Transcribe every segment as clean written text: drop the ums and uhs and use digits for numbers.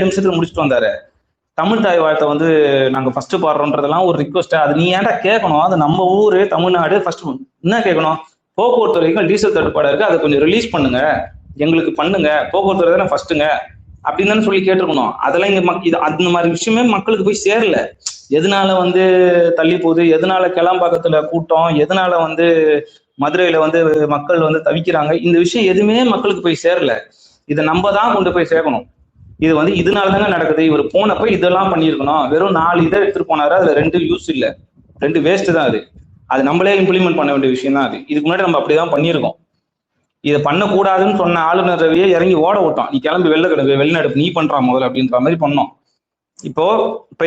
நிமிஷத்துல முடிச்சுட்டு வந்தாரு. தமிழ் தாய் வாழ்த்தை வந்து நாங்க ஃபர்ஸ்ட் பாடுறோன்றதெல்லாம் ஒரு ரிக்வஸ்ட். அது நீ ஏன்டா கேட்கணும்? அது நம்ம ஊரு தமிழ்நாடு. ஃபர்ஸ்ட் என்ன கேட்கணும்? போக்குவரத்து வரைக்கும் டீசல் தட்டுப்பாடு இருக்கு, அதை கொஞ்சம் ரிலீஸ் பண்ணுங்க, எங்களுக்கு பண்ணுங்க, போக்குவரத்து தானே ஃபர்ஸ்ட்டுங்க அப்படின்னு தானே சொல்லி கேட்டிருக்கணும். அதெல்லாம் இங்க இது அந்த மாதிரி விஷயமே மக்களுக்கு போய் சேரல. எதனால வந்து தள்ளி போகுது, எதனால கிளம்பாக்கத்துல கூட்டம், எதனால வந்து மதுரையில வந்து மக்கள் வந்து தவிக்கிறாங்க, இந்த விஷயம் எதுவுமே மக்களுக்கு போய் சேரல. இதை நம்ம தான் கொண்டு போய் சேர்க்கணும். இது வந்து இதனால தானே நடக்குது. இவர் போனப்ப இதெல்லாம் பண்ணியிருக்கணும். வெறும் 4 இதை எடுத்துட்டு போனாரு, அதுல 2 யூஸ் இல்லை, 2 வேஸ்ட் தான். அது நம்மளே இம்ப்ளிமெண்ட் பண்ண வேண்டிய விஷயம் தான். இதுக்கு முன்னாடி நம்ம அப்படிதான் பண்ணியிருக்கோம். இதை பண்ணக்கூடாதுன்னு சொன்ன ஆளுநர் ரவியை இறங்கி ஓட விட்டோம். நீ கிளம்பி வெளிநாடு நீ பண்றா முதல்ல அப்படின்ற மாதிரி பண்ணோம். இப்போ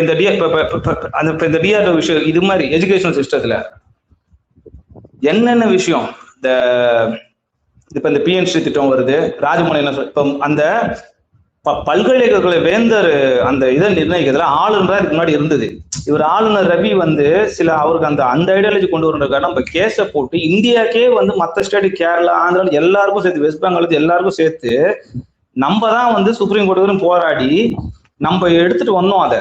இந்த டிஆர்டிஓ விஷயம், இது மாதிரி எஜுகேஷன் சிஸ்டத்துல என்னென்ன விஷயம், இப்ப இந்த பிஎன்சி திட்டம் வருது, ராஜமோகன் என்ன இப்ப அந்த பல்கலைக்கழக வேந்தர் அந்த இதை நிர்ணயிக்கிறதுல ஆளுநர் இதுக்கு முன்னாடி இருந்தது. இவர் ஆளுநர் ரவி வந்து அவருக்கு அந்த ஐடியாலஜி கொண்டு வரதுக்காக நம்ம கேஸை போட்டு இந்தியாக்கே வந்து மற்ற ஸ்டேட், கேரளா, ஆந்திரா எல்லாருக்கும் சேர்த்து, வெஸ்ட் பெங்கால் எல்லாருக்கும் சேர்த்து நம்ம தான் வந்து சுப்ரீம் கோர்ட் வரைக்கும் போராடி நம்ம எடுத்துட்டு வந்தோம். அதை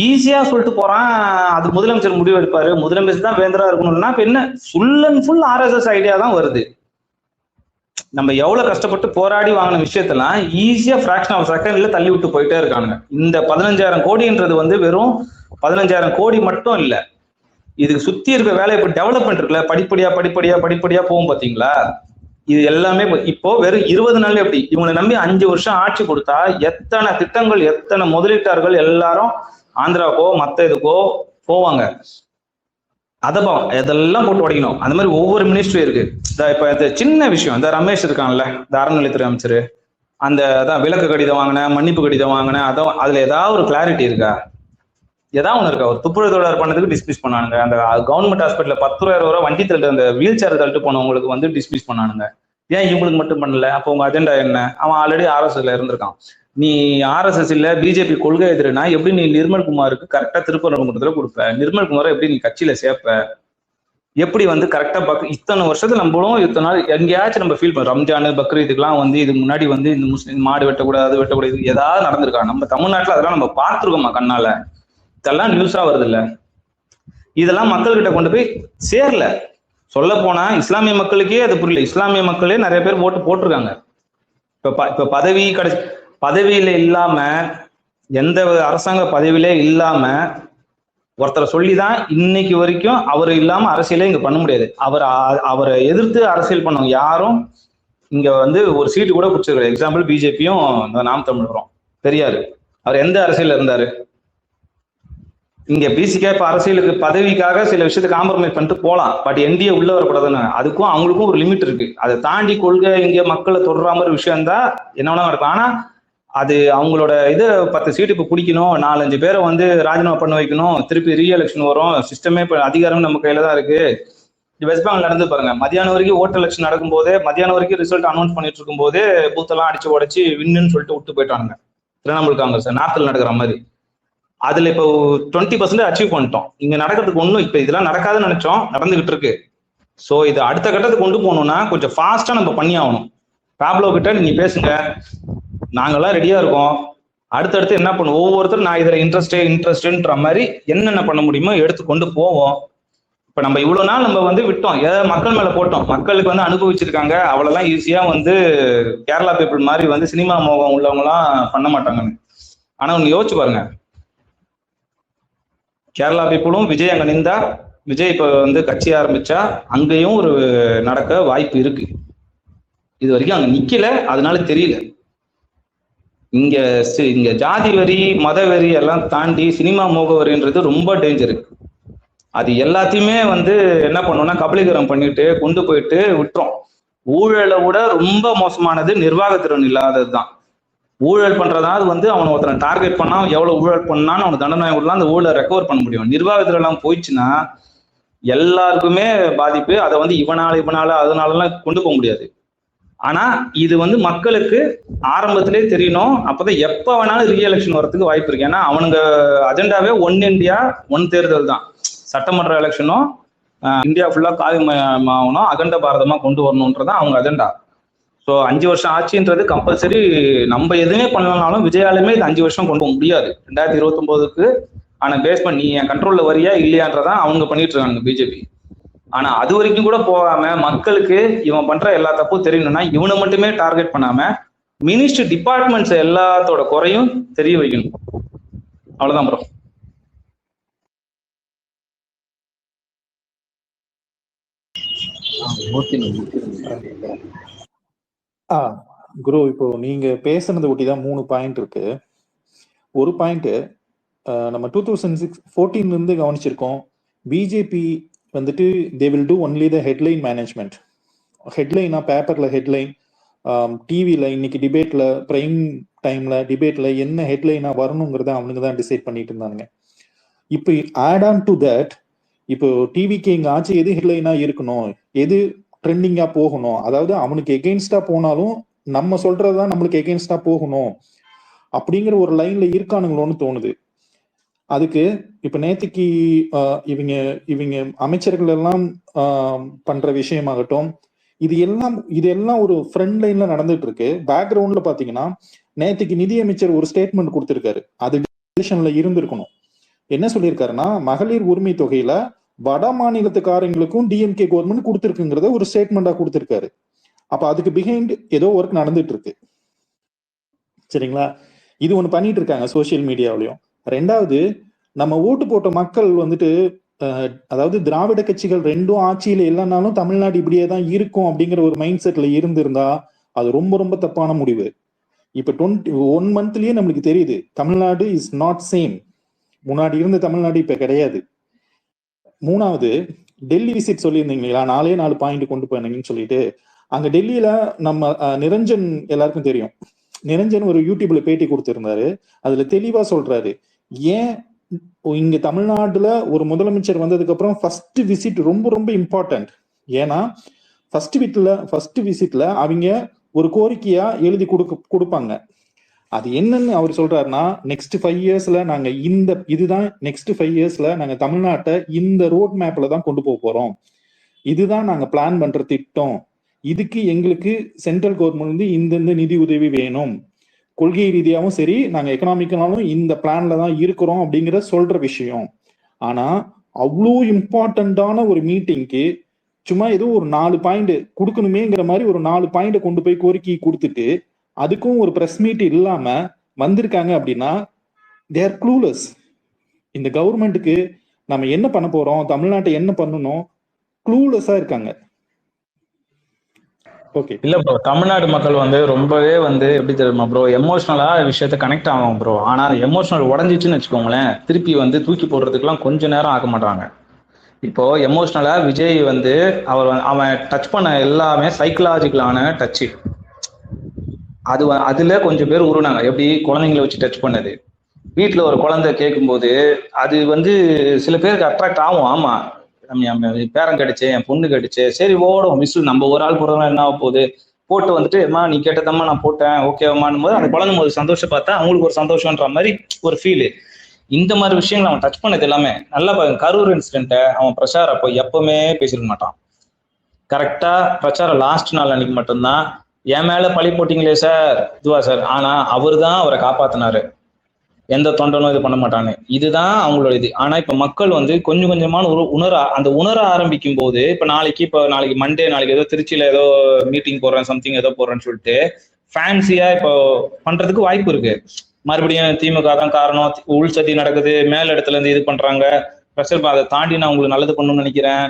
ஈஸியா சொல்லிட்டு போறான். அது முதலமைச்சர் முடிவு எடுப்பாரு, முதலமைச்சர் தான் வேந்தரா இருக்கணும்னா இப்ப என்ன full and full RSS idea தான் வருது. நம்ம எவ்வளவு கஷ்டப்பட்டு போராடி வாங்கின விஷயத்தெல்லாம் ஈஸியா ஃபிராக்ஷன் ஆஃப் செகண்ட்ல தள்ளி விட்டு போயிட்டே இருக்காங்க. இந்த 15,000 கோடின்றது வந்து வெறும் 15,000 கோடி மட்டும் இல்ல, இதுக்கு சுத்தி இருக்க வேலை இப்ப டெவலப்மெண்ட் இருக்குல்ல, படிப்படியா போகும் பாத்தீங்களா. இது எல்லாமே இப்போ வெறும் 20 நாள்ல எப்படி இவங்களை நம்பி 5 வருஷம் ஆட்சி கொடுத்தா எத்தனை திட்டங்கள், எத்தனை முதலீட்டாளர்கள் எல்லாரும் ஆந்திராவுக்கோ மத்த இதுக்கோ போவாங்க. இதெல்லாம் போட்டு உடைக்கணும். அந்த மாதிரி ஒவ்வொரு மினிஸ்ட்ரி இருக்கு. இப்ப இந்த சின்ன விஷயம், இந்த ரமேஷ் இருக்கான்ல, இந்த அறநிலைத்துறை அமைச்சர், அந்த விலக்கு கடிதம் வாங்கினேன், மன்னிப்பு கடிதம் வாங்கினேன், அதுல ஏதாவது ஒரு கிளாரிட்டி இருக்கா? ஏதாவது ஒண்ணு இருக்கா? ஒரு துப்புரவு தொழிலாளர் பண்ணதுக்கு டிஸ்மிஸ் பண்ணானுங்க. அந்த கவர்மெண்ட் ஹாஸ்பிட்டல்ல 10,000 ரூபாய் வண்டி தள்ளிட்டு அந்த வீல் சேர் தள்ளிட்டு போனவங்களுக்கு வந்து டிஸ்மிஸ் பண்ணானுங்க. ஏன் இவங்களுக்கு மட்டும் பண்ணல? அப்போ உங்க அஜெண்டா என்ன? அவன் ஆல்ரெடி RSSல இருந்திருக்கான். நீ RSS இல்ல பிஜேபி கொள்கை எதிரினா எப்படி நீ நிர்மல்குமாருக்கு கரெக்டா திருப்பரங்குன்றத்துல கொடுப்ப? நிர்மல்குமாரை எப்படி நீ கட்சியில சேர்ப்ப? எப்படி வந்து கரெக்டா இத்தனை வருஷத்துல நம்மளும் இத்தனை நாள் எங்கேயாச்சும் நம்ம ஃபீல் பண்ணுறோம். ரம்ஜான், பக்ரீதுக்கெல்லாம் வந்து இதுக்கு முன்னாடி வந்து இந்த முஸ்லீம் மாடு வெட்டக்கூடாது, வெட்டக்கூடாது ஏதாவது நடந்திருக்கா? நம்ம தமிழ்நாட்டுல அதெல்லாம் நம்ம பார்த்துருக்கோமா கண்ணால? இதெல்லாம் நியூஸா வருது இல்ல? இதெல்லாம் மக்கள்கிட்ட கொண்டு போய் சேரல. சொல்ல போனா இஸ்லாமிய மக்களுக்கே அது புரியல. இஸ்லாமிய மக்களே நிறைய பேர் ஓட்டு போட்டிருக்காங்க. இப்ப பதவியில இல்லாம, எந்த அரசாங்க பதவியிலே இல்லாம ஒருத்தரை சொல்லிதான் இன்னைக்கு வரைக்கும் அவர் இல்லாம அரசியலே இங்க பண்ண முடியாது. அவரை எதிர்த்து அரசியல் பண்ணவங்க யாரும் இங்க வந்து ஒரு சீட்டு கூட பிடிச்சிருக்காரு. எக்ஸாம்பிள் பிஜேபியும் நாம் தமிழரும். பெரியாரு அவர் எந்த அரசியல் இருந்தாரு? இங்க பிசிகா இப்ப அரசியலுக்கு பதவிக்காக சில விஷயத்தை காம்ப்ரமைஸ் பண்ணிட்டு போலாம், பட் என்டிஏ உள்ள வரக்கூடாதுன்னு அதுக்கும் அவங்களுக்கும் ஒரு லிமிட் இருக்கு. அதை தாண்டி கொள்கை இங்க மக்களை தொடர்ற மாதிரி விஷயம் தான் என்ன வேணா நடக்கும். ஆனா அது அவங்களோட 10 சீட்டு இப்ப பிடிக்கணும், 4-5 பேரை வந்து ராஜினாமா பண்ண வைக்கணும், திருப்பி ரீஎலெக்ஷன் வரும், சிஸ்டமே இப்ப அதிகாரம் நம்ம கையில தான் இருக்கு. வெஸ்ட் பெங்கால் நடந்து பாருங்க, மத்தியானம் வரைக்கும் ஓட் எலெக்ஷன் நடக்கும் போதே, மத்தியானம் வரைக்கும் ரிசல்ட் அனௌன்ஸ் பண்ணிட்டு இருக்கும் போதே பூத்தெல்லாம் அடிச்சு உடச்சு வின்னுன்னு சொல்லிட்டு விட்டு போயிட்டாங்க திரிணாமுல் காங்கிரஸ். நார்த்தில் நடக்கிற மாதிரி அதுல இப்போ 20% அச்சீவ் பண்ணிட்டோம். இங்க நடக்கிறதுக்கு ஒன்றும் இப்ப இதெல்லாம் நடக்காதுன்னு நினைச்சோம், நடந்துகிட்டு இருக்கு. ஸோ இது அடுத்த கட்டத்துக்கு கொண்டு போகணும்னா கொஞ்சம் ஃபாஸ்டா நம்ம பண்ணி ஆகணும். பேப்லோ கிட்ட நீங்க பேசுங்க, நாங்கெல்லாம் ரெடியா இருக்கோம். அடுத்தடுத்து என்ன பண்ணுவோம், ஒவ்வொருத்தரும் நான் இதுல இன்ட்ரெஸ்ட்ன்ற மாதிரி என்னென்ன பண்ண முடியுமோ எடுத்து கொண்டு போவோம். இப்ப நம்ம இவ்வளவு நாள் நம்ம வந்து விட்டோம், ஏதாவது மக்கள் மேல போட்டோம், மக்களுக்கு வந்து அனுபவிச்சிருக்காங்க, அவ்வளவுதான் ஈஸியா வந்து கேரளா பீப்புள் மாதிரி வந்து சினிமா மோகம் உள்ளவங்க எல்லாம் பண்ண மாட்டாங்கன்னு. ஆனா ஒண்ணு யோசிச்சு பாருங்க, கேரளா பீப்புளும் விஜய் அங்க நின்றா, விஜய் இப்ப வந்து கட்சி ஆரம்பிச்சா அங்கேயும் ஒரு நடக்க வாய்ப்பு இருக்கு. இது வரைக்கும் அங்க நிக்கல, அதனால தெரியல. இங்க ஜாதி வரி, மத வரி எல்லாம் தாண்டி சினிமா மோக வரின்றது ரொம்ப டேஞ்சரு. அது எல்லாத்தையுமே வந்து என்ன பண்ணோம்னா கபலீகரம் பண்ணிட்டு கொண்டு போயிட்டு விட்டுறோம். ஊழலை விட ரொம்ப மோசமானது நிர்வாகத்திறன் இல்லாததுதான். ஊழல் பண்றதாவது வந்து அவனை ஒருத்தனை டார்கெட் பண்ணா எவ்வளவு ஊழல் பண்ணான்னு அவனுக்கு தண்டனை கொடுக்கலாம், அந்த ஊழலை ரெக்கவர் பண்ண முடியும். நிர்வாகத்துல எல்லாம் போயிடுச்சுன்னா எல்லாருக்குமே பாதிப்பு. அதை வந்து இவனால அதனாலலாம் கொண்டு போக முடியாது. ஆனா இது வந்து மக்களுக்கு ஆரம்பத்திலே தெரியணும். அப்பதான் எப்ப வேணாலும் ரீஎலெக்ஷன் வரதுக்கு வாய்ப்பு இருக்கு. ஏன்னா அவனுங்க அஜெண்டாவே ஒன் இந்தியா ஒன் தேர்தல் தான். சட்டமன்ற எலெக்ஷனும் இந்தியா ஃபுல்லா காவியமாகணும், அகண்ட பாரதமா கொண்டு வரணும்ன்றதான் அவங்க அஜெண்டா. ஸோ 5 வருஷம் ஆட்சின்றது கம்பல்சரி நம்ம எதுவுமே பண்ணலனாலும் விஜயாலுமே இது 5 வருஷம் கொண்டு போக முடியாது. 2029க்கு ஆனா பேஸ் பண்ணி என் கண்ட்ரோல்ல வரியா இல்லையான்றதான் அவங்க பண்ணிட்டு இருக்காங்க பிஜேபி. ஆனா அது வரைக்கும் கூட போகாம மக்களுக்கு இவன் பண்ற எல்லா தப்பும் தெரியணும்னா இவனை மட்டுமே டார்கெட் பண்ணாம மினிஸ்ட்ரி டிபார்ட்மெண்ட்ஸ் எல்லாத்தோட குறையும் தெரிய வைக்கணும். அவ்வளவுதான் ப்ரோ. குரு, இப்போ நீங்க பேசுனதை ஒட்டிதான் 3 பாயிண்ட் இருக்கு. ஒரு பாயிண்ட், நம்ம 2014 இருந்து கவனிச்சிருக்கோம், பிஜேபி வந்துட்டு they will do only the headline management. ஹெட்லைனா பேப்பர்ல ஹெட்லைன், டிவில இன்னைக்கு டிபேட்ல பிரைம் டைம்ல டிபேட்ல என்ன ஹெட்லைனா வரணுங்கிறத அவனுங்க தான் டிசைட் பண்ணிட்டு இருந்தாங்க. இப்போ ஆட் ஆன் டு தட், இப்போ டிவிக்கு இங்க ஆச்சு எது ஹெட்லைனா இருக்கணும், எது ட்ரெண்டிங்கா போகணும், அதாவது அவனுக்கு எகெயின்ஸ்டா போனாலும் நம்ம சொல்றதுதான் நம்மளுக்கு எகெயின்ஸ்டா போகணும் அப்படிங்கிற ஒரு லைன்ல இருக்கானுங்களோன்னு தோணுது. அதுக்கு இப்ப நேற்றுக்கு இவங்க இவங்க அமைச்சர்கள் எல்லாம் பண்ற விஷயமாகட்டும், இதெல்லாம் ஒரு ஃப்ரண்ட் லைன்ல நடந்துட்டு இருக்கு. பேக்ரவுண்ட்ல பாத்தீங்கன்னா நேற்றுக்கு நிதியமைச்சர் ஒரு ஸ்டேட்மெண்ட் கொடுத்திருக்காரு, அது டிசிஷன்ல இருந்திருக்கணும். என்ன சொல்லியிருக்காருன்னா, மகளிர் உரிமை தொகையில வட மாநிலத்துக்காரங்களுக்கும் டிஎம்கே கவர்மெண்ட் கொடுத்திருக்குங்கிறத ஒரு ஸ்டேட்மெண்டா கொடுத்திருக்காரு. அப்ப அதுக்கு பிஹைண்ட் ஏதோ ஒர்க் நடந்துட்டு இருக்கு. சரிங்களா? இது ஒண்ணு பண்ணிட்டு இருக்காங்க சோசியல் மீடியாவிலையும். ரெண்டாவது, நம்ம ஓட்டு போட்ட மக்கள் வந்துட்டு அதாவது திராவிட கட்சிகள் ரெண்டும் ஆட்சியில இல்லைன்னாலும் தமிழ்நாடு இப்படியே தான் இருக்கும் அப்படிங்கிற ஒரு மைண்ட் செட்ல இருந்திருந்தா அது ரொம்ப ரொம்ப தப்பான முடிவு. இப்ப 1 மந்த்லயே நம்மளுக்கு தெரியுது தமிழ்நாடு இஸ் நாட் சேம். முன்னாடி இருந்த தமிழ்நாடு இப்ப கிடையாது. மூணாவது, டெல்லி விசிட் சொல்லியிருந்தீங்களா, 4 பாயிண்ட் கொண்டு போனீங்கன்னு சொல்லிட்டு. அங்க டெல்லியில நம்ம நிரஞ்சன் எல்லாருக்கும் தெரியும், நிரஞ்சன் ஒரு யூடியூப்ல பேட்டி கொடுத்திருந்தாரு. அதுல தெளிவா சொல்றாரு, ஏன் இங்க தமிழ்நாட்டுல ஒரு முதலமைச்சர் வந்ததுக்கு அப்புறம் ஃபர்ஸ்ட் விசிட் ரொம்ப ரொம்ப இம்பார்ட்டன்ட். ஏன்னா ஃபர்ஸ்ட் விசிட்ல அவங்க ஒரு கோரிக்கையா எழுதி கொடுப்பாங்க. அது என்னன்னு அவர் சொல்றாருன்னா, நெக்ஸ்ட் 5 இயர்ஸ்ல நாங்க இதுதான் நெக்ஸ்ட் 5 இயர்ஸ்ல நாங்க தமிழ்நாட்டை இந்த ரோட் மேப்ல தான் கொண்டு போறோம், இதுதான் நாங்க பிளான் பண்ற திட்டம், இதுக்கு எங்களுக்கு சென்ட்ரல் கவர்மெண்ட் இந்த நிதி உதவி வேணும், கொள்கை ரீதியாகவும் சரி நாங்க எக்கனாமிக்கலாலும் இந்த பிளான்ல தான் இருக்கிறோம் அப்படிங்கிற சொல்ற விஷயம். ஆனா அவ்வளோ இம்பார்ட்டன்டான ஒரு மீட்டிங்க்கு சும்மா ஏதோ ஒரு 4 பாயிண்ட் கொடுக்கணுமேங்கிற மாதிரி ஒரு 4 பாயிண்ட் கொண்டு போய் கோரிக்கை கொடுத்துட்டு அதுக்கும் ஒரு பிரஸ் மீட் இல்லாம வந்திருக்காங்க அப்படின்னா தே ஆர் க்ளூலெஸ். இந்த கவர்மெண்ட்டுக்கு நம்ம என்ன பண்ண போறோம், தமிழ்நாட்டை என்ன பண்ணணும், க்ளூலெஸ்ஸா இருக்காங்க. ஓகே இல்ல ப்ரோ, தமிழ்நாடு மக்கள் ரொம்பவே எப்படி தெரியுமா ப்ரோ, எமோஷனலா விஷயத்த கனெக்ட் ஆகும் ப்ரோ. ஆனா எமோஷனல் உடஞ்சிச்சுன்னு வச்சுக்கோங்களேன், திருப்பி தூக்கி போடுறதுக்குலாம் கொஞ்ச நேரம் ஆக மாட்டாங்க. இப்போ எமோஷனலா விஜய் அவன் டச் பண்ண எல்லாமே சைக்கலாஜிக்கலான டச்சு. அதுல கொஞ்சம் பேர் உருனாங்க. எப்படி குழந்தைங்களை வச்சு டச் பண்ணது, வீட்டுல ஒரு குழந்தை கேட்கும்போது அது சில பேருக்கு அட்ராக்ட் ஆகும். ஆமா, பேரன் கிடைச்சு, என் பொண்ணு கிடைச்சு, சரி ஓடும் மிஸ்ஸு, நம்ம ஒரு ஆள் போடுறோம் என்ன ஆக போகுது, போட்டு அம்மா நீ கேட்டதம்மா நான் போட்டேன் ஓகேவாமான்னு போது அந்த குழந்தை ஒரு சந்தோஷம் பார்த்தா அவங்களுக்கு ஒரு சந்தோஷம்ன்ற மாதிரி ஒரு ஃபீலு. இந்த மாதிரி விஷயங்கள் அவன் டச் பண்ணது எல்லாமே நல்லா. கரூர் இன்சிடென்ட்டை அவன் பிரச்சாரம் அப்போ எப்பவுமே பேசிருக்க மாட்டான். கரெக்டா பிரச்சாரம் லாஸ்ட் நாள் அன்னைக்கு மட்டும்தான் என் மேல பழி போட்டீங்களே சார், இதுவா சார், ஆனா அவரு தான் அவரை காப்பாத்தினாரு, எந்த தொண்டனும் இது பண்ண மாட்டான்னு. இதுதான் அவங்களோட இது. ஆனா இப்ப மக்கள் கொஞ்சம் கொஞ்சமான உணர ஆரம்பிக்கும் போது, இப்ப நாளைக்கு மண்டே, நாளைக்கு ஏதோ திருச்சியில ஏதோ மீட்டிங் போடுறேன், சம்திங் ஏதோ போடுறேன்னு சொல்லிட்டு ஃபேன்சியா இப்போ பண்றதுக்கு வாய்ப்பு இருக்கு. மறுபடியும் திமுக தான் காரணம், உள் சதி நடக்குது, மேல் இடத்துல இருந்து இது பண்றாங்க, ப்ரெஷர், அதை தாண்டி நான் உங்களுக்கு நல்லது பண்ணணும்னு நினைக்கிறேன்.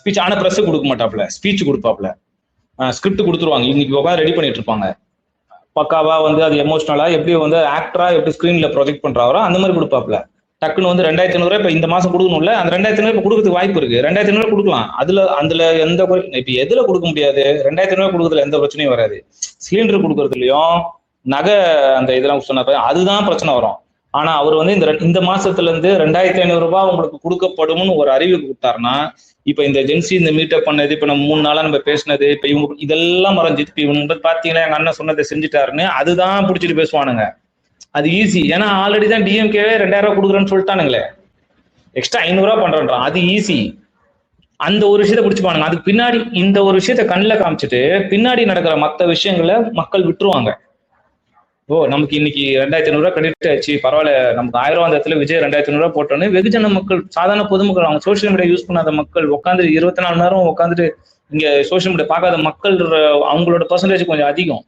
ஸ்பீச், ஆனா ப்ரெஸ் கொடுக்க மாட்டாப்ல, ஸ்பீச் கொடுப்பாப்ல, ஸ்கிரிப்ட் கொடுத்துருவாங்க, இன்னைக்கு உட்காந்து ரெடி பண்ணிட்டு இருப்பாங்க பக்காவா. அது எமோஷனலா எப்படி ஆக்டரா எப்படி ஸ்கிரீன்ல ப்ரொஜெக்ட் பண்றாரோ அந்த மாதிரி கொடுப்பாப்ல. டக்குன்னு 2500 இப்ப இந்த மாசம் கொடுக்கணும்ல, அந்த 2500 இப்ப கொடுக்கறதுக்கு வாய்ப்பு இருக்கு. 2500 கொடுக்கலாம். அதுல எந்த இப்ப எதுல கொடுக்க முடியாது, 2500 கொடுக்கறதுல எந்த பிரச்சனையும் வராது. சிலிண்டர் கொடுக்கறதுலயும் நகை அந்த இதெல்லாம் சொன்ன அதுதான் பிரச்சனை வரும். ஆனா அவர் இந்த மாசத்துல இருந்து 2500 ரூபாய் உங்களுக்கு கொடுக்கப்படும்னு ஒரு அறிவிப்பு கொடுத்தாருன்னா, இப்ப இந்த ஜென்சி இந்த மீட்டப் பண்ணது, இப்ப நம்ம 3 நாளா நம்ம பேசினது, இப்ப இவங்க இதெல்லாம் மறைஞ்சிட்டு இப்ப இவங்க பாத்தீங்கன்னா எங்க அண்ணன் சொன்னதை செஞ்சுட்டாருன்னு அதுதான் பிடிச்சிட்டு பேசுவானுங்க. அது ஈஸி. ஏன்னா ஆல்ரெடி தான் டிஎம்கே 2000 ரூபாய் கொடுக்குறேன்னு சொல்லிட்டானுங்களே, எக்ஸ்ட்ரா 500 ரூபாய் பண்றான், அது ஈஸி. அந்த ஒரு விஷயத்த பிடிச்சுப்பானுங்க. அதுக்கு பின்னாடி இந்த ஒரு விஷயத்த கண்ணில் காமிச்சிட்டு பின்னாடி நடக்கிற மற்ற விஷயங்களை மக்கள் விட்டுருவாங்க. ஓ நமக்கு இன்னைக்கு 2500 கிரெடிட் ஆச்சு, பரவாயில்ல, நமக்கு 1000 அந்த இடத்துல விஜய் 2500 போட்டோன்னு வெகுஜன மக்கள், சாதாரண பொதுமக்கள், அவங்க சோசியல் மீடியா யூஸ் பண்ணாத மக்கள் உட்காந்து 24 மணி நேரம் உட்காந்துட்டு இங்க சோசியல் மீடியா பார்க்காத மக்கள், அவங்களோட பர்சன்டேஜ் கொஞ்சம் அதிகம்.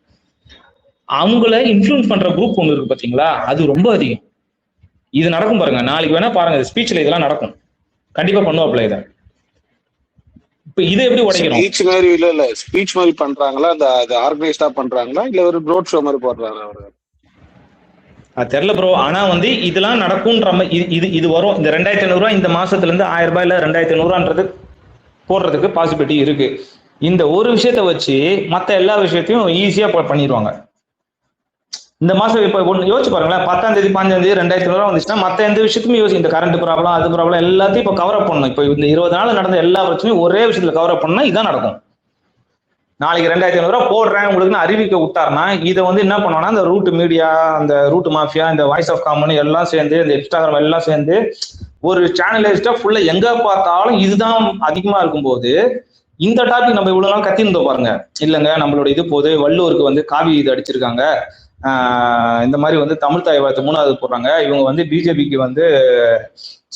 அவங்கள இன்ஃப்ளூயன்ஸ் பண்ற குரூப் ஒன்று இருக்கு பாத்தீங்களா, அது ரொம்ப அதிகம். இது நடக்கும் பாருங்க, நாளைக்கு வேணா பாருங்க, ஸ்பீச்ல இதெல்லாம் நடக்கும், கண்டிப்பா பண்ணுவாப்ல இதை. இப்ப இதை எப்படி உடைக்கணும்? ஸ்பீச் மாதிரி இல்ல ஸ்பீச் மாதிரி பண்றாங்களா, அது ஆர்கனைஸ்டா பண்றாங்களா, இல்ல ஒரு ரோட் ஷோ மாதிரி போடுறாங்க அவரு? அது தெரியல ப்ரோ. ஆனா வந்து இதெல்லாம் நடக்கும்ன்ற இது வரும். இந்த 2500 இந்த மாசத்துல இருந்து 1000 ரூபாயில 2500 போடுறதுக்கு பாசிபிலிட்டி இருக்கு. இந்த ஒரு விஷயத்த வச்சு மத்த எல்லா விஷயத்தையும் ஈஸியா பண்ணிடுவாங்க. இந்த மாசம் இப்ப ஒண்ணு யோசிச்சு பாருங்களேன், 10ஆம் தேதி 15ஆம் தேதி 2500 வந்துச்சுன்னா மத்த எந்த விஷயத்துமே யோசி, இந்த கரண்ட் ப்ராப்ளம் அது ப்ராப்ளம் எல்லாத்தையும் இப்ப கவர் அப் பண்ணணும். இப்ப இந்த 20 நாள் நடந்த எல்லா பிரச்சனையும் ஒரே விஷயத்துல கவர் அப் பண்ணா இதான் நடக்கும். நாளைக்கு 2500 போடுறேன் உங்களுக்கு அறிவிக்க விட்டாருன்னா இதை வந்து என்ன பண்ணுவாங்கன்னா, அந்த ரூட் மீடியா, அந்த ரூட் மாஃபியா, இந்த வாய்ஸ் ஆஃப் காமன் எல்லாம் சேர்ந்து, இந்த இன்ஸ்டாகிராம் எல்லாம் சேர்ந்து ஒரு சேனலைஸ்டா ஃபுல்லா எங்க பார்த்தாலும் இதுதான் அதிகமா இருக்கும்போது, இந்த டாபிக் நம்ம இவ்வளவு நாள் கத்திருந்தோம் பாருங்க. இல்லைங்க நம்மளோட இது போது வள்ளுவருக்கு வந்து காவி இது அடிச்சிருக்காங்க, இந்த மாதிரி வந்து தமிழ் தாய் வாழ்த்து 3வது போடுறாங்க, இவங்க வந்து பிஜேபிக்கு வந்து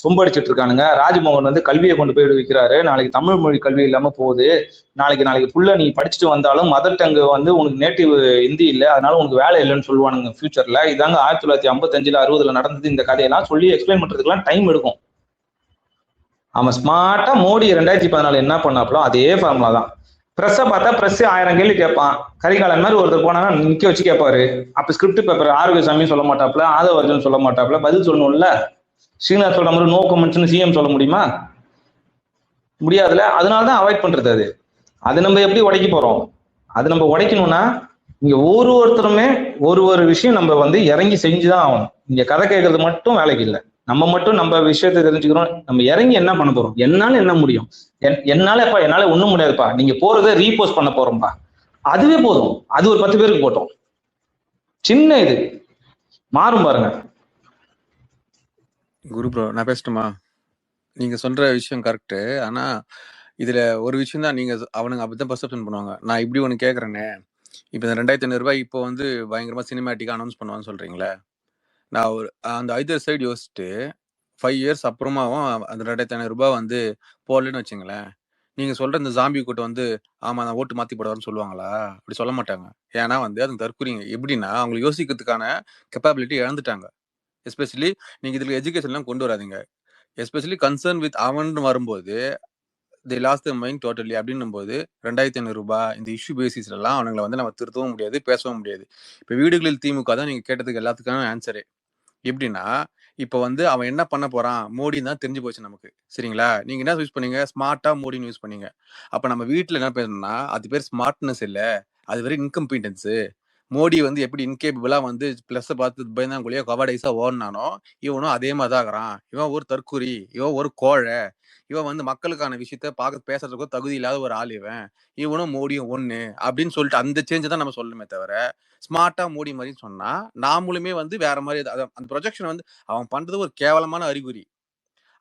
சொம்படிச்சிட்டு இருக்கானுங்க, ராஜ்மோகன் வந்து கல்வியை கொண்டு போய் வைக்கிறாரு, நாளைக்கு தமிழ் மொழி கல்வி இல்லாம போகுது, நாளைக்கு ஃபுல்லா நீ படிச்சுட்டு வந்தாலும் மதர் டங்கு வந்து உனக்கு நேட்டிவ் ஹிந்தி இல்லை, அதனால உனக்கு வேலை இல்லைன்னு சொல்லுவானுங்க ஃபியூச்சர்ல. இதாங்க 1955 60 நடந்தது. இந்த கதையெல்லாம் சொல்லி எக்ஸ்பிளைன் பண்றதுக்குலாம் டைம் எடுக்கும். அவன் ஸ்மார்ட்டா மோடி 2014 என்ன பண்ணாப்லோ அதே ஃபார்முலா தான். பிரஸ்ஸை பார்த்தா பிரஸ் 1000 கேள்வி கேட்பான். கரிகாலன் மாதிரி ஒருத்தர் போனாங்கன்னா நிக்க வச்சு கேட்பாரு. அப்ப ஸ்கிரிப்ட் பேப்பர் ஆரோக்கியசாமியும் சொல்ல மாட்டாப்ல, ஆதவர்ஜன் சொல்ல மாட்டாப்ல, பதில் சொல்லணும்ல. ஸ்ரீநாத் சொல்ற மாதிரி நோ கமெண்ட்ஸ்னு சிஎம் சொல்ல முடியுமா? முடியாதுல. அதனாலதான் அவாய்ட் பண்றது. அது நம்ம எப்படி உடைக்க போறோம்? அது நம்ம உடைக்கணும்னா இங்க ஒருத்தருமே ஒரு விஷயம் நம்ம வந்து இறங்கி செஞ்சுதான் ஆகணும். இங்க கதை கேட்கறது மட்டும் வேலைக்கு இல்லை. நம்ம மட்டும் நம்ம விஷயத்தை தெரிஞ்சுக்கிறோம், நம்ம இறங்கி என்ன பண்ண போறோம்? என்னால என்ன முடியும்? என்னால ஒண்ணும் முடியாதுப்பா, நீங்க போறதை ரீபோஸ்ட் பண்ண போறோம்பா, அதுவே போதும். அது ஒரு 10 பேருக்கு போட்டோம். சின்ன இது மாறும் பாருங்க. குரு ப்ரோ, நான் பேசட்டுமா? நீங்க சொல்ற விஷயம் கரெக்டு. ஆனா இதுல ஒரு விஷயம் தான், நீங்க அவனுங்க அப்படித்தான் பர்செப்ஷன் பண்ணுவாங்க. நான் இப்படி ஒண்ணு கேக்குறேனே, இப்ப இந்த 2500 ரூபாய் இப்போ வந்து பயங்கரமா சினிமேட்டிக்கா அனௌன்ஸ் பண்ணுவான்னு சொல்றீங்களே, நான் ஒரு அந்த ஐதர் சைடு யோசிச்சுட்டு 5 இயர்ஸ் அப்புறமாவும் அந்த 2500 ரூபாய் வந்து போடலன்னு வச்சுங்களேன், நீங்க சொல்ற இந்த ஜாம்பி கூட்டம் வந்து ஆமா நான் ஓட்டு மாத்தி போடுவாருன்னு சொல்லுவாங்களா? அப்படி சொல்ல மாட்டாங்க. ஏன்னா வந்து அது தற்கொலைங்க. எப்படின்னா அவங்களை யோசிக்கிறதுக்கான கெப்பாபிலிட்டி இழந்துட்டாங்க. எஸ்பெஷலி நீங்க இதுல எஜுகேஷன்லாம் கொண்டு வராதீங்க. எஸ்பெஷலி கன்சர்ன் வித் அவன் வரும்போது they lost their mind totally அப்படின்னும் போது 2500 ரூபாய் இந்த இஷ்யூ பேசிஸ்லாம் அவங்களை வந்து நம்ம திருத்தவும் முடியாது, பேசவும் முடியாது. இப்போ வீடுகளில் திமுக தான் நீங்க கேட்டதுக்கு எல்லாத்துக்கான ஆன்சரே. எப்படின்னா இப்போ வந்து அவன் என்ன பண்ண போறான், மோடின்னு தான் தெரிஞ்சு போச்சு நமக்கு. சரிங்களா? நீங்க என்ன யூஸ் பண்ணீங்க? ஸ்மார்ட்டா மோடின்னு யூஸ் பண்ணீங்க. அப்ப நம்ம வீட்டுல என்ன பேசணும்னா அது பேர் ஸ்மார்ட்னஸ் இல்ல, அது வெறும் இன்கம்பிட்டன்ஸ். மோடி வந்து எப்படி இன்கேபிளா வந்து பிளஸ் பார்த்து பயந்தாங்குழியா கவாடைஸா ஓடினானோ இவனும் அதே மாதிரி தான் இருக்கிறான். இவன் ஒரு தற்குறி, இவன் ஒரு கோழை, இவன் வந்து மக்களுக்கான விஷயத்த பார்க்க பேசுறதுக்கோ தகுதி இல்லாத ஒரு ஆள், இவனும் மோடியும் ஒண்ணு அப்படின்னு சொல்லிட்டு அந்த சேஞ்சை தான் நம்ம சொல்லணுமே தவிர ஸ்மார்ட்டா மோடி மாதிரி சொன்னா நாமளுமே வந்து வேற மாதிரி அந்த ப்ரொஜெக்ஷன் வந்து அவன் பண்றது ஒரு கேவலமான அறிகுறி.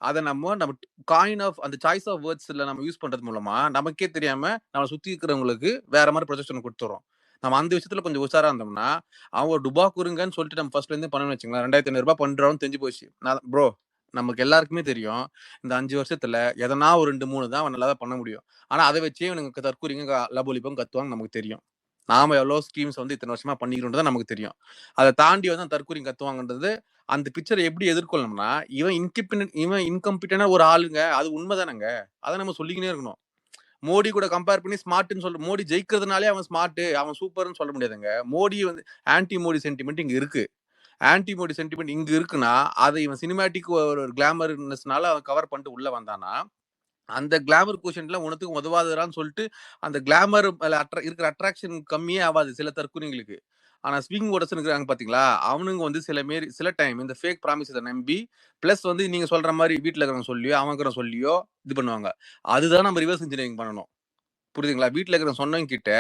அதை நம்ம காயின் ஆஃப் அந்த சாய்ஸ் ஆஃப் வேர்ட்ஸ்ல நம்ம யூஸ் பண்றது மூலமா நமக்கே தெரியாம நம்ம சுத்தி இருக்கிறவங்களுக்கு வேற மாதிரி ப்ரொஜெக்ஷன் கொடுத்துறோம். நம்ம அந்த விஷயத்துல கொஞ்சம் உஷாரா இருந்தோம்னா அவங்க ஒரு டுபா குறுங்கன்னு சொல்லிட்டு நம்ம ஃபர்ஸ்ட்ல இருந்து பண்ணணும்னு வச்சுங்களேன், 2500 ரூபாய் பண்றோம்னு தெரிஞ்சு போச்சு. ப்ரோ நமக்கு எல்லாருக்குமே தெரியும் இந்த 5 வருஷத்துல எதனா ஒரு 2-3 தான் அவன் நல்லா பண்ண முடியும். ஆனா அதை வச்சே இவனுக்கு தற்கூரிங்க லபோலிப்பம் கத்துவாங்க நமக்கு தெரியும். நாம எவ்வளவு ஸ்கீம்ஸ் வந்து இத்தனை வருஷமா பண்ணிக்கிறோம் நமக்கு தெரியும். அதை தாண்டி வந்து தற்கூரி கத்துவாங்கன்றது அந்த பிக்சரை எப்படி எதிர்கொள்ளணும்னா இவன் இன்கம்பிட்டனா ஒரு ஆளுங்க, அது உண்மைதானங்க. அதை நம்ம சொல்லிக்கினே இருக்கணும். மோடி கூட கம்பேர் பண்ணி ஸ்மார்ட்னு சொல்ற, மோடி ஜெயிக்கிறதுனாலே அவன் ஸ்மார்ட் அவன் சூப்பர்னு சொல்ல முடியாதுங்க. மோடி வந்து ஆன்டி மோடி சென்டிமெண்ட் இங்க இருக்கு. ஆன்டி மோடி சென்டிமெண்ட் இங்க இருக்குன்னா அதை இவன் சினிமேட்டிக் ஒரு கிளாமர்னஸ்னால அவன் கவர் பண்ணிட்டு உள்ள வந்தானா அந்த கிளாமர் கோஷன்ல உனத்துக்கு உதவாதுறான்னு சொல்லிட்டு அந்த கிளாமர் இருக்கிற அட்ராக்ஷன் கம்மியே ஆகாது சில தற்கொலைங்களுக்கு. ஆனா ஸ்விங் ஓடர்ஸ் இருக்கிறாங்க பாத்தீங்களா, அவனுங்க வந்து சில டைம் இந்த ஃபேக் ப்ராமிஸை நம்பி பிளஸ் வந்து நீங்க சொல்ற மாதிரி வீட்டுல இருக்கிறவங்க சொல்லியோ அவங்க சொல்லியோ இது பண்ணுவாங்க. அதுதான் நம்ம ரிவர்ஸ் இன்ஜினியரிங் பண்ணணும். புரியுதுங்களா? வீட்டுல இருக்கிற சொன்னவங்க கிட்ட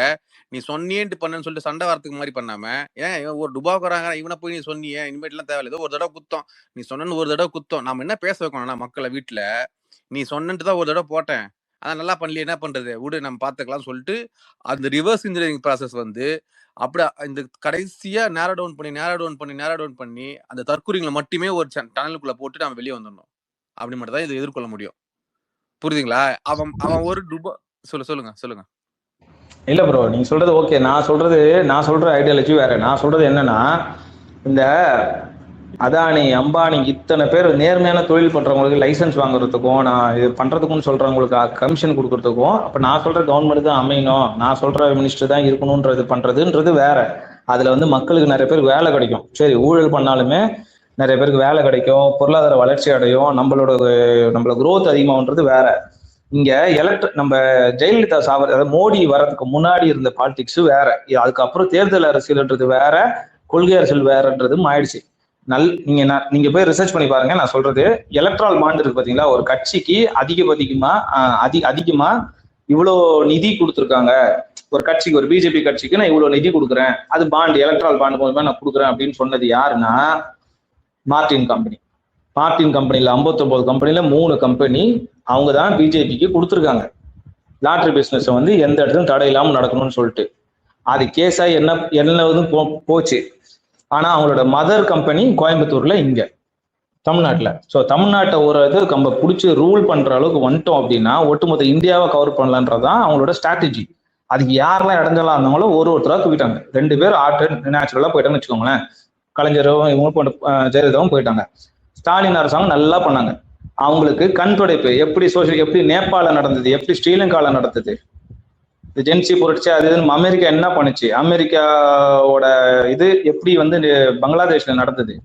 நீ சொன்னியேன்ட்டு பண்ணு சொல்லிட்டு சண்டை வரத்துக்கு மாதிரி பண்ணாம, ஏன் இவன் ஒரு டுபாக்குறாங்க இவனை போய் நீ சொன்னியே இனிமேட்லாம் தேவையில்லை, ஏதோ ஒரு தடவை குத்தம் நீ சொன்னு ஒரு தடவை குத்தம். நாம என்ன பேச வைக்கணும்னா மக்களை வீட்டுல நீ சொன்னன்ட்டு தான் ஒரு தடவை போட்டேன், அதான் நல்லா பண்ணலையே என்ன பண்றது, விடு நம்ம பார்த்துக்கலாம் சொல்லிட்டு அந்த ரிவர்ஸ் இன்ஜினியரிங் ப்ராசஸ் வந்து அப்படி இந்த கடைசியா நேரோ டவுன் பண்ணி அந்த தற்கூரிங்களை மட்டுமே ஒரு டனலுக்குள்ள போட்டு நம்ம வெளியே வந்துடணும். அப்படி மட்டும் தான் இதை எதிர்கொள்ள முடியும். புரியுதுங்களா? அவன் அவன் ஒரு சொல்லுங்க. இல்ல ப்ரோ, நீங்க சொல்றது ஓகே. நான் சொல்ற ஐடியாலஜி வேற. நான் சொல்றது என்னன்னா, இந்த அதானி அம்பானி இத்தனை பேர் நேர்மையான தொழில் பண்றவங்களுக்கு லைசன்ஸ் வாங்குறதுக்கும் நான் இது பண்றதுக்கும் சொல்றவங்களுக்கு கமிஷன் கொடுக்கறதுக்கும், அப்ப நான் சொல்ற கவர்மெண்ட் தான் அமையணும், நான் சொல்ற மினிஸ்டர் தான் இருக்கணும்ன்றது பண்றதுன்றது வேற. அதுல வந்து மக்களுக்கு நிறைய பேருக்கு வேலை கிடைக்கும். சரி, ஊழல் பண்ணாலுமே நிறைய பேருக்கு வேலை கிடைக்கும், பொருளாதார வளர்ச்சி அடையும், நம்மளோட growth அதிகமாகன்றது வேற. இங்க நம்ம ஜெயலலிதா அதாவது மோடி வர்றதுக்கு முன்னாடி இருந்த பாலிடிக்ஸ் வேற, அதுக்கப்புறம் தேர்தல் அரசியல்ன்றது வேற, கொள்கை அரசியல் வேறன்றது ஆயிடுச்சு. நீங்க போய் ரிசர்ச் பண்ணி பாருங்க. நான் சொல்றது எலக்ட்ரால் பாண்ட் இருக்கு பாத்தீங்களா, ஒரு கட்சிக்கு அதிகமா இவ்வளோ நிதி கொடுத்துருக்காங்க. ஒரு கட்சிக்கு, ஒரு பிஜேபி கட்சிக்கு நான் இவ்வளவு நிதி கொடுக்குறேன், அது பாண்ட், எலக்ட்ரால் பாண்ட் மூலமா நான் கொடுக்குறேன் அப்படின்னு சொன்னது யாருன்னா மார்டின் கம்பெனி. மார்டின் கம்பெனில 59 கம்பெனில 3 கம்பெனி அவங்க தான் பிஜேபிக்கு கொடுத்துருக்காங்க. லாட்ரி பிசினஸ் வந்து எந்த இடத்துலையும் தடை இல்லாம நடக்கணும்னு சொல்லிட்டு அது கேஸா என்ன போச்சு. ஆனா அவங்களோட மதர் கம்பெனி கோயம்புத்தூர்ல, இங்க தமிழ்நாட்டுல. ஸோ தமிழ்நாட்டை ஒரு இது நம்ம பிடிச்சி ரூல் பண்ற அளவுக்கு வந்துட்டோம் அப்படின்னா ஒட்டுமொத்த இந்தியாவை கவர் பண்ணலான்றதான் அவங்களோட ஸ்ட்ராட்டஜி. அதுக்கு யாரெல்லாம் இடைஞ்சலாம் இருந்தாங்களோ ஒருத்தராக தூக்கிட்டாங்க. 2 பேர் நேச்சுரலா போயிட்டாங்கன்னு வச்சுக்கோங்களேன். கலைஞரும் இவங்க ஜெயலலிதாவும் போயிட்டாங்க. ஸ்டாலின் அரசாங்கம் நல்லா பண்ணாங்க. அவங்களுக்கு கண் துடைப்பு எப்படி நேபாள நடந்தது, எப்படி ஸ்ரீலங்கால நடந்தது, ஜென்சி புரட்சி அது அமெரிக்கா என்ன பண்ணுச்சு, அமெரிக்காவோட இது எப்படி வந்து பங்களாதேஷ்ல நடந்தது,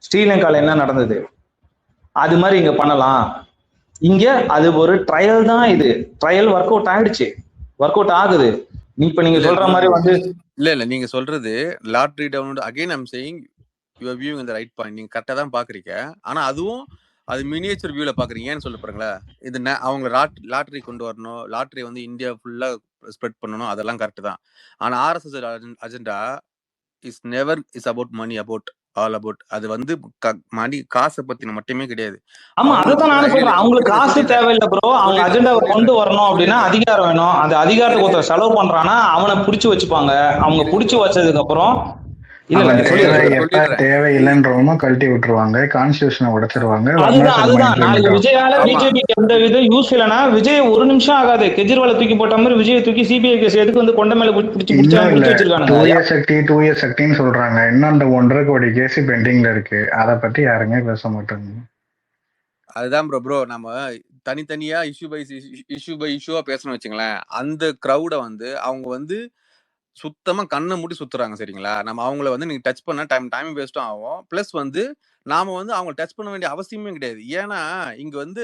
ஸ்ரீலங்கால என்ன நடந்தது, அது மாதிரி இங்க பண்ணலாம். இங்க அது ஒரு ட்ரையல் தான். இது ட்ரையல் ஒர்க் அவுட் ஆயிடுச்சு, ஒர்க் அவுட் ஆகுது. இப்ப நீங்க சொல்ற மாதிரி வந்து இல்ல நீங்க சொல்றது லாட்ரி download again I'm saying you are viewing the right point. நீங்க கரெக்டா தான் பாக்குறீங்க. ஆனா அதுவும் அது மினியேச்சர் வியூல பாக்குறீங்க. ஏன்னு சொல்ல போறீங்களா, இது அவங்க லாட்ரி கொண்டு வரணும், லாட்ரி வந்து இந்தியா ஃபுல்லா ஸ்ப்ரெட் பண்ணணும், அதெல்லாம் கரெக்ட் தான். ஆனா RSS agenda is never is about money, about all about. அது வந்து மணி காசை பத்தின மட்டுமே கிடையாது. ஆமா, அதுதான் நானும் சொல்றேன். அவங்களுக்கு காசு தேவையில்லை ப்ரோ. அவங்க அஜெண்டாவை கொண்டு வரணும் அப்படின்னா அதிகாரம் வேணும். அந்த அதிகாரத்தை ஒருத்தர் செலவு பண்றான்னா அவனை புடிச்சு வச்சுப்பாங்க. அவங்க புடிச்சு வச்சதுக்கு அப்புறம் தேவையில்லைன்றவங்க கழட்டி விட்டுருவாங்க, கான்ஸ்டிடியூஷனை உடைச்சிருவாங்க. அதுதான் நாளைக்கு விஜயால பிஜேபிக்கு எந்த வித யூஸ் இல்லைன்னா விஜய் ஒரு நிமிஷம் ஆகாது கெஜ்ரிவாலை தூக்கி போட்ட மாதிரி விஜய் தூக்கி சிபிஐ கேஸ் எதுக்கு வந்து கொண்ட மேல பிடிச்சி வச்சிருக்காங்க. 2 years சக்தின்னு சொல்றாங்க. இன்னும் அந்த 1.5 கோடி கேஸ் பெண்டிங்ல இருக்கு. அதை பத்தி யாருமே பேச மாட்டாங்க. அதுதான் ப்ரோ நம்ம தனித்தனியா இஷ்யூ பை இஷ்யூவா பேசணும்னு வச்சுங்களேன். அந்த கிரௌட வந்து அவங்க வந்து சுத்தமா கண்ணை மூடி சுத்துறாங்க. சரிங்களா, நம்ம அவங்கள வந்து நீங்க டச் பண்ண டைம் வேஸ்டும் ஆகும். பிளஸ் வந்து நாம வந்து அவங்க டச் பண்ண வேண்டிய அவசியமே கிடையாது. ஏன்னா இங்க வந்து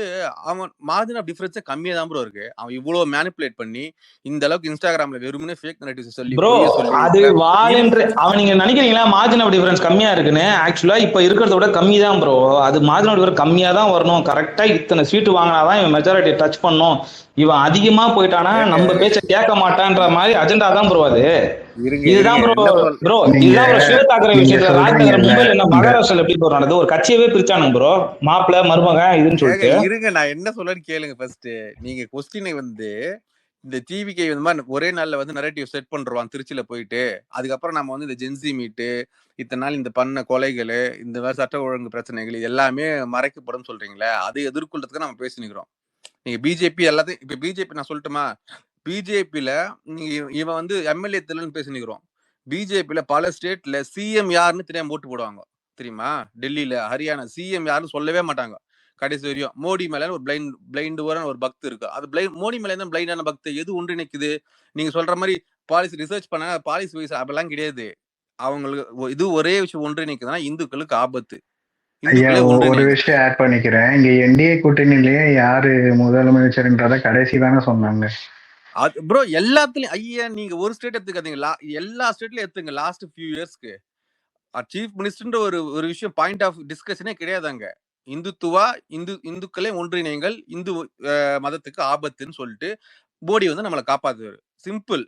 அவன் மார்ஜின் ஆஃப் டிஃபரன்ஸே கம்மியா தான் ப்ரோ இருக்கு. அவன் இவ்வளவு மேனிபுலேட் பண்ணி இந்த அளவுக்கு இன்ஸ்டாகிராம்ல வெறுமனே ஃபேக் நரேட்டிவ்ஸ் சொல்லி ப்ரோ அது வாலென்று அவன் நீங்க நினைக்கிறீங்களா மார்ஜின் ஆஃப் டிஃபரன்ஸ் கம்மியா இருக்குன்னு? ஆக்சுவலா இப்ப இருக்கிறத விட கம்மி தான் ப்ரோ. அது மார்ஜின் ஆஃப் டிஃபரன்ஸ் கம்மியா தான் வரணும். கரெக்டா இத்தனை சீட்டு வாங்கினாதான் இவன் மெஜாரிட்டி டச் பண்ணும். இவன் அதிகமா போயிட்டானா நம்ம பேச்ச கேட்க மாட்டான்ற மாதிரி அஜெண்டா தான் ப்ரோ. அது இதுதான் ப்ரோ இதுதான் ப்ரோ ஸ்வேத் தாக்கரே விஷயத்துல ராஜ்நகர் மும்பைல என்ன மகாராஷ்டிரால எப்படி ப்ரோ நடந்தது? ஒரு கட்சியவே பிரிச்சானுங்க ப்ரோ, மாப்பிள்ள மருமகன் இதுன்னு சொல்லிட்டு. இருங்க நான் என்ன சொல்லன்னு கேளுங்க. ஃபர்ஸ்ட் நீங்க கொஸ்டினை வந்து இந்த டிவிக்கு இந்த மாதிரி ஒரே நாள்ல வந்து நரேட்டிவ் செட் பண்றோம் திருச்சியில போயிட்டு, அதுக்கப்புறம் நம்ம வந்து இந்த ஜென்சி மீட்டு இத்தனை நாள் இந்த பண்ண கொலைகள் இந்த மாதிரி சட்ட ஒழுங்கு பிரச்சனைகள் எல்லாமே மறைக்கப்படும் சொல்றீங்களே, அதை எதிர்கொள்றதுக்கு நம்ம பேசினுக்கிறோம். நீங்க பிஜேபி எல்லாத்தையும் இப்ப பிஜேபி நான் சொல்லட்டுமா, பிஜேபியில நீங்க இவன் வந்து எம்எல்ஏ தெரியலன்னு பேசினுக்கிறோம். பிஜேபியில பல ஸ்டேட்ல சிஎம் யாருன்னு தெரியாம ஓட்டு போடுவாங்க தெரியுமா? டெல்லியில ஹரியானா சிஎம் யாருன்னு சொல்லவே மாட்டாங்க கடைசி வரையும். மோடி மேல ஒரு பிளைண்ட் ஒரு பக்தி இருக்கு. அது மோடி மேல என்ன பிளைண்டான பக்தி எது ஒன்றிணைக்குது? நீங்க சொல்ற மாதிரி பாலிசி ரிசர்ச் பண்ண பாலிசி வைஸ் அப்படிலாம் கிடையாது. அவங்களுக்கு இது ஒரே விஷயம் ஒன்றிணைக்குதுன்னா இந்துக்களுக்கு ஆபத்து. ஒரு விஷயம் ஆட் பண்ணிக்கிறேன். இங்க என்டிஏ கூட்டணியிலேயே யாரு முதலமைச்சர்ன்றத கடைசி தானே சொன்னாங்க. ப்ரோ எல்லாத்துலயும் ஐயா நீங்க ஒரு ஸ்டேட் எடுத்துக்காதீங்களா, எல்லா ஸ்டேட்லயும் எடுத்துங்க. லாஸ்ட் ஃபியூ இயர்ஸ்க்கு சீஃப் மினிஸ்டர்ன்ற ஒரு விஷயம் பாயிண்ட் ஆஃப் டிஸ்கஷனே கிடையாதாங்க. இந்துக்களே ஒன்றிணைங்கள், இந்து மதத்துக்கு ஆபத்துன்னு சொல்லிட்டு மோடி வந்து நம்மளை காப்பாத்துவாரு. சிம்பிள்.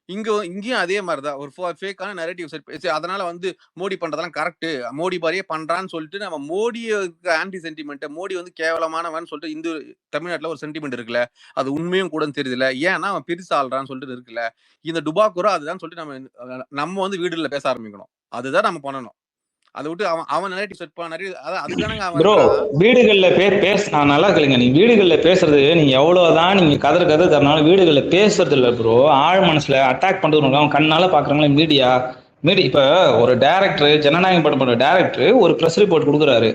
இங்கேயும் அதே மாதிரிதான் ஒரு ஃபேக்கான நரேட்டிவ் செட். அதனால வந்து மோடி பண்றதெல்லாம் கரெக்ட், மோடி மாதிரியே பண்றான்னு சொல்லிட்டு நம்ம மோடிக்கு ஆன்டி சென்டிமெண்ட், மோடி வந்து கேவலமானவன் சொல்லிட்டு இந்து தமிழ்நாட்டுல ஒரு சென்டிமெண்ட் இருக்குல்ல, அது உண்மையும் கூட தெரியுதுல்ல. ஏன்னா அவன் பிரிச்சு ஆள்றான்னு சொல்லிட்டு இருக்குல்ல. இந்த டுபாக்கூரோ அதுதான் சொல்லிட்டு நம்ம வந்து வீடுல பேச ஆரம்பிக்கணும். அதுதான் நம்ம பண்ணணும். அதை விட்டு அவன் நரேட்டிவ் செட் பண்ண அதுதானங்க ப்ரோ. வீடுகள்ல நான் நல்லா கேளுங்க. நீங்க வீடுகள்ல பேசுறது நீங்க எவ்வளவுதான் நீங்க கதறினாலும் வீடுகள்ல பேசுறது இல்ல ப்ரோ. ஆழ் மனசுல அட்டாக் பண்றது அவன் கண்ணால பாக்குறாங்களே மீடியா. இப்ப ஒரு டைரக்டர், ஜனநாயகம் படம் பண்ற டைரக்டர் ஒரு பிரஸ் ரிப்போர்ட் கொடுக்குறாரு.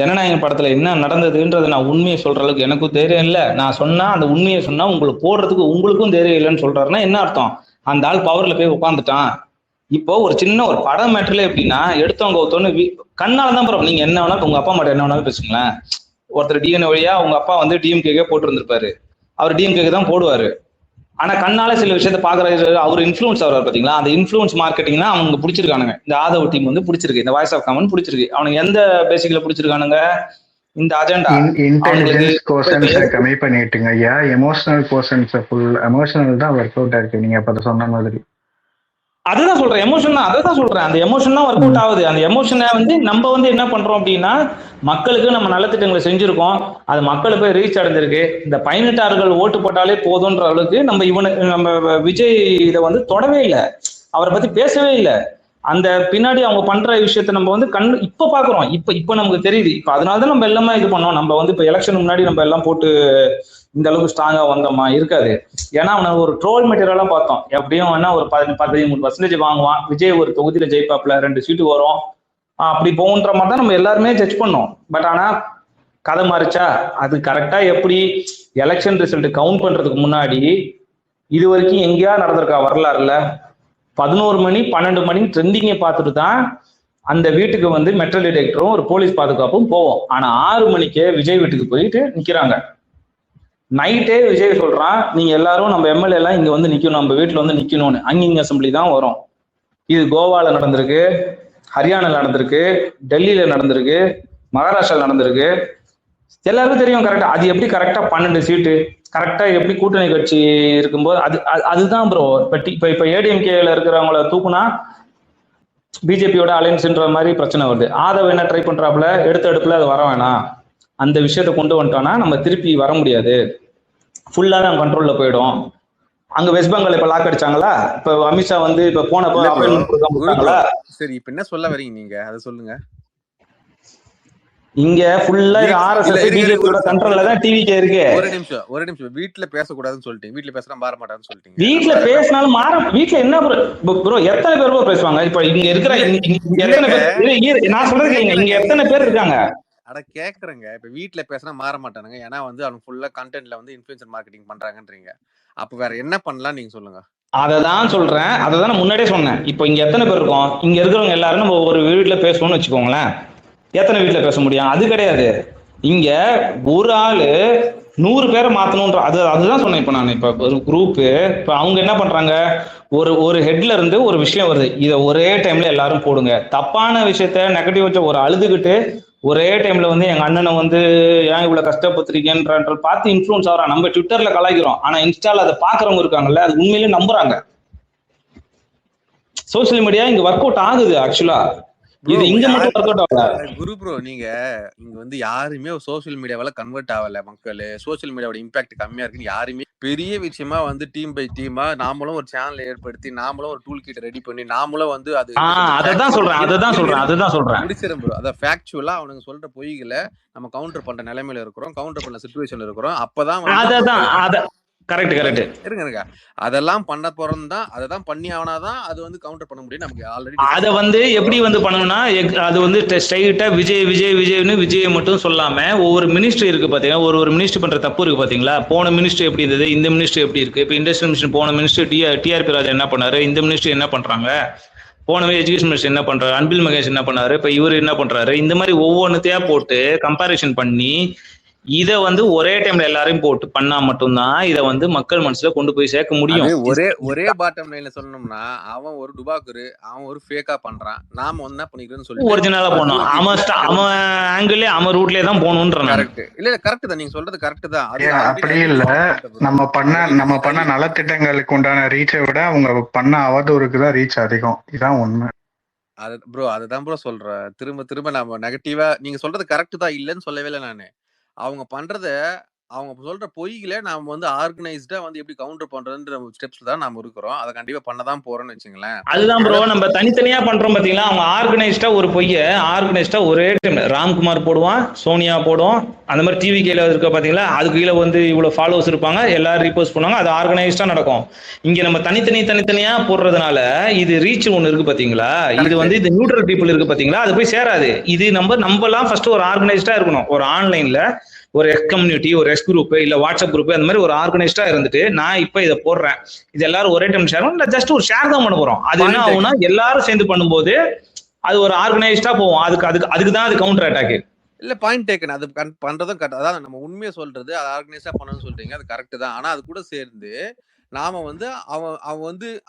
ஜனநாயகம் படத்துல என்ன நடந்ததுன்றது நான் உண்மையை சொல்ற அளவுக்கு எனக்கும் தைரியம் இல்ல. நான் சொன்னா அந்த உண்மையை சொன்னா உங்களுக்கு போடுறதுக்கு உங்களுக்கும் தைரியம் இல்லைன்னு சொல்றாருன்னா என்ன அர்த்தம்? அந்த ஆள் பவர்ல போய் உட்காந்துட்டான். இப்போ ஒரு சின்ன ஒரு படம் மேட்டர்ல எப்படின்னா எடுத்தவங்க ஒருத்தவங்க கண்ணாலதான் ப்ரோ. நீங்க என்ன வேணாலும் உங்க அப்பா மட்டும் என்ன வேணாலும் பேசுங்களேன். ஒருத்தர் டிஎன்ஏ வழியா உங்க அப்பா வந்து டிஎம்கே போட்டு இருந்திருப்பாரு, அவர் டிஎம்கே தான் போடுவாரு. ஆனா கண்ணால சில விஷயத்த பாக்குறாரு, அவர் இன்ஃபுளுன்ஸ் ஆகிறார் பாத்தீங்களா. அந்த இன்ஃபுளுன்ஸ் மார்க்கெட்டிங் தான் அவங்க பிடிச்சிருக்கானுங்க. இந்த ஆதவ் டீம் வந்து பிடிச்சிருக்கு, இந்த வாய்ஸ் ஆஃப் காமன் பிடிச்சிருக்கு. அவனுக்கு எந்த பேசிக்ல பிடிச்சிருக்கானுங்க? இந்த அஜெண்டா இன்டெலிஜென்ஸ் கோஷன்ஸை கம்மி பண்ணிட்டுங்க ஐயா. எமோஷனல் கோஷன்ஸை ஃபுல் எமோஷனல் தான் ஒர்க் அவுட் ஆயிருக்கு. நீங்க அப்ப சொன்ன மாதிரி அதுதான் சொல்றேன். எமோஷன் தான், அதான் சொல்றேன். அந்த எமோஷன் தான் ஒர்க் அவுட் ஆகுது. அந்த எமோஷனை வந்து நம்ம வந்து என்ன பண்றோம் அப்படின்னா, மக்களுக்கு நம்ம நலத்திட்டங்களை செஞ்சிருக்கோம், அது மக்களுக்கு போய் ரீச் அடைஞ்சிருக்கு. இந்த 18 ஓட்டு போட்டாலே போதுன்ற அளவுக்கு நம்ம விஜய் இதை வந்து தொடவே இல்லை, அவரை பத்தி பேசவே இல்லை. அந்த பின்னாடி அவங்க பண்ற விஷயத்த நம்ம வந்து இப்ப பாக்குறோம். இப்ப நமக்கு தெரியுது. இப்ப அதனாலதான் நம்ம எல்லாமே இது பண்ணோம். நம்ம வந்து இப்ப எலெக்ஷன் முன்னாடி நம்ம எல்லாம் போட்டு இந்த அளவுக்கு ஸ்ட்ராங்கா வந்தோமா? இருக்காது. ஏன்னா அவனை ஒரு ட்ரோல் மெட்டீரியலா பார்த்தோம். எப்படியும் வேணா ஒரு 13% வாங்குவான், விஜய் ஒரு தொகுதியில ஜெயிப்பாப்ல, 2 சீட்டு வரும், அப்படி போகுன்ற மாதிரி தான் நம்ம எல்லாருமே ஜட்ஜ் பண்ணோம். பட் ஆனா கதை மாறிச்சா? அது கரெக்டா எப்படி எலெக்ஷன் ரிசல்ட் கவுண்ட் பண்றதுக்கு முன்னாடி இது வரைக்கும் எங்கேயா நடந்திருக்கா வரலாறுல? 11 மணி 12 மணி ட்ரெண்டிங்கை பார்த்துட்டு தான் அந்த வீட்டுக்கு வந்து மெட்டல் டிடெக்டரும் ஒரு போலீஸ் பாதுகாப்பும் போவோம். ஆனா 6 மணிக்கே விஜய் வீட்டுக்கு போயிட்டு நிக்கிறாங்க. நைட்டே விஜய் சொல்றான், நீங்க எல்லாரும் நம்ம எம்எல்ஏ எல்லாம் இங்க வந்து நிக்கணும், நம்ம வீட்டுல வந்து நிக்கணும்னு. அங்கிங்க அசம்பிளி தான் வரும். இது கோவால நடந்திருக்கு, ஹரியானால நடந்திருக்கு, டெல்லியில நடந்திருக்கு, மகாராஷ்டிரால நடந்திருக்கு. எல்லாருக்கும் தெரியும் கரெக்டா. அது எப்படி கரெக்டா 12 சீட்டு கரெக்டா எப்படி கூட்டணி கட்சி இருக்கும்போது அதுதான் ப்ரோ. இப்ப ஏடிஎம்கேல இருக்கிறவங்கள தூக்குனா பிஜேபியோட அலையன்ஸ்ன்ற மாதிரி பிரச்சனை வருது. ஆதவ என்ன ட்ரை பண்றாப்புல, எடுத்த எடுப்புல அது வர வேணாம், அந்த விஷயத்த கொண்டு வந்துட்டோம்னா நம்ம திருப்பி வர முடியாது, ஃபுல்லா தான் கண்ட்ரோல்ல போயிடும். அங்க வெஸ்ட் பெங்கால் இப்ப லாக் அடிச்சாங்களா? இப்ப அமித்ஷா வந்து இப்ப போனப்போ அப்பாயின்மெண்ட் கொடுத்தாங்களா? சரி, இப்ப என்ன சொல்ல வரீங்க நீங்க, அதை சொல்லுங்க. இங்க ஃபுல்லா ஆர்எஸ்எஸ் பிஜேபியோட கண்ட்ரோல்ல தான் டிவிகே இருக்கு. ஒரு நிமிஷம். வீட்டுல பேசக்கூடாதுன்னு சொல்லிட்டீங்க, வீட்டுல பேசினா மாற மாட்டான்னு சொல்லிட்டீங்க. வீட்டுல பேசினாலும் வீட்டுல என்ன ப்ரோ எத்தனை பேர் பேசுவாங்க? இப்ப இங்க இருக்கிற எத்தனை பேர், நான் சொல்றது இங்க எத்தனை பேர் இருக்காங்க? அட கேக்குறேங்க. இப்ப வீட்டுல பேசினா மாற மாட்டானுங்க, ஏன்னா வந்து அவங்க ஃபுல்லா கண்டென்ட்ல வந்து இன்ஃப்ளூயன்சர் மார்க்கெட்டிங் பண்றாங்கன்றீங்க. அப்ப வேற என்ன பண்ணலாம் நீங்க சொல்லுங்க. அததான் சொல்றேன், அததான் முன்னாடியே சொன்னேன். இப்போ இங்க எத்தனை பேர் இருக்கோம்? இங்க இருக்கிறவங்க எல்லாரும் நம்ம ஒரு வீட்டுல பேசணும்னு வச்சுக்கோங்களேன். எத்தனை வீட்டுல பேச முடியும்? அது கிடையாது. இங்க ஒரு ஆளு 100 பேரை மாத்தணும்ன்ற அதுதான் சொன்னேன். இப்ப நான் இப்ப ஒரு குரூப், இப்ப அவங்க என்ன பண்றாங்க, ஒரு ஹெட்ல இருந்து ஒரு விஷயம் வருது, இதை ஒரே டைம்ல எல்லாரும் போடுங்க. தப்பான விஷயத்த நெகட்டிவ் வச்ச ஒரு அழுதுகிட்டு ஒரே டைம்ல வந்து எங்க அண்ணனை வந்து ஏன் இவ்வளவு கஷ்டப்பத்திருக்கேன்ற பார்த்து இன்ஃபுளுன்ஸ் ஆகிறான். நம்ம ட்விட்டர்ல கலாய்க்கிறோம், ஆனா இன்ஸ்டால அதை பாக்குறவங்க இருக்காங்கல்ல, அது உண்மையிலேயே நம்புறாங்க. சோசியல் மீடியா இங்க ஒர்க் அவுட் ஆகுது. ஆக்சுவலா இது இங்க மட்டும் ஒர்க் அவுட் ஆகல. குரு ப்ரோ, நீங்க இங்க வந்து யாருமே சோசியல் மீடியாவால கன்வெர்ட் ஆகல. மக்கள் சோசியல் மீடியாவோட இம்பாக்ட் கம்மியா இருக்குன்னு யாருமே பெரிய விஷயமா வந்து டீம் பை டீமா நாமளும் ஒரு சேனல் ஏற்படுத்தி, நாமளும் ஒரு டூல் கிட் ரெடி பண்ணி, நாமளும் வந்து அதுதான் சொல்றேன் முடிச்சிடும் ப்ரோ. அத ஃபேக்சுவலா அவனுங்க சொல்ற பொய்களை நம்ம கவுண்டர் பண்ற நிலைமையில இருக்கிறோம், கவுண்டர் பண்ண சிச்சுவேஷன்ல இருக்கிறோம். அப்பதான் கரெக்ட் இருங்க. அதெல்லாம் பண்ண போறதுதான், அததான் பண்ணி ஆனாதான் அது வந்து கவுண்டர் பண்ண முடியும் நமக்கு. ஆல்ரெடி அதை வந்து எப்படி வந்து பண்ணணும்னா, அது வந்து ஸ்ட்ரைட்டா விஜய்னு விஜயை மட்டும் சொல்லாம ஒவ்வொரு மினிஸ்ட்ரி இருக்கு பாத்தீங்கன்னா, ஒரு மினிஸ்ட்ரி பண்ற தப்பு இருக்கு பாத்தீங்களா. போன மினிஸ்ட்ரி எப்படி இருந்தது, இந்த மினிஸ்ட்ரி எப்படி இருக்கு. இப்ப இண்டஸ்ட்ரியல் மினிஸ்ட்ரி போன மினிஸ்ட்ரி டிஆர்பி ராஜா என்ன பண்ணாரு, இந்த மினிஸ்ட்ரி என்ன பண்றாங்க, போன எஜுகேஷன் மினிஸ்டர் என்ன பண்றாரு, அன்பில் மகேஷ் என்ன பண்ணாரு, இப்ப இவரு என்ன பண்றாரு, இந்த மாதிரி ஒவ்வொன்றுத்தையா போட்டு கம்பாரிசன் பண்ணி இதை வந்து ஒரே டைம்ல எல்லாரையும் போட்டு பண்ணா மட்டும்தான் இதை வந்து மக்கள் மனசுல கொண்டு போய் சேர்க்க முடியும். ஒரே பாட்டம் லைன்ல சொல்லணும்னா அவன் ஒரு டுபாக்குரு, அவன் ஒரு ஃபேக்கா பண்றான், நாம வந்து என்ன பண்ணிக்கிறோம்னு சொல்லி ஒரிஜினலா போகணும். அவன் ஆங்கிள் அவன் ரூட்லயே தான் போகணும்ன்ற. கரெக்ட் இல்ல கரெக்ட் தான் நீங்க சொல்றது கரெக்ட் தான். அப்படி இல்ல, நம்ம பண்ண நலத்திட்டங்களுக்கு உண்டான ரீச்சை விட அவங்க பண்ண அவதூறுக்கு தான் ரீச் அதிகம். இதான் உண்மை. அது ப்ரோ அதுதான் ப்ரோ சொல்றேன். திரும்ப நம்ம நெகட்டிவா நீங்க சொல்றது கரெக்ட் தான், இல்லைன்னு சொல்லவே இல்லை நானு. அவங்க பண்றத அவங்க சொல்ற பொய்களை நாம வந்து ஆர்கனைஸ்டா வந்து எப்படி கவுண்டர் பண்றதுன்ற ஸ்டெப்ஸ் தான் நாம இருக்கிறோம். அதை கண்டிப்பா பண்ணதான் போறோம்னு வச்சுங்களேன். அதுதான் ப்ரோ நம்ம தனித்தனியா பண்றோம் பாத்தீங்களா. அவங்க ஆர்கனைஸ்டா ஒரு பொய்ய ஆர்கனைஸ்டா ஒரே டைம் ராம்குமார் போடுவான், சோனியா போடுவோம், அந்த மாதிரி டிவி கீழே இருக்க பாத்தீங்களா, அது கீழே வந்து இவ்வளவு ஃபாலோவர்ஸ் இருப்பாங்க, எல்லாரும் ரீபோஸ்ட் பண்ணுவாங்க, அது ஆர்கனைஸ்டா நடக்கும். இங்க நம்ம தனித்தனியா போடுறதுனால இது ரீச் ஒண்ணு இருக்கு பாத்தீங்களா, இது வந்து இது நியூட்ரல் பீப்புள் இருக்கு பாத்தீங்களா, அது போய் சேராது. இது நம்மலாம் ஃபர்ஸ்ட் ஒரு ஆர்கனைஸ்டா இருக்கணும். ஒரு ஆன்லைன்ல ஒரு எக்ஸ் கம்யூனிட்டி, ஒரு எக்ஸ் குரூப், இல்ல வாட்ஸ்அப் குரூப், அந்த மாதிரி ஒரு ஆர்கனைஸ்டா இருந்துட்டு நான் இப்ப இதை போடுறேன், இது எல்லாரும் ஒரே டைம் ஷேர் இல்ல ஜஸ்ட் ஒரு ஷேர் தான் பண்ண போறோம். அது என்ன ஆகும்னா எல்லாரும் சேர்ந்து பண்ணும்போது அது ஒரு ஆர்கனைஸ்டா போவோம். அதுக்குதான் அது கவுண்டர் அட்டாக். இல்ல பாயிண்ட் டேக்கன். அது பண்றதும் கரெக்ட். அதாவது நம்ம உண்மையை சொல்றது, அது ஆர்கனைஸா பண்ணணும்னு சொல்றீங்க, அது கரெக்ட் தான். ஆனா அது கூட சேர்ந்து நாம வந்து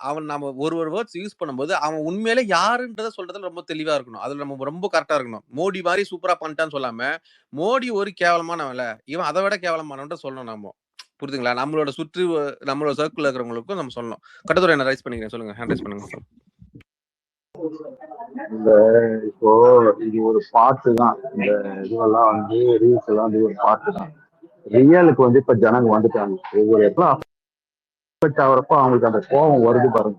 அவன் நம்ம ஒரு வேர்ட்ஸ் யூஸ் பண்ணும்போது அவன் உண்மையில யாருன்றத சொல்றதுல ரொம்ப தெளிவா இருக்கணும். அதுல நம்ம ரொம்ப கரெக்டா இருக்கணும். மோடி மாதிரி சூப்பரா பண்ணிட்டான்னு சொல்லாம மோடி ஒரு கேவலமானவன்ல, இவன் அதை விட கேவலமானவன்ற சொல்லணும். நம்ம புரியுதுங்களா? நம்மளோட சர்க்கிள் இருக்கிறவங்களுக்கும் நம்ம சொல்லணும். கட்டத்துறை என்ன ரைஸ் பண்ணிக்கிறேன், சொல்லுங்க, ஹேண்ட் ரைஸ் பண்ணுங்க. இந்த இப்போ இது ஒரு பாட்டு தான். இந்த இதுவெல்லாம் வந்து ரீல்ஸ் எல்லாம் வந்து ஒரு பாட்டு தான். ரியலுக்கு வந்து இப்ப ஜனங்க வந்துட்டாங்க. ஒவ்வொரு இடத்துல அஃபெக்ட் ஆகிறப்ப அவங்களுக்கு அந்த கோபம் வருது பாருங்க,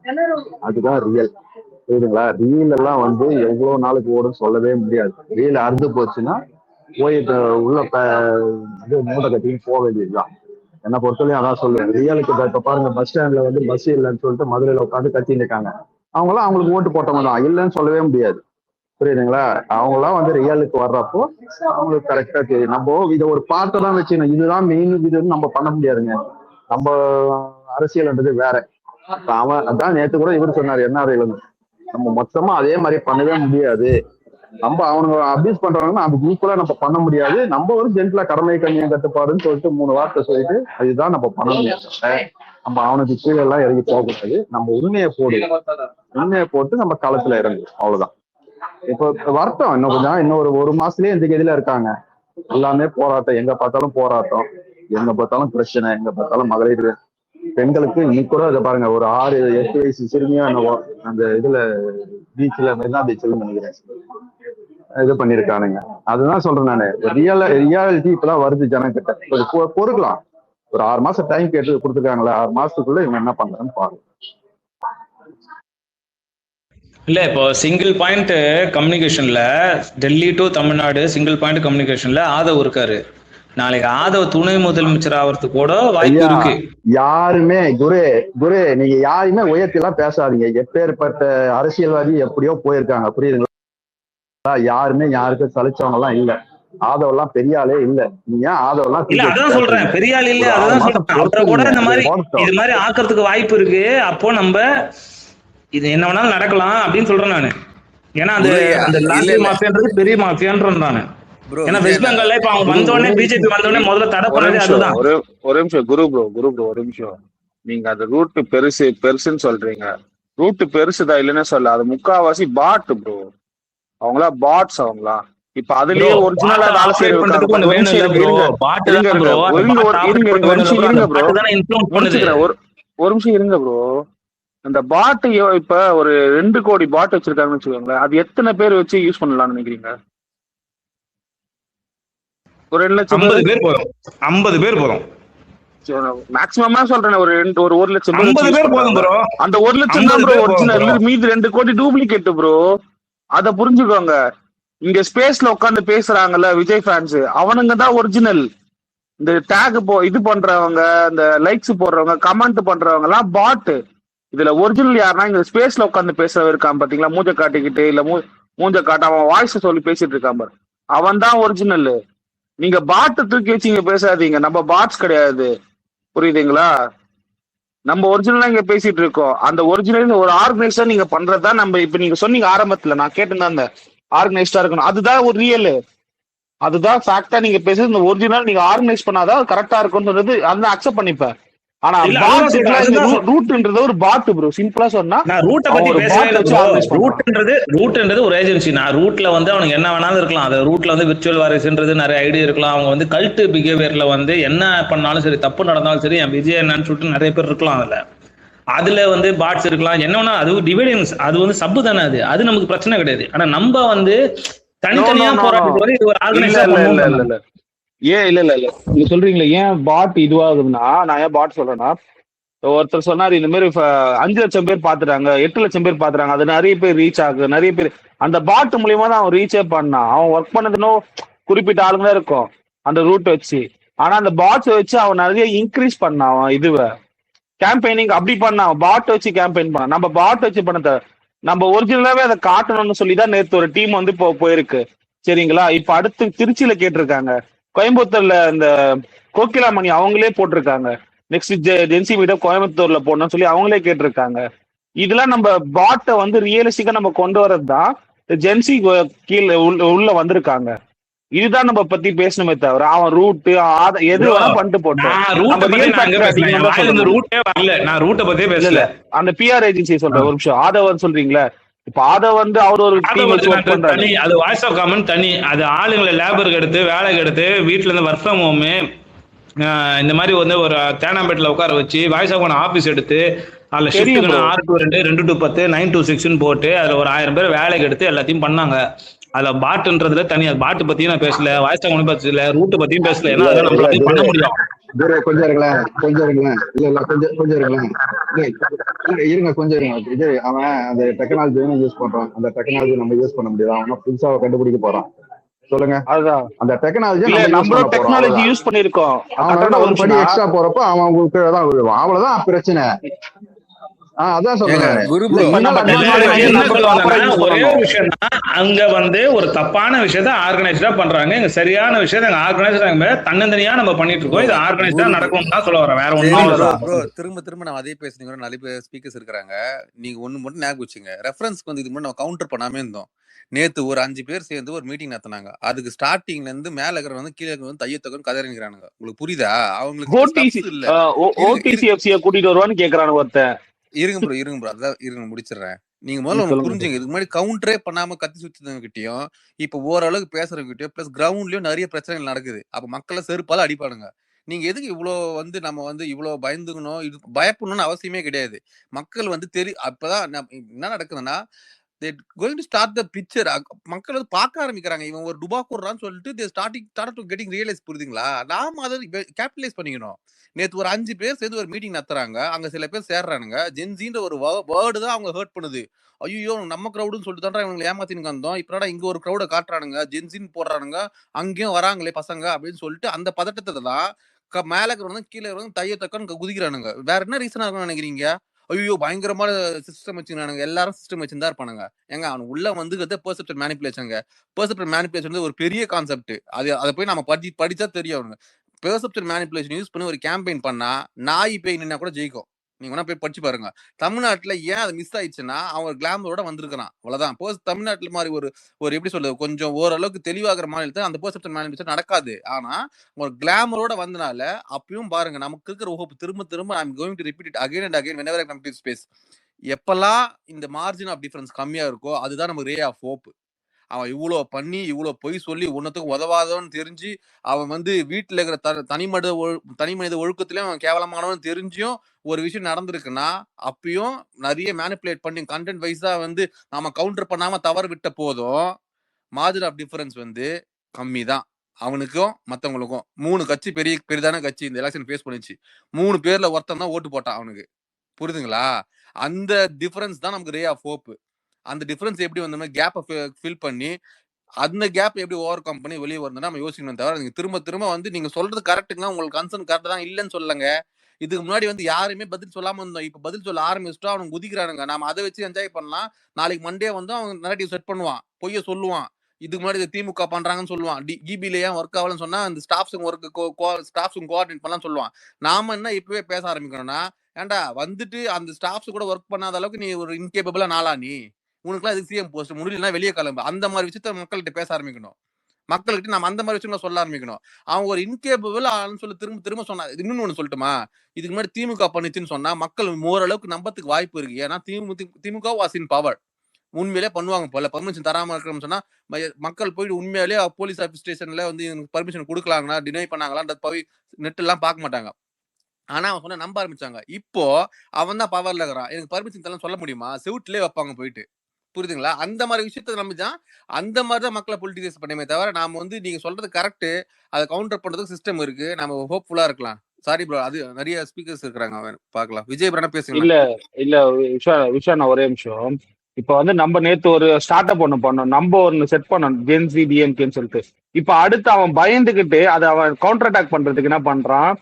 அதுதான் ரியல். புரியுதுங்களா? ரீல் எல்லாம் வந்து எவ்வளவு நாளுக்கு ஓடும் சொல்லவே முடியாது. ரீல் அறுந்து போச்சுன்னா போய் உள்ள இது மூட்டை கட்டின்னு போக வேண்டியதுதான். என்னை பொறுத்தவரையும் அதான் சொல்லுவேன். ரியலுக்கு இப்ப பாருங்க, பஸ் ஸ்டாண்ட்ல வந்து பஸ் இல்லைன்னு சொல்லிட்டு மதுரையில உட்காந்து கத்தின்னு இருக்காங்க. அவங்களாம் அவங்களுக்கு ஓட்டு போட்டவங்க தான், இல்லைன்னு சொல்லவே முடியாது. புரியுதுங்களா? அவங்களாம் வந்து ரியலுக்கு வர்றப்போ அவங்களுக்கு கரெக்டா தெரியும். நம்ம இதை ஒரு பாட்டை தான் வச்சுக்கணும், இதுதான் மெயின் இதுன்னு நம்ம பண்ண முடியாதுங்க. நம்ம அரசியல்ன்றது வேற. அவன் அதான் நேற்று கூட இவர் சொன்னாரு, என்ஆர்ஐல நம்ம மொத்தமா அதே மாதிரி பண்ணவே முடியாது. நம்ம அவனுங்க அபியூஸ் பண்றாங்கன்னா அதுக்கு ஈக்குவலா நம்ம பண்ண முடியாது. நம்ம ஒரு ஜென்ட்லா கடமை கண்ணியம் கட்டுப்பாடுன்னு சொல்லிட்டு 3 வார்த்தை சொல்லிட்டு அதுதான் நம்ம பண்ண முடியாது. நம்ம அவனுக்கு கீழே எல்லாம் இறங்கி போகக்கூடாது. நம்ம உண்மையை போட்டு நம்ம களத்துல இறங்கும், அவ்வளவுதான். இப்போ வருத்தம் இன்னும் ஒரு மாசத்துலயே இந்த கதியில இருக்காங்க. எல்லாமே போராட்டம், எங்க பார்த்தாலும் போராட்டம், எங்க பார்த்தாலும் பிரச்சனை, எங்க பார்த்தாலும் மகளிர் பெண்களுக்கு இன்னைக்கு கூட இதை பாருங்க, ஒரு 6-8 வயசு சிறுமியா அந்த இதுல பீச்ல மெரினா பீச்ல நினைக்கிறேன் இது பண்ணிருக்கானுங்க. அதுதான் சொல்றேன் நானு, ரியாலிட்டி இப்பதான் வருது ஜனங்கிட்ட. பொறுக்கலாம், ஒரு 6 மாசம் டைம் கேட்டு கொடுத்துருக்காங்களா, 6 மாசத்துக்குள்ள இவங்க என்ன பண்றான்னு பாருங்க. இல்ல இப்போ சிங்கிள் பாயிண்ட் கம்யூனிகேஷன்ல Delhi to Tamil Nadu single point கம்யூனிகேஷன்ல ஆதவ் இருக்காரு. நாளைக்கு ஆதவ் துணை முதலமைச்சர் ஆகிறதுக்கு கூட வாய்ப்பு இருக்கு. யாருமே குரு நீங்க யாருமே உயர்த்தி எல்லாம் பேசாதீங்க. எப்பேற்பட்ட அரசியல்வாதி எப்படியோ போயிருக்காங்க, புரியுதுங்களா? யாருமே யாருக்கும் சலிச்சவங்க எல்லாம் இல்ல. ஆதவ் எல்லாம் பெரிய ஆளே இல்ல. நீங்க ஆதவ் எல்லாம் இல்ல, அதான் சொல்றேன், பெரிய ஆள் இல்ல, அதான் சொல்றேன். அவரை கூட இந்த மாதிரி இது மாதிரி ஆக்கிறதுக்கு வாய்ப்பு இருக்கு. அப்போ நம்ம இது என்ன வேணாலும் நடக்கலாம் அப்படின்னு சொல்றேன் நானு. ஏன்னா அந்த லாண்ட்ரி மாஃபியான்றது பெரிய மாஃபியான்றேன் நானு. ஏன்னா வெஸ்ட் பெங்கால்ல இப்ப அவங்க வந்தோடனே பிஜேபி வந்தோடனே முதல்ல தடை பண்ணது அதுதான். ஒரு நிமிஷம் குரு ப்ரோ ஒரு நிமிஷம். நீங்க அந்த ரூட் பெருசுன்னு சொல்றீங்க. ரூட் பெருசுதான் இல்லைன்னு சொல்ல, அது முக்காவாசி பாட் ப்ரோ. அவங்களா பாட்ஸ் அவங்களா. இப்ப அதுலயே ஒரிஜினலா வேலை செய்யறதுக்கு ஒரு நிமிஷம் இருங்க ப்ரோ. அந்த பாட்டு இப்ப ஒரு 2 கோடி பாட் வச்சிருக்காங்கன்னு வச்சுக்கோங்களேன். அது எத்தனை பேர் வச்சு யூஸ் பண்ணலாம்னு நினைக்கிறீங்க? ஒரு 2 லட்சம் 50 பேர் போதும் மேக்ஸிமமா சொல்றேன். ஒரு 1 லட்சம் பேர் போதும் ப்ரோ. அந்த 1 லட்சம் தான் ப்ரோ ஒரிஜினல். மீதி 2 கோடி டூப்ளிகேட் ப்ரோ. அத புரிஞ்சுக்கோங்க. இங்க ஸ்பேஸ்ல உட்காந்து பேசுறாங்கல்ல விஜய் ஃபேன்ஸ், அவனுங்க தான் ஒரிஜினல். இந்த டேக் இது பண்றவங்க, இந்த லைக்ஸ் போடுறவங்க, கமெண்ட் பண்றவங்க எல்லாம் பாட். இதுல ஒரிஜினல் யாருன்னா இங்க ஸ்பேஸ்ல உட்காந்து பேசுறவன் இருக்கான் பாத்தீங்களா, மூஞ்ச காட்டிக்கிட்டு இல்ல மூஞ்ச காட்ட அவன் வாய்ஸ் சொல்லி பேசிட்டு இருக்கான் பாரு, அவன் தான் ஒரிஜினல். நீங்க பாட்டை தூக்கி வச்சு இங்க பேசாதீங்க. நம்ம பாட்ஸ் கிடையாது, புரியுதுங்களா? நம்ம ஒரிஜினலா இங்க பேசிட்டு இருக்கோம். அந்த ஒரிஜினல் ஒரு ஆர்கனைஸ்டா நீங்க பண்றதுதான் நம்ம. இப்ப நீங்க சொன்னீங்க ஆரம்பத்துல, நான் கேட்டுதான் அந்த ஆர்கனைஸ்டா இருக்கணும், அதுதான் ஒரு ரியல். அதுதான் ஃபேக்டா நீங்க பேசுறது. இந்த ஒரிஜினல் நீங்க ஆர்கனைஸ் பண்ணாதான் கரெக்டா இருக்கும்னு சொல்றது அந்த அக்செப்ட் பண்ணிப்பேன். ஆனா இல்ல அதுதான் சொல்றேன், பாட் அதுதான் சொல்றேன். ரூட்ன்றது ஒரு பாட் ப்ரோ. சிம்பிளா சொன்னா நான் ரூட்டை அவன் பத்தி ஒரு பேசவே பாட் இல்லை வச்சு ப்ரோ. ஆர்கனைஸ் பண்றான். ரூட்ன்றது ஒரு ஏஜென்சி. நான் ரூட்ல வந்து அவனுக்கு என்ன வேணாலும் இருக்கலாம். அது ரூட்ல வந்து விர்ச்சுவல் வாரிசுன்றது நிறைய ஐடியா இருக்கலாம். அவங்க வந்து கல்ட் பிஹேவியர்ல வந்து என்ன பண்ணாலும் சரி, தப்பு நடந்தாலும் சரி, என் விஜய் என்னன்னு சொல்லிட்டு நிறைய பேர் இருக்கலாம். அதுல வந்து பாட்ஸ் இருக்கலாம், என்ன வேணா. அது டிவைடன்ஸ், அது வந்து சப்பு தானே. அது நமக்கு பிரச்சனை கிடையாது. ஆனா நம்ம வந்து தனித்தனியா போராடுறது வந்து இது ஒரு இல்ல ஆர்கனைஸா இல்ல இல்ல பண்ணுவோம். இல்ல இல்ல ஏன் இல்ல இல்ல இல்ல நீங்க சொல்றீங்களே ஏன் பாட் இதுவாகுதுன்னா, நான் ஏன் பாட் சொல்றேன்னா, ஒருத்தர் சொன்னாரு இந்த மாதிரி 5 லட்சம் பேர் பாத்துறாங்க, 8 லட்சம் பேர் பாத்துறாங்க, அது நிறைய பேர் ரீச் ஆகுது. நிறைய பேர் அந்த பாட் மூலியமா தான் அவன் ரீச்சே பண்ணான். அவன் ஒர்க் பண்ணதுன்னு குறிப்பிட்ட ஆளுங்க தான் இருக்கும் அந்த ரூட் வச்சு. ஆனா அந்த பாட்ஸ் வச்சு அவன் நிறைய இன்க்ரீஸ் பண்ணான். அவன் இதுவை கேம்பெயினிங் அப்படி பண்ணான், பாட் வச்சு கேம்பெயின் பண்ணான். நம்ம பாட் வச்சு பண்ண நம்ம ஒரிஜினலாவே அதை காட்டணும்னு சொல்லி தான் நேற்று ஒரு டீம் வந்து இப்போ போயிருக்கு. சரிங்களா? இப்ப அடுத்து திருச்சியில கேட்டிருக்காங்க, கோயம்புத்தூர்ல இந்த கோகிலாமணி அவங்களே போட்டிருக்காங்க நெக்ஸ்ட் ஜென்சி மீடியா கோயம்புத்தூர்ல போடணும்னு சொல்லி அவங்களே கேட்டிருக்காங்க. இதெல்லாம் நம்ம பாட்டை வந்து ரியலிஸ்டிக்கா நம்ம கொண்டு வர்றது தான் ஜென்சி கீழே உள்ள வந்திருக்காங்க. இதுதான் நம்ம பத்தி பேசணுமே தவிர அவன் ரூட் எது வேணா பண்ணிட்டு போட்டோம். நான் ரூட்டை பத்தியே பேசல. அந்த பிஆர் ஏஜென்சி சொல்றேன் ஒரு நிமிஷம். ஆதவன் சொல்றீங்களா? இப்ப அதை வந்து அவர் ஒரு தனி, அது வாய்ஸ் ஆஃப் காமன் தனி. அது ஆளுங்களை லேபருக்கு எடுத்து வேலைக்கு எடுத்து வீட்டுல இருந்து ஒர்க் ஃப்ரம் ஹோம் இந்த மாதிரி வந்து ஒரு தேனாம்பேட்டில் உட்கார வச்சு வாய்ஸ் ஆஃப் காமன் ஆபீஸ் எடுத்து அதுல ஷிஃப்ட் 6 to 2, 2 to 10, 9 to 6 போட்டு அதுல ஒரு 1000 பேர் வேலைக்கு எடுத்து எல்லாத்தையும் பண்ணாங்க. அதுல பாட்டுன்றதுல தனியா பாட்டு பத்தியும் நான் பேசல, வாய்ஸ் ஆஃப் காமன் பேசல, ரூட் பத்தியும் பேசல. ஏன்னா அதெல்லாம் நம்மளால பண்ண முடியும். கொஞ்சம் இருங்களேன் இல்ல கொஞ்சம் இருங்களேன் இருங்க கொஞ்சம் இருங்க. இது அவன் அந்த டெக்னாலஜி யூஸ் பண்றான். அந்த டெக்னாலஜி நம்ம யூஸ் பண்ண முடியாது. அவன் புதுசா கண்டுபிடிக்க போறான். சொல்லுங்க. அதுதான் அந்த டெக்னாலஜி நம்மளும் டெக்னாலஜி யூஸ் பண்ணிருக்கோம். ஒரு படி எக்ஸ்ட்ரா போறப்ப அவன் உங்களுக்கு தான் விழுவான். அவ்வளவுதான் பிரச்சனை. அதான் சொல்றேன். ஒரே ஒரு விஷயம் தான், அங்க வந்து ஒரு தப்பான விஷயத்த ஆர்கனைஸ்டா பண்றாங்க. இங்க சரியான விஷயத்த ஆர்கனைஸ்டா தன்னந்தனியா நம்ம பண்ணிட்டு இருக்கோம். இது ஆர்கனைஸ்டா நடக்கும் தான் சொல்ல வரேன். வேற ஒன்றும் திரும்ப நம்ம அதே பேசுனீங்க. நிறைய பேர் ஸ்பீக்கர்ஸ் இருக்காங்க. நீங்க ஒண்ணு மட்டும் ஞாபகம் வச்சுங்க. ரெஃபரன்ஸ்க்கு வந்து இது மட்டும் நம்ம கவுண்டர் பண்ணாமே இருந்தோம். நேத்து ஒரு 5 பேர் சேர்ந்து ஒரு மீட்டிங் நடத்தினாங்க. அதுக்கு ஸ்டார்டிங்ல இருந்து மேல இருக்கிற வந்து கீழே வந்து தையத்தொகன்னு கதறிங்கிறானுங்க. உங்களுக்கு புரியுதா? அவங்களுக்கு கூட்டிட்டு வருவான்னு கேக்குறானு ஒருத்தன். இருங்க ப்ரோ அதான் இருங்க முடிச்சிடுறேன். நீங்க முதல்ல புரிஞ்சுங்க. இதுக்கு முன்னாடி கவுண்டரே பண்ணாம கத்தி சுத்தினவங்கிட்டையும் இப்ப ஓரளவுக்கு பேசுறவங்கிட்டையும் பிளஸ் கிரவுண்ட்லயும் நிறைய பிரச்சனைகள் நடக்குது. அப்ப மக்களை செருப்பால அடிப்பானுங்க. நீங்க எதுக்கு இவ்வளவு வந்து நம்ம வந்து இவ்வளவு பயந்துக்கணும்? இது பயப்படணும்னு அவசியமே கிடையாது. மக்கள் வந்து அப்பதான் என்ன நடக்குதுன்னா going to start the picture. மக்கள் வந்து பார்க்க ஆரம்பிக்கிறாங்க. இவன் ஒரு டுபாக்கூர்றான்னு சொல்லிட்டு ஸ்டார்ட் டு கெட்டிங் ரியலைஸ். புரியுதுங்களா? நாம அதை கேபிட்டலைஸ் பண்ணிக்கணும். நேத்து ஒரு 5 பேர் சேர்ந்து ஒரு மீட்டிங் நடத்துறாங்க. அங்க சில பேர் சேர்றானுங்க. ஜென்சின்ற ஒரு வேர்டு தான் அவங்க ஹர்ட் பண்ணுது. ஐயோ நம்ம கிரௌடுன்னு சொல்லிட்டு தான் இவங்களை ஏமாத்தின்னு வந்தோம். இப்ப இங்க ஒரு கிரௌட காட்டுறானுங்க, ஜென்சின்னு போடுறானுங்க, அங்கேயும் வராங்களே பசங்க அப்படின்னு சொல்லிட்டு அந்த பதட்டத்தை தான் மேல இருக்கிறவங்க கீழே இருக்கிறவங்க தையத்தக்கன்னு குதிக்கிறானுங்க. வேற என்ன ரீசனா இருக்கும்னு நினைக்கிறீங்க? ஐயோ பயங்கரமான சிஸ்டம் வச்சுக்கிறானுங்க. எல்லாரும் சிஸ்டம் வச்சுதான் இருப்பானுங்க. ஏங்க அவன் உள்ள வந்து பெர்செப்ஷன் மேனிபுலேஷன்ங்க. பெர்செப்ஷன் மேனிபுலேஷன் ஒரு பெரிய கான்செப்ட். அதை போய் நம்ம படிச்சா தெரியும். அவனுங்க பெர்செப்ஷன் மேனிபுலேஷன் யூஸ் பண்ணி ஒரு கேம்பெயின் பண்ணா நாய் பேய் நின்னா கூட ஜெயிக்கும். நீங்க வேணா போய் படிச்சு பாருங்க. தமிழ்நாட்டுல ஏன் அது மிஸ் ஆயிடுச்சுன்னா அவன் கிளாமரோட வந்திருக்கான். அவ்வளவுதான். தமிழ்நாட்டுல மாதிரி ஒரு எப்படி சொல்றது கொஞ்சம் ஓரளவுக்கு தெளிவாகிற மாநிலத்தை அந்த பெர்செப்ஷன் மேனிபுலேஷன் நடக்காது. ஆனா ஒரு கிளாமரோட வந்தனால அப்பயும் பாருங்க நமக்கு இருக்கிற ஹோப் திரும்ப I'm going to repeat it again and again whenever I come to this space. எப்பெல்லாம் இந்த மார்ஜின் ஆஃப் டிஃபரன்ஸ் கம்மியா இருக்கோ அதுதான் நமக்கு ரே ஆஃப் ஹோப். அவன் இவ்வளோ பண்ணி இவ்வளோ பொய் சொல்லி ஒன்னத்துக்கும் உதவாதவன்னு தெரிஞ்சு அவன் வந்து வீட்டுல இருக்கிற தனி மனித ஒழுக்கத்திலயும் அவன் கேவலமானவன் தெரிஞ்சும் ஒரு விஷயம் நடந்திருக்குன்னா அப்பயும் நிறைய மேனிபுலேட் பண்ணி கண்டென்ட் வைஸா வந்து நாம கவுண்டர் பண்ணாம தவறு விட்ட போதும் மார்ஜின் ஆஃப் டிஃபரன்ஸ் வந்து கம்மி தான். அவனுக்கும் மத்தவங்களுக்கும் 3 கட்சி பெரிதான கட்சி இந்த எலெக்ஷன் ஃபேஸ் பண்ணிச்சு. 3 பேர்ல ஒருத்தன் தான் ஓட்டு போட்டான் அவனுக்கு. புரியுதுங்களா? அந்த டிஃபரன்ஸ் தான் நமக்கு ரே ஆஃப் ஹோப். அந்த டிஃபரன்ஸ் எப்படி வந்தோம்னா கேப்பை ஃபில் பண்ணி அந்த கேப் எப்படி ஓவர் கம் பண்ணி வெளியே வரணும்னா நம்ம யோசிக்கணும். தவிர நீங்க திரும்ப வந்து நீங்க சொல்றது கரெக்டுங்க, உங்களுக்கு கன்சர்ன் கரெக்ட் தான் இல்லைன்னு சொல்லுங்க. இதுக்கு முன்னாடி வந்து யாருமே பதில் சொல்லாம இருந்தோம். இப்ப பதில் சொல்ல ஆரம்பிச்சுட்டா அவனுக்கு குதிக்கிறானுங்க. நாம அதை வச்சு என்ஜாய் பண்ணலாம். நாளைக்கு மண்டே வந்து அவன் நெரேட்டிவ் செட் பண்ணுவான், பொய்ய சொல்லுவான். இதுக்கு முன்னாடி திமுக பண்றாங்கன்னு சொல்லுவான். கிபில ஏன் ஒர்க் ஆகலன்னு சொன்னா அந்த ஸ்டாஃப்ஸும் கோஆர்டினேட் பண்ணலாம்னு சொல்லுவான். நாம என்ன இப்பவே பேச ஆரம்பிக்கணும்னா ஏன்டா வந்துட்டு அந்த ஸ்டாஃப்ஸ் கூட ஒர்க் பண்ணாத அளவுக்கு நீ ஒரு இன்கேபபிளா நாளா நீ உனக்குலாம் இது சிஎம் போஸ்ட் முடியலன்னா வெளியே கிளம்பு. அந்த மாதிரி விஷயத்த மக்கள்கிட்ட பேச ஆரம்பிக்கணும். மக்கள்கிட்ட நம்ம அந்த மாதிரி விஷயங்கள சொல்ல ஆரம்பிக்கணும். அவன் ஒரு இன்கேபபிள் ஆளுன்னு சொல்லி திரும்ப திரும்ப சொன்னா. இன்னொன்னு ஒண்ணு சொல்லட்டுமா? இதுக்கு முன்னாடி திமுக பண்ணுச்சுன்னு சொன்னா மக்கள் ஓரளவுக்கு நம்பத்துக்கு வாய்ப்பு இருக்கு. ஏன்னா திமுக வாஸ் இன் பவர். உண்மையிலே பண்ணுவாங்க போல. பர்மிஷன் தராம இருக்கணும்னு சொன்னா மக்கள் போயிட்டு உண்மையிலேயே போலீஸ் ஆஃபீஸ் ஸ்டேஷன்ல வந்து பர்மிஷன் கொடுக்கலாங்களா, டினை பண்ணாங்களா போய் நெட் எல்லாம் பார்க்க மாட்டாங்க. ஆனா அவன் சொன்ன நம்ப ஆரம்பிச்சாங்க. இப்போ அவன் தான் பவர்ல இருக்கிறான். எனக்கு பர்மிஷன் தரலாம் சொல்ல முடியுமா? செவுட்லயே வைப்பாங்க போயிட்டு. புரியுதுங்களா? அந்த மாதிரி விஷயத்த நம்பிதான் அந்த மாதிரிதான் மக்களை பொலிட்டிசைஸ் பண்ணமே தவிர நாம வந்து நீங்க சொல்றது கரெக்ட். அதை கவுண்டர் பண்றதுக்கு சிஸ்டம் இருக்கு. நம்ம ஹோப்ஃபுல்லா இருக்கலாம். சாரி ப்ரோ, அது நிறைய ஸ்பீக்கர்ஸ் இருக்காங்க, அவன் பார்க்கலாம். விஜய் பிரனா பேசுங்க. இல்ல விஷயம் நான் ஒரே நிமிஷம். இப்ப வந்து நம்ம நேத்து ஒரு ஸ்டார்ட் அப் ஒண்ணு பண்ணோம், நம்ம ஒன்னு செட் பண்ணோம் ஜென்சி டிஎம்கேன்னு சொல்லிட்டு. இப்ப அடுத்து அவன் பயந்துகிட்டு அதை அவன் கவுண்டர் அட்டாக் பண்றதுக்கு என்ன பண்றான்,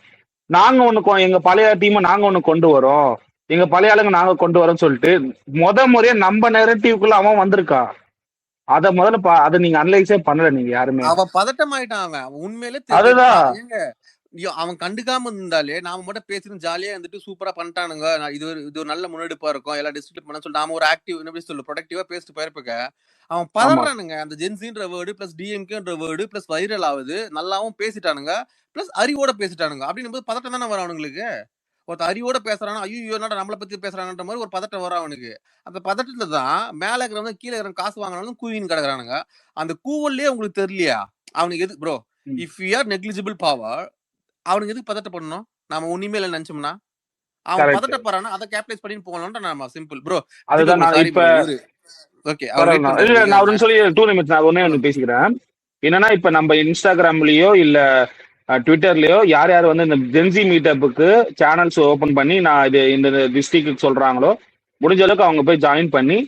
நாங்க ஒண்ணு எங்க பழைய டீமை நாங்க ஒண்ணு கொண்டு வரோம், எங்க பழைய ஆளுங்க நாங்க கொண்டு வரோம்னு சொல்லிட்டு முறையா நம்ம நெரட்டிவ்க்குள்ள அவன் வந்திருக்கான். அத முதல்ல அதை நீங்க அனலைஸே பண்ணல நீங்க யாருமே. அவன் பதட்டம் ஆயிட்டான். அவன் உண்மையிலே அதுதான் அவன் கண்டுக்காம இருந்தாலே நாம மட்டும் பேசிட்டு ஜாலியா இருந்துட்டு சூப்பரா பண்ணிட்டானுங்க, இது ஒரு நல்ல முன்னெடுப்பா இருக்கும், எல்லா டிஸ்ட்ரிக்ட் பண்ண சொல்லி நாம ஒரு ஆக்டிவ் ப்ரொடக்டிவா பேசிட்டு போயிருப்ப. அவன் பதறானுங்க. அந்த ஜென்சின்ற வேர்டு பிளஸ் டிஎம்கேன்ற வேர்டு பிளஸ் வைரல் ஆகுது, நல்லாவும் பேசிட்டானுங்க, பிளஸ் அறிவோட பேசிட்டானுங்க. அப்படின்னும் போது பதட்டம் தானே வரும் அவனுங்களுக்கு. ஒருத்த அறிவோட பேசுறானா, ஐயோ என்னடா நம்மளை பத்தி பேசுறாங்கன்ற மாதிரி ஒரு பதட்டம் வரும் அவனுக்கு. அந்த பதட்டத்துல தான் மேல இருக்கிறவங்க கீழே இருக்கிற காசு வாங்கினாலும் கூவின்னு கிடக்குறானுங்க. அந்த கூவல்லே உங்களுக்கு தெரியலையா அவனுக்கு எது bro? If you are negligible power, அவனுக்கு எதுக்கு பதட்டப்படணும்? நாம ஒண்ணுமே இல்லை நினைச்சோம்னா அவன் பதட்டப்படுறானா அதை கேப்டலைஸ் பண்ணி போகலாம்ன்ற நாம சிம்பிள் ப்ரோ. அதுதான் ஓகே. நான் ஒரு சொல்லி 2 நிமிஷம் நான் ஒண்ணே பேசிக்கிறேன். என்னன்னா இப்ப நம்ம இன்ஸ்டாகிராம்லயோ இல்ல ட்விட்டர்லயோ யார் யார் வந்து இந்த ஜென்சி மீட்டப்புக்கு சேனல்ஸ் ஓபன் பண்ணி நான் இது இந்த டிஸ்ட்ரிக்ட் சொல்றாங்களோ முடிஞ்ச அளவுக்கு அவங்க போய் ஜாயின் பண்ணி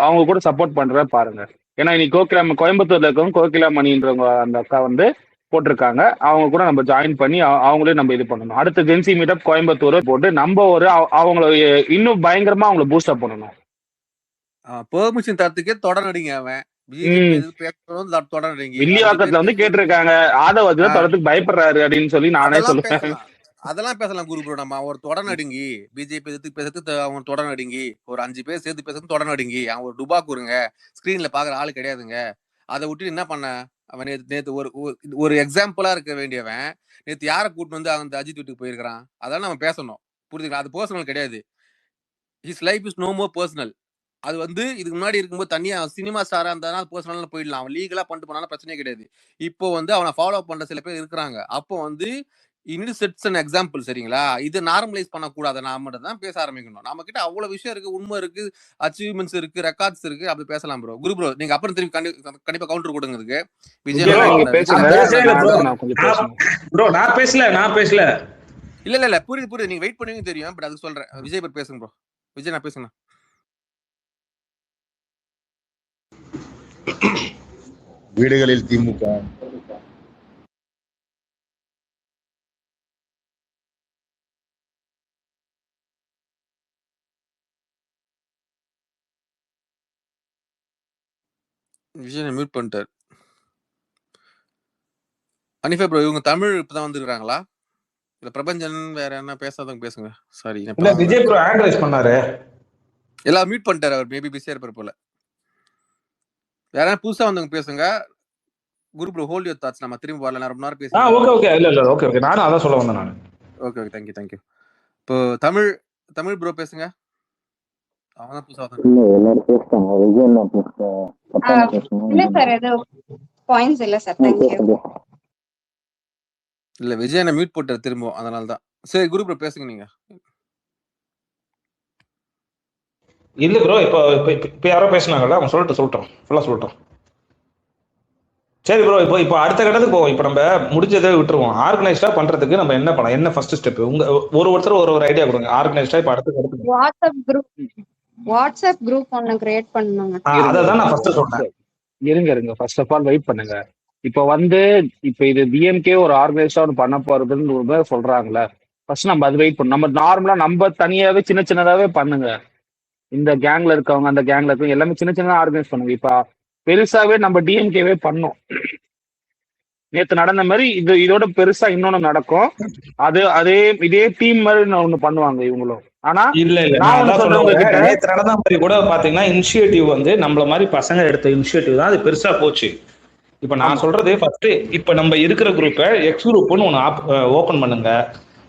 அவங்க கூட சப்போர்ட் பண்ற பாருங்க. ஏன்னா இன்னைக்கு கோயம்புத்தூர்ல இருக்கவங்க கோகிலாமணின்றவங்க அந்த அக்கா வந்து போட்டிருக்காங்க, அவங்க கூட நம்ம ஜாயின் பண்ணி அவங்களே நம்ம இது பண்ணணும். அடுத்த ஜென்சி மீட்டப் கோயம்புத்தூர் போட்டு நம்ம ஒரு அவங்கள இன்னும் பயங்கரமா அவங்கள பூஸ்ட் அப் பண்ணணும். பெர்மிஷன் தரத்துக்கே தொடர்நடிங்க அவன். வில்லிவாக்கத்துல வந்து கேட்டிருக்காங்க, ஆதவத்துல தொடர்த்துக்கு பயப்படுறாரு அப்படின்னு சொல்லி நானே சொல்லுவேன். அதெல்லாம் பேசலாம் குரு ப்ரோ. நம்ம ஒரு தொடர்நடுங்கி பிஜேபி எதிர்த்து பேசுறது அவன் தொடர்நடுங்கி ஒரு 5 பேர் சேர்த்து பேசுறது தொடர்நடுங்கி அவன் ஒரு டுபா கூறுங்க ஸ்கிரீன்ல பாக்குற ஆளு கிடையாதுங்க. அதை விட்டு என்ன பண்ண அவன் நேத்து ஒரு எக்ஸாம்பிளா இருக்க வேண்டியவன் நேத்து யாரை கூட்டு வந்து அந்த அஜித் வீட்டுக்கு போயிருக்கிறான். அதெல்லாம் நம்ம பேசணும். புரிஞ்சுக்கலாம். அது பர்சனல் கிடையாது. His life is no more personal. அது வந்து இதுக்கு முன்னாடி இருக்கும்போது தனியா சினிமா ஸ்டாரா இருந்தாலும் அது பர்சனலா போயிடலாம். அவன் லீகலா பண்ணிட்டு போனாலும் பிரச்சனையே கிடையாது. இப்போ வந்து அவனை ஃபாலோ பண்ற சில பேர் இருக்கிறாங்க. அப்போ வந்து செட்ஸ் அண்ட் எக்ஸாம்பிள், சரிங்களா? இது நார்மலைஸ் பண்ணக்கூடாது. நாம தான் பேச ஆரம்பிக்கணும். நம்ம கிட்ட அவ்வளவு விஷயம் இருக்கு, உண்மை இருக்கு, அச்சீவ்மெண்ட்ஸ் இருக்கு, ரெக்கார்ட்ஸ் இருக்கு. அப்படி பேசலாம் ப்ரோ. குரு ப்ரோ நீங்க அப்புறம் திரும்பி கண்டிப்பா கவுண்டர் கொடுங்க இதுக்கு. விஜய் ப்ரோ நான் பேசல இல்ல புரியுது நீங்க வெயிட் பண்ணுவீங்க தெரியும். பட் அது சொல்றேன். விஜய் ப்ரோ பேசுங்க ப்ரோ. விஜய் நான் பேசுங்க. வீடுகளில் திமுக விஜய் மியூட் பண்ணிட்டார். அனிஃபா ப்ரோ இவங்க தமிழ் இப்பதான் வந்துருக்காங்களா இல்ல பிரபஞ்சன் வேற என்ன பேசாதவங்க பேசுங்க. சாரி இல்ல விஜய் ப்ரோ ஹேண்ட் ரைஸ் பண்ணாரு, எல்லாம் மியூட் பண்ணிட்டாரு. அவர் மேபி பிஸியா இருப்பார் போல. வேற புதுசா வந்தவங்க பேசுங்க. குரு ப்ரோ ஹோல்ட் யுவர் தாட்ஸ். நம்ம திரும்பி வரல, நான் ரொம்ப நேரம் பேசுறேன். ஓகே இல்ல ஓகே நானும் அதான் சொல்ல வந்தேன் நான். Okay thank you. இப்போ தமிழ் ப்ரோ பேசுங்க. அவங்க புதுசா வந்தாங்க. எல்லாரும் பேசுறாங்க. விஜய் என்ன பேசுறாங்க? இல்ல சார் ஏதோ பாயிண்ட்ஸ் இல்ல சார். Thank you. இல்ல விஜய் என்ன மியூட் போட்டாரு திரும்ப, அதனால தான். சரி குரு ப்ரோ பேசுங்க நீங்க. இல்ல ப்ரோ இப்போ யாரோ பேசுனாங்கல்ல, அவங்க சொல்லிட்டோம் ஃபுல்லா சொல்லிட்டோம். சரி ப்ரோ இப்போ அடுத்த கட்டத்துக்கு போவோம். இப்போ நம்ம முடிஞ்சதை விட்டுருவோம். ஆர்கனைஸ்டா பண்றதுக்கு நம்ம என்ன பண்ணலாம், என்ன ஃபர்ஸ்ட் ஸ்டெப்? உங்க ஒருத்தர் ஒரு ஐடியா கொடுங்க. ஆர்கனைஸ்டா இப்போ அடுத்த கட்டத்துக்கு வாட்ஸ்அப் குரூப் ஒன்னு கிரியேட் பண்ணுங்க. அததான் நான் ஃபர்ஸ்ட் சொன்னேன். இருங்க ஃபர்ஸ்ட் ஆஃப் ஆல் வெயிட் பண்ணுங்க. இப்போ இது டிஎம்கே ஒரு ஆர்கனைஸ்டா ஒன்று பண்ண போறதுன்னு சொல்றாங்களே, ஃபர்ஸ்ட் நம்ம அது வெயிட் பண்ணணும். நம்ம நார்மலா நம்ம தனியாவே சின்னதாவே பண்ணுங்க. இந்த கேங்ல இருக்கவங்க அந்த கேங்ல இருக்கவங்க எல்லாமே சின்னதா ஆர்கனைஸ் பண்ணுங்க. இப்ப பெருசாவே நம்ம டிஎம்கேவே பண்ணோம். நேத்து நடந்த மாதிரி இதோட பெருசா இன்னொன்னு நடக்கும். இதே டீம் மாதிரி ஒண்ணு பண்ணுவாங்க இவங்களும். ஆனா இல்ல நேத்து நடந்த மாதிரி கூட பாத்தீங்கன்னா இனிஷியேட்டிவ் வந்து நம்மள மாதிரி பசங்க எடுத்த இனிஷியேட்டிவ் தான் அது பெருசா போச்சு. இப்ப நான் ஆமா சொல்றது ஃபர்ஸ்ட், இப்ப நம்ம இருக்கிற குரூப்பை எக்ஸ் குரூப்னு ஒன்று ஓபன் பண்ணுங்க.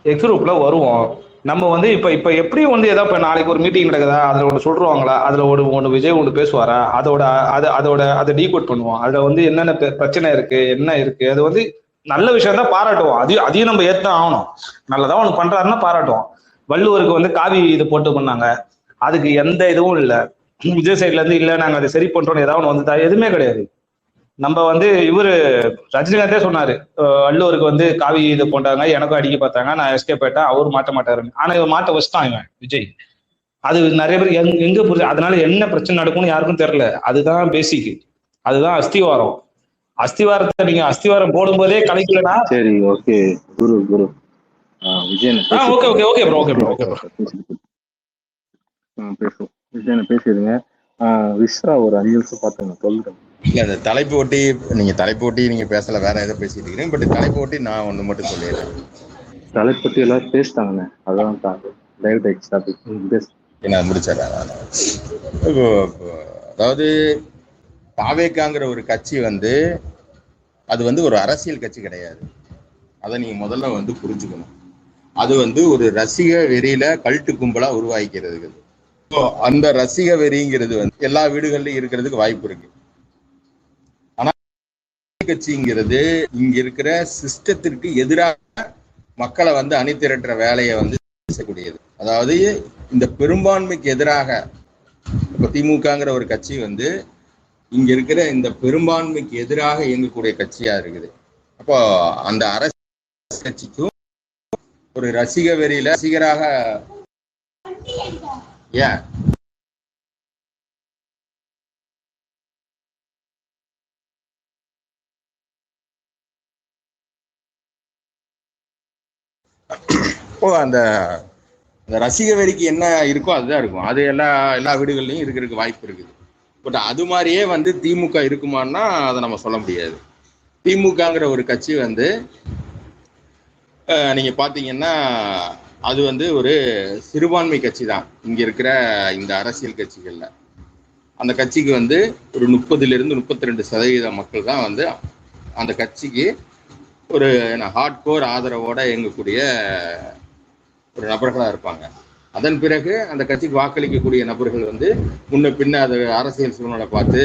எக்ஸ் குரூப்ல வருவோம். நம்ம வந்து இப்ப எப்படி வந்து ஏதாவது இப்ப நாளைக்கு ஒரு மீட்டிங் நடக்குதா, அதுல ஒன்று சொல்றாங்களா, அதுல ஒன்று விஜய் ஒன்று பேசுவாரா, அதோட அதை டீகோட் பண்ணுவோம். அதுல வந்து என்னென்ன பிரச்சனை இருக்கு, என்ன இருக்கு, அது வந்து நல்ல விஷயம் தான் பாராட்டுவோம். அதையும் நம்ம ஏத்தான் ஆகணும். நல்லதா ஒன்று பண்றாருன்னா பாராட்டுவோம். வள்ளுவருக்கு வந்து காவி இது போட்டு பண்ணாங்க, அதுக்கு எந்த இதுவும் இல்லை. விஜய் சைட்ல இருந்து இல்ல நாங்க அதை சரி பண்றோம்னு ஏதாவது ஒன்று வந்து எதுவுமே கிடையாது. நம்ம வந்து இவரு ரஜினிகாந்தே சொன்னாரு, வள்ளுவருக்கு வந்து காவி இது போட்டாங்க, எனக்கும் அடிக்க பார்த்தாங்க, நான் எஸ்கேப் ஆயிட்டேன், அவரு மாட்ட மாட்டாருன்னு. ஆனா இவன் மாட்ட வச்சுட்டான் இவன் விஜய். அது நிறைய பேர் எங்க புரிஞ்சு, அதனால என்ன பிரச்சனை நடக்கும்னு யாருக்கும் தெரியல. அதுதான் பேசிக், அதுதான் அஸ்திவாரம். அஸ்திவாரத்தை நீங்க அஸ்திவாரம் போடும்போதே கலைக்கலனா. சரி, okay Guru Guru Vijayan okay okay okay bro, okay bro, okay bro. பேசுவோம். விஜயனை பேசிடுங்க. விஸ்வா ஒரு 5 நிமிஷம் பார்த்துங்க, சொல்லுங்க. இல்ல அந்த தலைப்பு ஒட்டி நீங்க பேசல, வேற ஏதோ பேசிட்டு இருக்கீங்க. பட் தலைப்பு ஒட்டி நான் ஒண்ணு மட்டும் சொல்லிடுறேன். தலைப்பற்றி எல்லாரும் பேசிட்டாங்கண்ணே, அதான் டைரக்ட் டாபிக் என்ன முடிச்சிடறேன். அதாவது தாவேக்காங்கிற ஒரு கட்சி வந்து அது வந்து ஒரு அரசியல் கட்சி கிடையாது. அதை நீங்க முதல்ல வந்து புரிஞ்சுக்கணும். அது வந்து ஒரு ரசிக வெறியில கல்ட்டு கும்பலா உருவாக்கிறது. அந்த ரசிக வெறிங்கிறது வந்து எல்லா வீடுகள்லயும் இருக்கிறதுக்கு வாய்ப்பு இருக்கு. ஆனா கட்சிங்கிறது இங்க இருக்கிற சிஸ்டத்திற்கு எதிராக மக்களை வந்து அணிதிரட்டுற வேலையை வந்து செய்யக்கூடியது. அதாவது இந்த பெரும்பான்மைக்கு எதிராக, இப்ப திமுகங்கிற ஒரு கட்சி வந்து இங்க இருக்கிற இந்த பெரும்பான்மைக்கு எதிராக இயங்கக்கூடிய கட்சியா இருக்குது. அப்போ அந்த அரசு கட்சிக்கும் ஒரு ரசிக வெறியில ரசிகராக ஏன் அந்த ரசிக வெறிக்கு என்ன இருக்கோ அதுதான் இருக்கும். அது எல்லா வீடுகள்லையும் இருக்கிறதுக்கு வாய்ப்பு இருக்குது. பட் அது மாதிரியே வந்து திமுக இருக்குமான்னா அதை நம்ம சொல்ல முடியாது. திமுகங்கிற ஒரு கட்சி வந்து நீங்க பாத்தீங்கன்னா அது வந்து ஒரு சிறுபான்மை கட்சி தான் இங்க இருக்கிற இந்த அரசியல் கட்சிகள்ல. அந்த கட்சிக்கு வந்து ஒரு 30-32% மக்கள் தான் வந்து அந்த கட்சிக்கு ஒரு ஹார்ட்கோர் ஆதரவோட இயங்கக்கூடிய ஒரு நபர்களா இருப்பாங்க. அதன் பிறகு அந்த கட்சிக்கு வாக்களிக்கக்கூடிய நபர்கள் வந்து முன்ன பின்ன அது அரசியல் சூழ்நிலை பார்த்து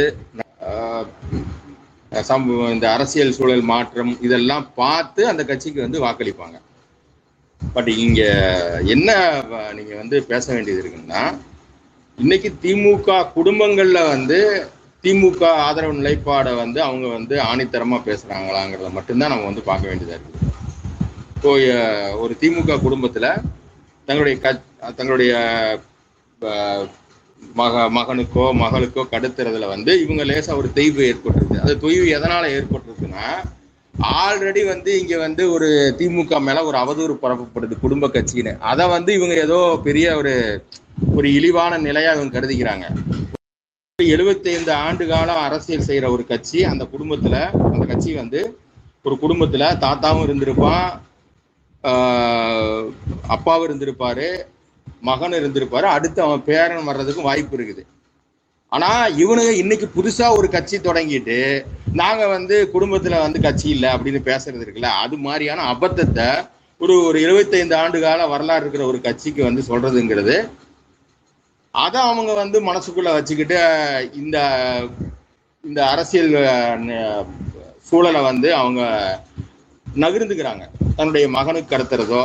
இந்த அரசியல் சூழல் மாற்றம் இதெல்லாம் பார்த்து அந்த கட்சிக்கு வந்து வாக்களிப்பாங்க. பட் இங்க என்ன நீங்க வந்து பேச வேண்டியது இருக்குன்னா, இன்னைக்கு திமுக குடும்பங்கள்ல வந்து திமுக ஆதரவு நிலைப்பாடை வந்து அவங்க வந்து ஆணித்தரமா பேசுறாங்களாங்கிறத மட்டும்தான் நம்ம வந்து பார்க்க வேண்டியதா இருக்குது. இப்போ ஒரு திமுக குடும்பத்துல தங்களுடைய மகனுக்கோ மகளுக்கோ கடத்துறதுல வந்து இவங்க லேசா ஒரு தொய்வு ஏற்பட்டுருக்கு. அந்த தொய்வு எதனால ஏற்பட்டிருக்குன்னா, ஆல்ரெடி வந்து இங்க வந்து ஒரு திமுக மேல ஒரு அவதூறு பரப்பப்படுது குடும்ப கட்சின்னு. அதை வந்து இவங்க ஏதோ பெரிய ஒரு இழிவான நிலையா இவங்க கருதிக்கிறாங்க. 75 ஆண்டு காலம் அரசியல் செய்யற ஒரு கட்சி, அந்த கட்சி வந்து ஒரு குடும்பத்துல தாத்தாவும் இருந்திருப்பான், அப்பாவும் இருந்திருப்பாரு, மகன் இருந்திருப்பாரு, அடுத்து அவன் பேரன் வர்றதுக்கும் வாய்ப்பு இருக்குது. ஆனா இவனுங்க இன்னைக்கு புதுசா ஒரு கட்சி தொடங்கிட்டு நாங்க வந்து குடும்பத்துல வந்து கட்சி இல்லை அப்படின்னு பேசுறது இருக்குல்ல, அது மாதிரியான அபத்தத்தை ஒரு 75 ஆண்டு கால வரலாறு இருக்கிற ஒரு கட்சிக்கு வந்து சொல்றதுங்கிறது, அதை அவங்க வந்து மனசுக்குள்ள வச்சுக்கிட்டு இந்த அரசியல் சூழலை வந்து அவங்க நகர்ந்துக்கிறாங்க. தன்னுடைய மகனுக்கு கடத்துறதோ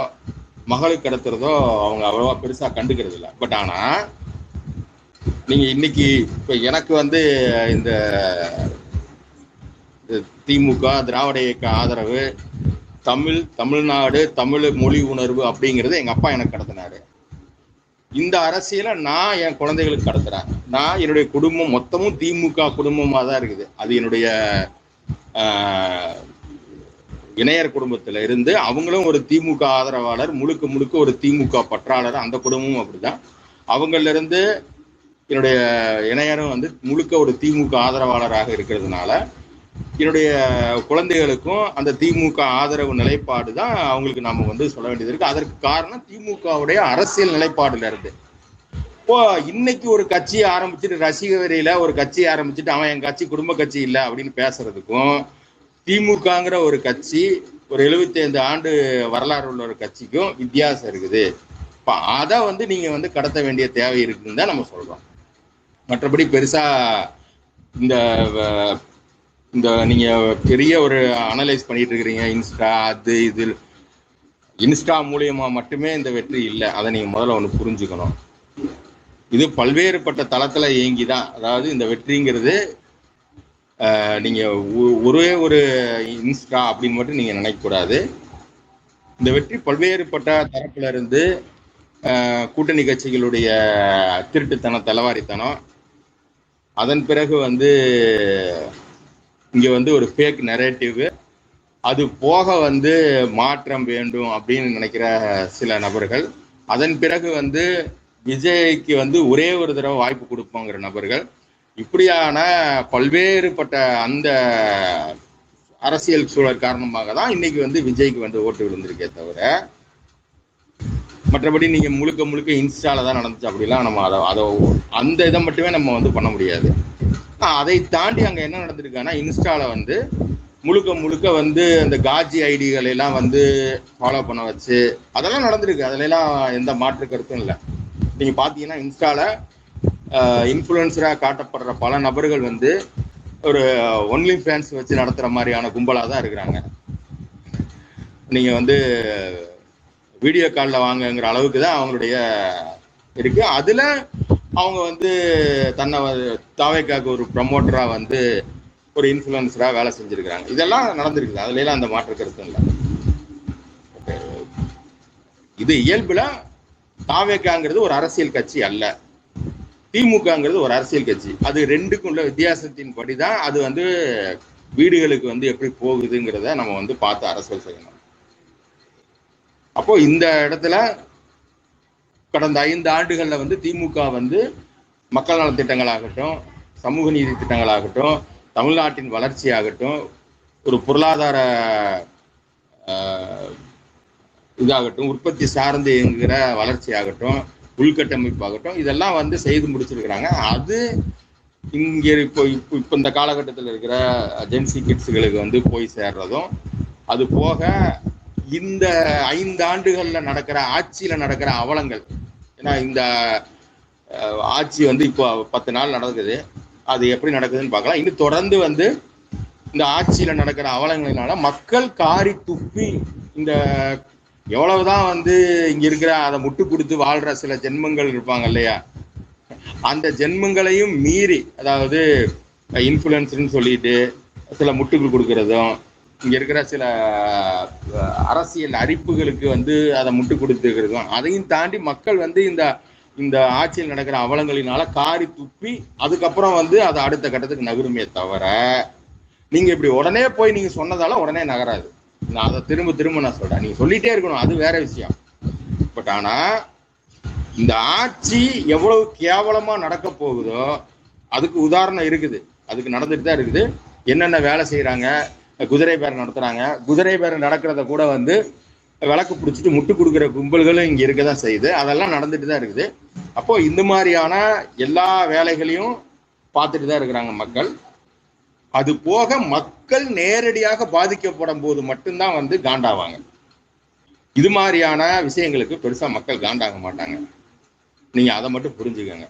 மகளுக்கு கடத்துறதோ அவங்க அவ்வளவா பெருசா கண்டுக்கிறது இல்லை. பட் ஆனா நீங்க இன்னைக்கு இப்ப எனக்கு வந்து இந்த திமுக திராவிட இயக்க ஆதரவு, தமிழ்நாடு தமிழ் மொழி உணர்வு அப்படிங்கிறது எங்க அப்பா எனக்கு கடத்தினாரு. இந்த அரசியலை நான் என் குழந்தைகளுக்கு கடத்துறேன். நான் என்னுடைய குடும்பம் மொத்தமும் திமுக குடும்பமா தான் இருக்குது. அது என்னுடைய இணையர் குடும்பத்துல இருந்து அவங்களும் ஒரு திமுக ஆதரவாளர், முழுக்க ஒரு திமுக பற்றாளர், அந்த குடும்பமும் அப்படிதான். அவங்கள இருந்து என்னுடைய இணையரும் வந்து முழுக்க ஒரு திமுக ஆதரவாளராக இருக்கிறதுனால என்னுடைய குழந்தைகளுக்கும் அந்த திமுக ஆதரவு நிலைப்பாடு தான் அவங்களுக்கு நாம வந்து சொல்ல வேண்டியது இருக்கு. அதற்கு காரணம் திமுகவுடைய அரசியல் நிலைப்பாடுல இருந்து. இப்போ இன்னைக்கு ஒரு கட்சியை ஆரம்பிச்சுட்டு ரசிக வரியில ஒரு கட்சியை ஆரம்பிச்சுட்டு அவன் என் கட்சி குடும்ப கட்சி இல்லை அப்படின்னு பேசுறதுக்கும் திமுகங்கிற ஒரு கட்சி ஒரு 75 ஆண்டு வரலாறு உள்ள ஒரு கட்சிக்கும் வித்தியாசம் இருக்குது. இப்போ அதை வந்து நீங்க வந்து கடத்த வேண்டிய தேவை இருக்குன்னு தான் நம்ம சொல்றோம். மற்றபடி பெருசா இந்த இந்த நீங்க பெரிய ஒரு அனலைஸ் பண்ணிட்டு இருக்கிறீங்க இன்ஸ்டா அது இது. இன்ஸ்டா மூலியமா மட்டுமே இந்த வெற்றி இல்லை, அதை நீங்க முதல்ல ஒன்று புரிஞ்சுக்கணும். இது பல்வேறுபட்ட தளத்துல இயங்கிதான். அதாவது இந்த வெற்றிங்கிறது நீங்க ஒரே ஒரு இன்ஸ்டா அப்படின்னு மட்டும் நீங்க நினைக்கக்கூடாது. இந்த வெற்றி பல்வேறுபட்ட தரப்புல இருந்து கூட்டணி கட்சிகளுடைய திருட்டுத்தனம், தலைவாரித்தனம், அதன் பிறகு வந்து இங்க வந்து ஒரு ஃபேக் நரேட்டிவ், அது போக வந்து மாற்றம் வேண்டும் அப்படின்னு நினைக்கிற சில நபர்கள், அதன் பிறகு வந்து விஜய்க்கு வந்து ஒரே ஒரு தடவை வாய்ப்பு கொடுப்போங்கிற நபர்கள், இப்படியான பல்வேறுபட்ட அந்த அரசியல் சூழல் காரணமாக தான் இன்னைக்கு வந்து விஜய்க்கு வந்து ஓட்டு விழுந்திருக்கே தவிர, மற்றபடி நீங்க முழுக்க முழுக்க இன்ஸ்டால தான் நடந்துச்சு அப்படிலாம் நம்ம அதை அந்த இதை மட்டுமே நம்ம வந்து பண்ண முடியாது. அதை தாண்டி அங்க என்ன நடந்திருக்காங்கன்னா, இன்ஸ்டால வந்து முழுக்க முழுக்க வந்து அந்த காஜி ஐடிகளை எல்லாம் வந்து ஃபாலோ பண்ண வச்சு அதெல்லாம் நடந்திருக்கு. அதுல எல்லாம் எந்த மாற்று கருத்தும் இல்லை. நீங்க பாத்தீங்கன்னா இன்ஸ்டால இன்ஃப்ளூயன்சரா காட்டப்படுற பல நபர்கள் வந்து ஒரு ஒன்லி ஃபேன்ஸ் வச்சு நடத்துற மாதிரியான கும்பலா தான் இருக்கிறாங்க. நீங்க வந்து வீடியோ காலில் வாங்குங்கிற அளவுக்கு தான் அவங்களுடைய இருக்கு. அதுல அவங்க வந்து தன்னை தாவேக்காக்கு ஒரு ப்ரமோட்டரா வந்து ஒரு இன்ஃப்ளூயன்சரா வேலை செஞ்சிருக்கிறாங்க. இதெல்லாம் நடந்திருக்குது, அதுல எல்லாம் அந்த மாற்று கருத்தும் இல்லை. இது இயல்புல தாவேக்காங்கிறது ஒரு அரசியல் கட்சி அல்ல, திமுகங்கிறது ஒரு அரசியல் கட்சி. அது ரெண்டுக்கும் உள்ள வித்தியாசத்தின் படிதான் அது வந்து வீடுகளுக்கு வந்து எப்படி போகுதுங்கிறத நம்ம வந்து பார்த்து அரசியல் செய்யணும். அப்போ இந்த இடத்துல கடந்த 5 ஆண்டுகள்ல வந்து திமுக வந்து மக்கள் நல திட்டங்களாகட்டும், சமூக நீதி திட்டங்களாகட்டும், தமிழ்நாட்டின் வளர்ச்சியாகட்டும், ஒரு பொருளாதார இதாகட்டும், உற்பத்தி சார்ந்து இயங்குகிற வளர்ச்சியாகட்டும், உள்கட்டமைப்பாகட்டும், இதெல்லாம் வந்து செய்து முடிச்சிருக்கிறாங்க. அது இங்கே இப்போ இந்த காலகட்டத்தில் இருக்கிற ஜென்சி கிட்ஸுகளுக்கு வந்து போய் சேர்றதும், அது போக இந்த 5 ஆண்டுகள்ல நடக்கிற ஆட்சியில நடக்கிற அவலங்கள். ஏன்னா இந்த ஆட்சி வந்து இப்போ 10 நாள் நடக்குது, அது எப்படி நடக்குதுன்னு பார்க்கலாம். இன்னும் தொடர்ந்து வந்து இந்த ஆட்சியில நடக்கிற அவலங்களினால மக்கள் காரி துப்பி, இந்த எவ்வளவுதான் வந்து இங்க இருக்கிற அதை முட்டு கொடுத்து வாழ்ற சில ஜென்மங்கள் இருப்பாங்க இல்லையா, அந்த ஜென்மங்களையும் மீறி, அதாவது இன்ஃப்ளூயன்ஸ்ன்னு சொல்லிட்டு சில முட்டுகள் கொடுக்கறதும், இங்க இருக்கிற சில அரசியல் அரிப்புகளுக்கு வந்து அதை முட்டு கொடுத்துருக்கிறதும், அதையும் தாண்டி மக்கள் வந்து இந்த ஆட்சியில் நடக்கிற அவலங்களினால காரி துப்பி அதுக்கப்புறம் வந்து அதை அடுத்த கட்டத்துக்கு நகருமே தவிர, நீங்க இப்படி உடனே போய் நீங்க சொன்னதால உடனே நகராது. நான் அதை திரும்ப நான் சொல்றேன், நீங்க சொல்லிட்டே இருக்கணும், அது வேற விஷயம். பட் ஆனா இந்த ஆட்சி எவ்வளவு கேவலமா நடக்க போகுதோ அதுக்கு உதாரணம் இருக்குது, அதுக்கு நடந்துட்டு தான் இருக்குது. என்னென்ன வேலை செய்யறாங்க, குதிரை பேரம் நடத்துறாங்க, குதிரை பேரம் நடக்கிறத கூட வந்து விளக்கு பிடிச்சிட்டு முட்டு கொடுக்குற கும்பல்களும் இங்க இருக்க தான் செய்யுது, அதெல்லாம் நடந்துட்டு தான் இருக்குது. அப்போ இந்த மாதிரியான எல்லா வேலைகளையும் பார்த்துட்டு தான் இருக்கிறாங்க மக்கள். அது போக மக்கள் நேரடியாக பாதிக்கப்படும் போது மட்டும்தான் வந்து காண்டாவாங்க. இது மாதிரியான விஷயங்களுக்கு பெருசா மக்கள் காண்டாக மாட்டாங்க. நீங்க அதை மட்டும் புரிஞ்சுக்கங்க.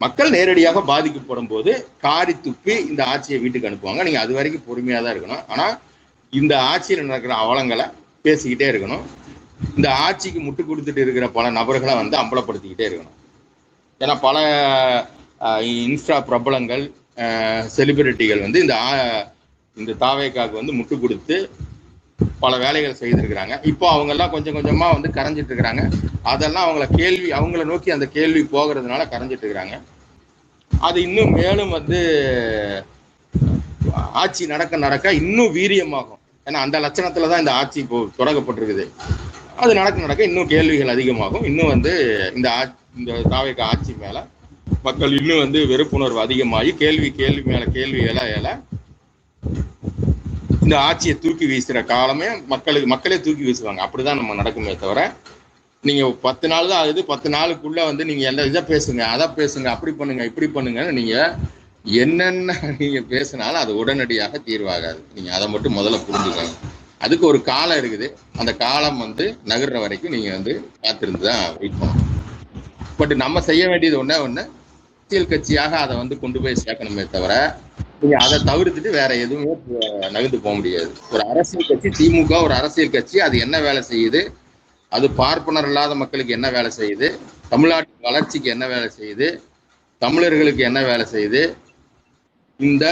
மக்கள் நேரடியாக பாதிக்கப்படும் போது காரி துப்பி இந்த ஆட்சியை வீட்டுக்கு அனுப்புவாங்க. நீங்க அது வரைக்கும் பொறுமையா தான் இருக்கணும். ஆனா இந்த ஆட்சியில் நடக்கிற அவலங்களை பேசிக்கிட்டே இருக்கணும். இந்த ஆட்சிக்கு முட்டு கொடுத்துட்டு இருக்கிற பல நபர்களை வந்து அம்பலப்படுத்திக்கிட்டே இருக்கணும். ஏன்னா பல இன்ஸ்டா பிரபலங்கள், செலிபிரிட்டிகள் வந்து இந்த தாவேக்காவுக்கு வந்து முட்டு கொடுத்து பல வேலைகள் செய்திருக்கிறாங்க. இப்போ அவங்க எல்லாம் கொஞ்சம் கொஞ்சமா வந்து கரைஞ்சிட்டு இருக்கிறாங்க. அதெல்லாம் அவங்கள நோக்கி அந்த கேள்வி போகிறதுனால கரைஞ்சிட்டு இருக்கிறாங்க. அது இன்னும் மேலும் வந்து ஆட்சி நடக்க இன்னும் வீரியமாகும். ஏன்னா அந்த லட்சணத்துல தான் இந்த ஆட்சி இப்போ தொடங்கப்பட்டிருக்குது. அது நடக்க இன்னும் கேள்விகள் அதிகமாகும். இன்னும் வந்து இந்த தாவேக்கா ஆட்சி மேல மக்கள் இன்னும் வந்து வெறுப்புணர்வு அதிகமாகி கேள்வி மேல கேள்வி எழ இந்த ஆட்சியை தூக்கி வீசுற காலமே மக்களே தூக்கி வீசுவாங்க. அப்படிதான் நம்ம நடக்குமே தவிர நீங்க 10 நாள் தான் ஆகுது, 10 நாளுக்குள்ள வந்து நீங்க எல்லாம் இதை பேசுங்க, அதை பேசுங்க, அப்படி பண்ணுங்க, இப்படி பண்ணுங்கன்னு நீங்க என்னென்ன நீங்க பேசினாலும் அது உடனடியாக தீர்வாகாது. நீங்க அதை மட்டும் முதல்ல புரிஞ்சுக்கோங்க. அதுக்கு ஒரு காலம் இருக்குது. அந்த காலம் வந்து நகர்ற வரைக்கும் நீங்க வந்து காத்திருந்து தான் வெயிட் பண்ணணும். பட் நம்ம செய்ய வேண்டியது ஒண்ணு அரசியல் கட்சியாக அதை வந்து கொண்டு போய் சேர்க்கணுமே தவிர நீங்க அதை தவிர்த்துட்டு வேற எதுவுமே நகர்ந்து போக முடியாது. ஒரு அரசியல் கட்சி, திமுக ஒரு அரசியல் கட்சி, அது என்ன வேலை செய்யுது, அது பார்ப்பனர் இல்லாத மக்களுக்கு என்ன வேலை செய்யுது, தமிழ்நாட்டின் வளர்ச்சிக்கு என்ன வேலை செய்யுது, தமிழர்களுக்கு என்ன வேலை செய்யுது, இந்த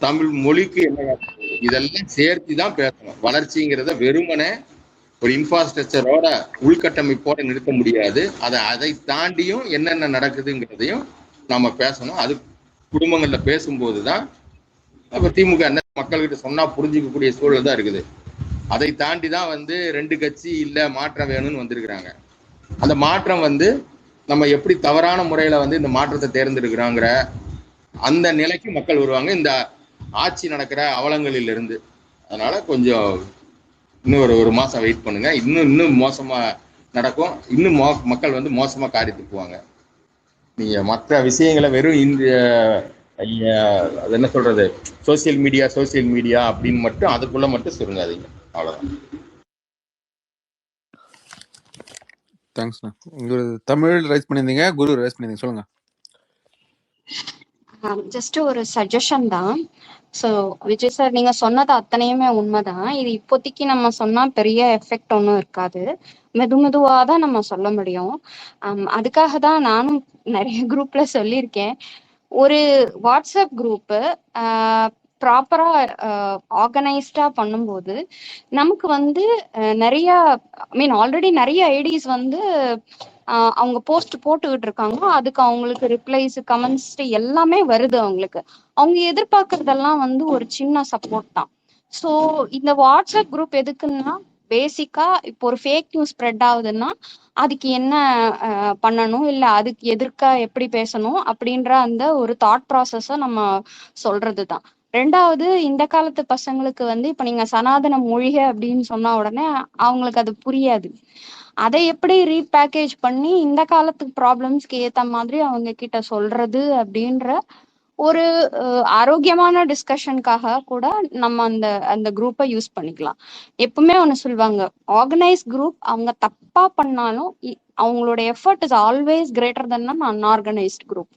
தமிழ் மொழிக்கு என்ன வேலை செய்யுது, இதெல்லாம் சேர்த்து தான் பேசணும். வளர்ச்சிங்கிறத வெறுமனே ஒரு இன்ஃப்ராஸ்ட்ரக்சரோட உள்கட்டமைப்போட நிறுத்த முடியாது. அதை தாண்டியும் என்னென்ன நடக்குதுங்கிறதையும் நம்ம பேசணும். அது குடும்பங்கள்ல பேசும்போது தான் அப்ப திமுக என்ன மக்கள்கிட்ட சொன்னா புரிஞ்சிக்கக்கூடிய சூழல் தான் இருக்குது. அதை தாண்டி தான் வந்து 2 கட்சி இல்லை மாற்றம் வேணும்னு வந்திருக்கிறாங்க. அந்த மாற்றம் வந்து நம்ம எப்படி தவறான முறையில வந்து இந்த மாற்றத்தை தேர்ந்தெடுக்கிறோங்கிற அந்த நிலைக்கு மக்கள் வருவாங்க இந்த ஆட்சி நடக்கிற அவலங்களில் இருந்து. அதனால கொஞ்சம் இன்னும் ஒரு மாசம் வெயிட் பண்ணுங்க. இன்னும் மோசமா நடக்கும். இன்னும் மக்கள் வந்து மோசமா காரி துப்புவாங்க. நீங்க மற்ற விஷயங்களை வெறும் அது என்ன சொல்றது, சோசியல் மீடியா அப்படின்னு மட்டும் அதுக்குள்ள மட்டும் சுருங்காதீங்க. அவ்வளவுதான். தேங்க்ஸ்ண்ணா. இங்க தமிழ் ரைஸ் பண்ணியிருந்தீங்க, குரு ரைஸ் பண்ணியிருந்தீங்க, சொல்லுங்க. ஜஸ்ட் ஒரு சஜஷன் தான். ஸோ விஜய் சார், நீங்க சொன்னது அத்தனையுமே உண்மைதான். இது இப்போதைக்கு நம்ம சொன்னா பெரிய எஃபெக்ட் ஒன்றும் இருக்காது. மெதுவாக தான் நம்ம சொல்ல முடியும். அதுக்காக தான் நானும் நிறைய குரூப்ல சொல்லியிருக்கேன். ஒரு வாட்ஸ்அப் குரூப்பு ப்ராப்பரா ஆர்கனைஸ்டா பண்ணும்போது நமக்கு வந்து நிறைய ஆல்ரெடி நிறைய ஐடிஸ் வந்து அவங்க போஸ்ட் போட்டுக்கிட்டு இருக்காங்க. அதுக்கு அவங்களுக்கு ரிப்ளைஸ், கமெண்ட்ஸ் எல்லாமே வருது. அவங்க எதிர்பார்க்கறதெல்லாம் வந்து ஒரு சின்ன சப்போர்ட் தான். ஸோ இந்த வாட்ஸ்அப் குரூப் எதுக்குன்னா, பேசிக்கா இப்போ ஒரு ஃபேக் நியூஸ் ஸ்ப்ரெட் ஆகுதுன்னா அதுக்கு என்ன பண்ணணும், இல்லை அதுக்கு எதிர்க்க எப்படி பேசணும் அப்படின்ற அந்த ஒரு தாட் ப்ராசஸை நம்ம சொல்றது தான். 2வது, இந்த காலத்து பசங்களுக்கு வந்து இப்ப நீங்க சனாதன மொழிக அப்படின்னு சொன்னா உடனே அவங்களுக்கு அது புரியாது. அதை எப்படி ரீபேக்கேஜ் பண்ணி இந்த காலத்துக்கு ப்ராப்ளம்ஸ்க்கு ஏத்த மாதிரி அவங்க கிட்ட சொல்றது அப்படின்ற ஒரு ஆரோக்கியமான டிஸ்கஷனுக்காக கூட நம்ம அந்த குரூப்பை யூஸ் பண்ணிக்கலாம். எப்பவுமே ஒண்ணு சொல்லுவாங்க, ஆர்கனைஸ் குரூப் அவங்க தப்பா பண்ணாலும் அவங்களோட effort is always greater than unorganised group.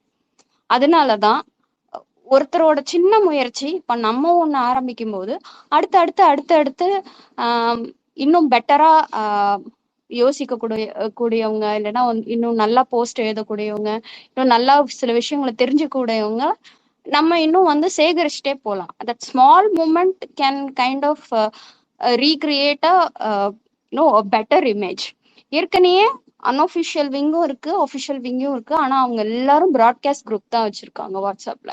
அதனாலதான் ஒருத்தரோட சின்ன முயற்சி இப்ப நம்ம ஒண்ணு ஆரம்பிக்கும் போது அடுத்து இன்னும் பெட்டரா யோசிக்க கூடியவங்க, இல்லைன்னா இன்னும் நல்லா போஸ்ட் எழுதக்கூடியவங்க, இன்னும் நல்லா சில விஷயங்களை தெரிஞ்சுக்கூடியவங்க நம்ம இன்னும் வந்து சேகரிச்சுட்டே போகலாம். That small moment can kind of recreate a better image. ஏற்கனவே அன்அஃபிஷியல் விங்கும் இருக்கு, அஃபிஷியல் விங்கும் இருக்கு. ஆனா அவங்க எல்லாரும் ப்ராட்காஸ்ட் குரூப் தான் வச்சிருக்காங்க வாட்ஸ்அப்ல.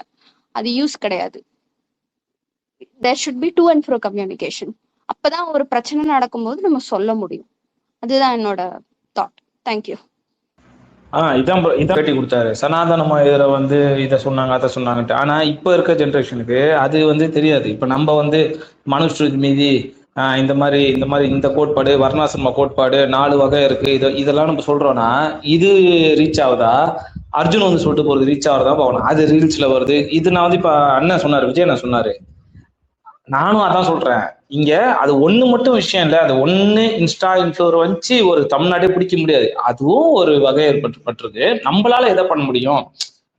அது யூஸ் கிடையாது. There should be to and fro communication. அப்பதான் ஒரு பிரச்சனை நடக்கும்போது நம்ம சொல்ல முடியும். அதுதான் என்னோட தாட். தேங்க்யூ. இதான் கட்டி கொடுத்தாரு. சனாதனமா இதில் வந்து இதை சொன்னாங்க, அதை சொன்னாங்கன்ட்டு. ஆனா இப்ப இருக்க ஜென்ரேஷனுக்கு அது வந்து தெரியாது. இப்ப நம்ம வந்து மனுஸ்மிருதி மீதி இந்த கோட்பாடு, வர்ணாசிரம கோட்பாடு 4 வகை இருக்கு, இதெல்லாம் நம்ம சொல்றோம்னா இது ரீச் ஆகுதா? அர்ஜுன் வந்து சொல்லிட்டு போறது ரீச் ஆகுறதா பார்க்கணும். அது ரீல்ஸ்ல வருது. இது நான் வந்து இப்ப அண்ணன் சொன்னாரு, விஜய் அண்ணன் சொன்னாரு, நானும் அதான் சொல்றேன். இங்க அது ஒண்ணு மட்டும் விஷயம் இல்லை. அது ஒண்ணு இன்ஸ்டா இன்ஃப்ளூர் வச்சு ஒரு தமிழ்நாடே பிடிக்க முடியாது. அதுவும் ஒரு வகை ஏற்பட்டிருக்கு. நம்மளால எதை பண்ண முடியும்?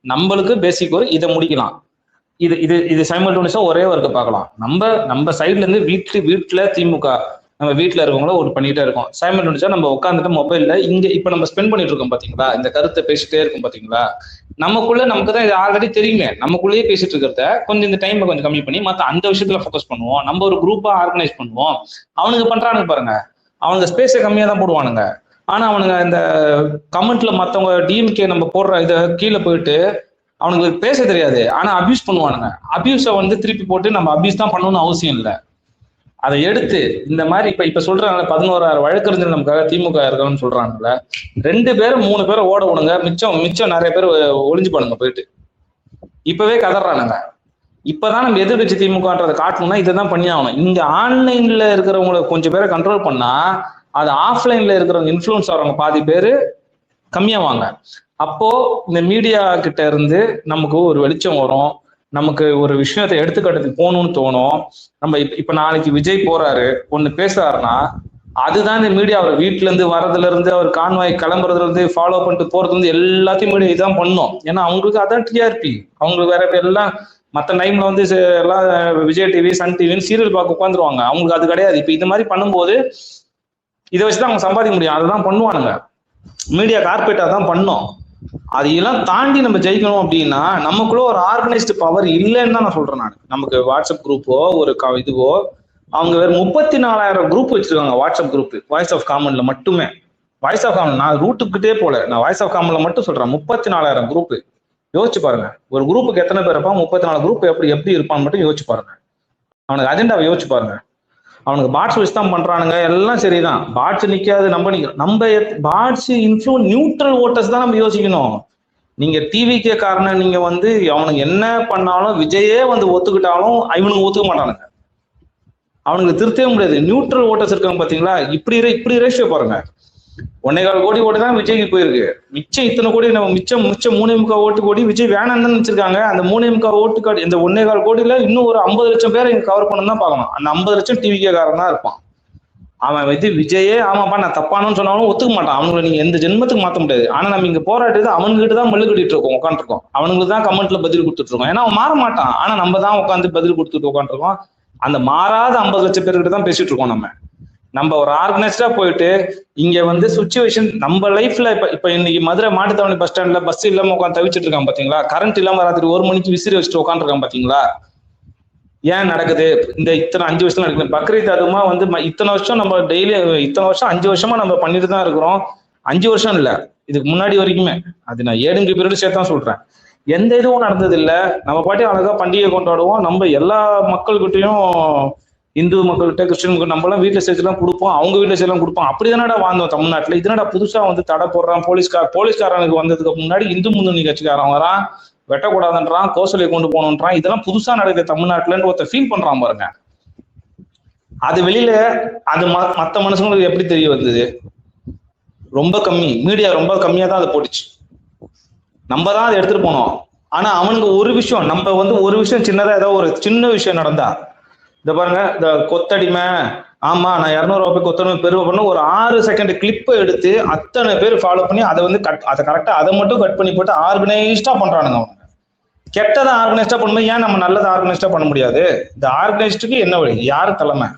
நம்மளுக்கு பேசிக் ஒரு இதை முடிக்கலாம். இது சைமல்டேனியஸா ஒரே ஒர்க்கை பார்க்கலாம். நம்ம சைட்ல இருந்து வீட்டுல திமுக நம்ம வீட்டுல இருக்கவங்கள ஒரு பண்ணிட்டே இருக்கோம். சைமல்டேனியஸா நம்ம உட்காந்துட்டு மொபைல்ல இப்ப நம்ம ஸ்பெண்ட் பண்ணிட்டு இருக்கோம் பாத்தீங்களா, இந்த கருத்தை பேசிட்டே இருக்கும் பாத்தீங்களா. நமக்கு தான் இது ஆல்ரெடி தெரியுமே. நமக்குள்ளேயே பேசிட்டு இருக்கிறத கொஞ்சம் இந்த டைம் கொஞ்சம் கம்மி பண்ணி மற்ற அந்த விஷயத்துல ஃபோக்கஸ் பண்ணுவோம். நம்ம ஒரு குரூப்பா ஆர்கனைஸ் பண்ணுவோம். அவனுக்கு பண்றானுங்க பாருங்க, அவனுக்கு ஸ்பேஸை கம்மியா தான் போடுவானுங்க. ஆனா அவனுங்க இந்த கமெண்ட்ல மத்தவங்க டிஎம்கே நம்ம போடுற இதை கீழே போயிட்டு அவனுக்கு பேச தெரியாது. ஆனா அபியூஸ் பண்ணுவானுங்க. அபியூஸை வந்து திருப்பி போட்டு நம்ம அபியூஸ் தான் பண்ணணும்னு அவசியம் இல்லை. அதை எடுத்து இந்த மாதிரி இப்ப சொல்றாங்கல்ல, 11,000 வழக்கறிஞர் நமக்காக திமுக இருக்கணும்னு சொல்றாங்கல்ல, 2 பேரை 3 பேரை ஓட விடுங்க, மிச்சம் நிறைய பேர் ஒளிஞ்சு பண்ணுங்க போயிட்டு. இப்பவே கதறானுங்க. இப்பதான் நம்ம எதிர்கட்சி திமுகன்றதை காட்டணும்னா இதை தான் பண்ணி ஆகணும். இங்க ஆன்லைன்ல இருக்கிறவங்களை கொஞ்சம் பேரை கண்ட்ரோல் பண்ணா அது ஆஃப்லைன்ல இருக்கிறவங்க இன்ஃப்ளூயன்ஸ் ஆகிறவங்க பாதி பேர் கம்மியாவாங்க. அப்போ இந்த மீடியா கிட்ட இருந்து நமக்கு ஒரு வெளிச்சம் வரும், நமக்கு ஒரு விஷயத்தை எடுத்துக்காட்டுக்கு போகணும்னு தோணும். நம்ம இப்ப நாளைக்கு விஜய் போறாரு ஒண்ணு பேசுறாருன்னா அதுதான் இந்த மீடியா அவர் வீட்டுல இருந்து வர்றதுல இருந்து அவர் கான்வாய் கிளம்புறதுல இருந்து ஃபாலோ பண்ணிட்டு போறது வந்து எல்லாத்தையும் மீடியா இதான் பண்ணும். ஏன்னா அவங்களுக்கு அதான் டிஆர்பி. அவங்களுக்கு வேற எல்லாம் மற்ற டைம்ல வந்து எல்லாம் விஜய் டிவி சன் டிவின்னு சீரியல் பார்க்க உட்காந்துருவாங்க. அவங்களுக்கு அது கிடையாது. இப்ப இது மாதிரி பண்ணும்போது இதை வச்சுதான் அவங்க சம்பாதிக்க முடியும். அதுதான் பண்ணுவானுங்க, மீடியா கார்பரேட்டா தான் பண்ணும். அதையெல்லாம் தாண்டி நம்ம ஜெயிக்கணும் அப்படின்னா நமக்குள்ள ஒரு ஆர்கனைஸ்டு பவர் இல்லைன்னு தான் நான் சொல்றேன். நான் நமக்கு வாட்ஸ்அப் குரூப்போ ஒரு இதுவோ அவங்க வேற 34,000 குரூப் வச்சிருக்காங்க. வாட்ஸ்அப் குரூப் வாய்ஸ் ஆஃப் காமன்ல மட்டுமே. வாய்ஸ் ஆஃப் காமன் நான் ரூட்டுக்கிட்டே போல, நான் வாய்ஸ் ஆஃப் காமன்ல மட்டும் சொல்றேன். 34,000 குரூப். யோசிச்சு பாருங்க, ஒரு குரூப்புக்கு எத்தனை பேர் இருப்பான்? 34 குரூப் எப்படி இருப்பான்னு மட்டும் யோசிச்சு பாருங்க. அவனுக்கு அஜெண்டாவை யோசிச்சு பாருங்க. அவனுக்கு பாட்ஸ் வச்சு தான் பண்றானுங்க. எல்லாம் சரிதான், பாட்ஸ் நிக்காது. நம்ம பாட்ஸ் இன்ஃப்ளூயன்ஸ் நியூட்ரல் ஓட்டர்ஸ் தான் நம்ம யோசிக்கணும். நீங்க டிவிக்கே காரணம், நீங்க வந்து அவனுக்கு என்ன பண்ணாலும் விஜயே வந்து ஒத்துக்கிட்டாலும் இவனுக்கு ஒத்துக்க மாட்டானுங்க. அவனுக்கு திருத்தவே முடியாது. நியூட்ரல் ஓட்டர்ஸ் இருக்காங்க பாத்தீங்களா? இப்படி ரேஷியோ பாருங்க. 1.25 கோடி ஓட்டு தான் விஜய்க்கு போயிருக்கு. மிச்சம் இத்தனை கோடி நம்ம மிச்சம் 3.25 ஓட்டு கோடி விஜய் வேணான்னு தான் வச்சிருக்காங்க. அந்த 3.25 ஓட்டு கார்டு இந்த 1.25 கோடியில இன்னும் ஒரு 50 லட்சம் பேரை இங்க கவர் பண்ணணும் தான் பார்க்கணும். அந்த 50 லட்சம் டிவிக்கே காரன் தான் இருப்பான். அவன் வந்து விஜயே ஆமாப்பா நான் தப்பானு சொன்னாலும் ஒத்துக்க மாட்டான். அவங்களை நீங்க எந்த ஜென்மத்துக்கு மாற்ற முடியாது. ஆனா நம்ம இங்க போராட்டது அவனுக்கிட்ட தான் மல்லு கட்டிட்டு இருக்கோம், உட்காந்துருக்கோம். அவனுக்கு தான் கமெண்ட்ல பதில் கொடுத்துட்டு இருக்கோம். ஏன்னா அவன் மாற மாட்டான். ஆனா நம்ம தான் உட்காந்து பதில் கொடுத்துட்டு உட்காந்துருக்கோம். அந்த மாறாத 50 லட்சம் பேர்கிட்ட தான் பேசிட்டு இருக்கோம். நம்ம ஒரு ஆர்கனைஸ்டா போயிட்டு இங்க வந்து சுச்சுவேஷன் நம்ம லைஃப்ல இப்ப இன்னைக்கு மதுரை மாட்டுத்தாவணி பஸ் ஸ்டாண்ட்ல பஸ் இல்லாம உட்காந்து தவிச்சிட்டு இருக்கான் பாத்தீங்களா? கரண்ட் இல்லாம ராத்திரி 1 மணிக்கு விசிறி வச்சுட்டு உட்காந்துருக்கான் பாத்தீங்களா? ஏன் நடக்குது? இந்த இத்தனை 5 வருஷம் நடக்குது. பக்ரீத் அதுமா வந்து இத்தனை வருஷம் நம்ம டெய்லி இத்தனை வருஷம் 5 வருஷமா நம்ம பண்ணிட்டு தான் இருக்கிறோம். 5 வருஷம் இல்ல, இதுக்கு முன்னாடி வரைக்குமே. அது நான் 7 பீரியட் சேர்த்தான் சொல்றேன். எந்த இதுவும் நடந்தது இல்ல. நம்ம பாட்டி அழகா பண்டிகை கொண்டாடுவோம். நம்ம எல்லா மக்கள்கிட்டையும், இந்து மக்கள்கிட்ட, கிறிஸ்டின் மக்கள், நம்ம எல்லாம் வீட்டுல சேர்த்துலாம் கொடுப்போம், அவங்க வீட்டுல சேர்லாம் கொடுப்போம். அப்படிதானடா வாழ்ந்தோம் தமிழ்நாட்டுல. இதனடா புதுசா வந்து தடை போடுறான் போலீஸ்காரனுக்கு வந்ததுக்கு முன்னாடி இந்து முன்னணி கட்சிக்காரன் வரான், வெட்டக்கூடாதுன்றான், கோசலையை கொண்டு போகணுன்றான். இதெல்லாம் புதுசா நடக்குது தமிழ்நாட்டுலன்னு ஒருத்தர் ஃபீல் பண்றான் பாருங்க. அது வெளியில அது மத்த மனுஷங்களுக்கு எப்படி தெரிய வந்தது? ரொம்ப கம்மி, மீடியா ரொம்ப கம்மியா தான் அதை போட்டுச்சு. நம்ம தான் அதை எடுத்துட்டு போனோம். ஆனா அவனுக்கு ஒரு விஷயம், நம்ம வந்து ஒரு விஷயம் சின்னதா ஏதோ ஒரு சின்ன விஷயம் நடந்தா, இந்த பாருங்க இந்த கொத்தடிமை, ஆமா நான் 200 ரூபாய் கொத்தடிமை பெருமை பண்ண ஒரு 6 செகண்ட் கிளிப்பை எடுத்து அத்தனை பேர் ஃபாலோ பண்ணி அதை வந்து அதை கரெக்டா அதை மட்டும் கட் பண்ணி போட்டு ஆர்கனைஸ்டா பண்றானுங்க. அவங்க கெட்டதை ஆர்கனைஸ்டா பண்ணும்போது ஏன் நம்ம நல்லதை ஆர்கனைஸ்டா பண்ண முடியாது? இந்த ஆர்கனைஸ்டுக்கு என்ன வழி? யாரு தலைமை?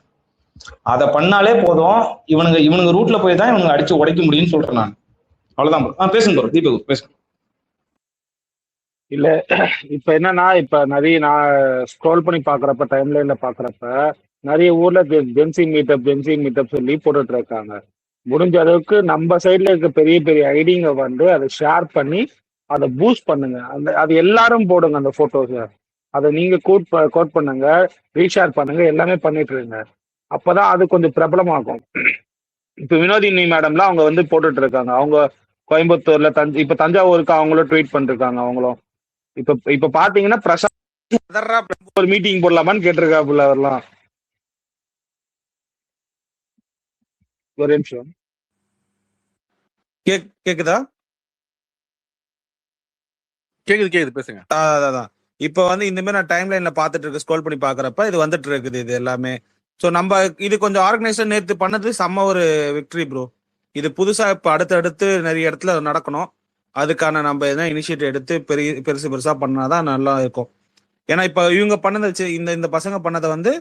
அதை பண்ணாலே போதும். இவனுங்க ரூட்ல போய் தான் இவனுங்க அடிச்சு உடைக்க முடியும்னு சொல்றேன் நான். அவ்வளவுதான். பேசுங்க ப்ரோ, தீபக் பேசுங்க. இல்ல இப்ப என்னன்னா, இப்ப நிறைய நான் ஸ்க்ரோல் பண்ணி பாக்குறப்ப, டைம்லைன்ல பாக்குறப்ப நிறைய ஊர்ல ஜென்சி மீட்டப் சொல்லி போட்டுட்டு இருக்காங்க. முடிஞ்ச அளவுக்கு நம்ம சைட்ல இருக்க பெரிய பெரிய ஐடிங்க வந்து அதை ஷேர் பண்ணி அதை பூஸ்ட் பண்ணுங்க. அது எல்லாரும் போடுங்க அந்த போட்டோஸ். அதை நீங்க கோட் பண்ணுங்க, ரீஷேர் பண்ணுங்க, எல்லாமே பண்ணிட்டு இருங்க. அப்பதான் அது கொஞ்சம் பிரபலமாகும். இப்ப வினோதினி மேடம்லாம் அவங்க வந்து போட்டுட்டு இருக்காங்க. அவங்க கோயம்புத்தூர்ல இப்ப தஞ்சாவூருக்கு அவங்களும் ட்வீட் பண்ணிருக்காங்க. அவங்களும் இப்ப பாத்தீங்கன்னா பிரசாந்த் ஒரு மீட்டிங் போடலாமான்னு கேட்டிருக்காப்புல. அவர்லாம் ஒரு நிமிஷம் கேக்குதா? கேக்குது பேசுங்க. அதான் இப்ப வந்து இந்த மாதிரி நான் டைம் லைன்ல பாத்துட்டு இருக்க, ஸ்க்ரோல் பண்ணி பாக்குறப்ப இது வந்துட்டு இருக்குது இது எல்லாமே. ஸோ நம்ம இது கொஞ்சம் ஆர்கனைசேஷன் நேற்று பண்ணது செம்ம ஒரு விக்டரி ப்ரோ. இது புதுசா இப்ப அடுத்தடுத்து நிறைய இடத்துல நடக்கணும். அதுக்கான நம்ம எதனா இனிஷியேட்டிவ் எடுத்து பெருசா பண்ணாதான் நல்லா இருக்கும். ஏன்னா இப்ப இவங்க பண்ணதை இந்த பசங்க பண்ணதை வந்து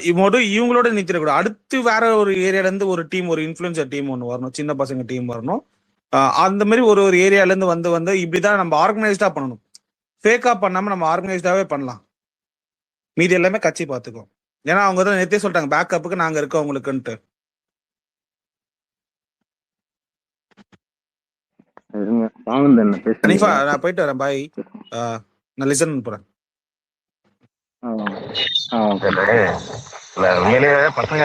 இவங்களோட நிறுத்திடக்கூடாது. அடுத்து வேற ஒரு ஏரியால இருந்து ஒரு டீம், ஒரு இன்ஃபுளுசர் டீம் ஒன்று வரணும், சின்ன பசங்க டீம் வரணும். அந்த மாதிரி ஒரு ஏரியால இருந்து வந்து இப்படிதான் நம்ம ஆர்கனைஸ்டா பண்ணணும். ஃபேக்கா பண்ணாம நம்ம ஆர்கனைஸ்டாவே பண்ணலாம். மீதி எல்லாமே கட்சி பார்த்துக்கோ. ஏன்னா அவங்க தான் நேத்தே சொல்லிட்டாங்க பேக்கப்புக்கு நாங்க இருக்கோம் உங்களுக்குன்ட்டு. கனிஃபா நான் போயிட்டு வரேன், பாய். நான் லிசன் போறேன். உண்மையிலேயே பசங்க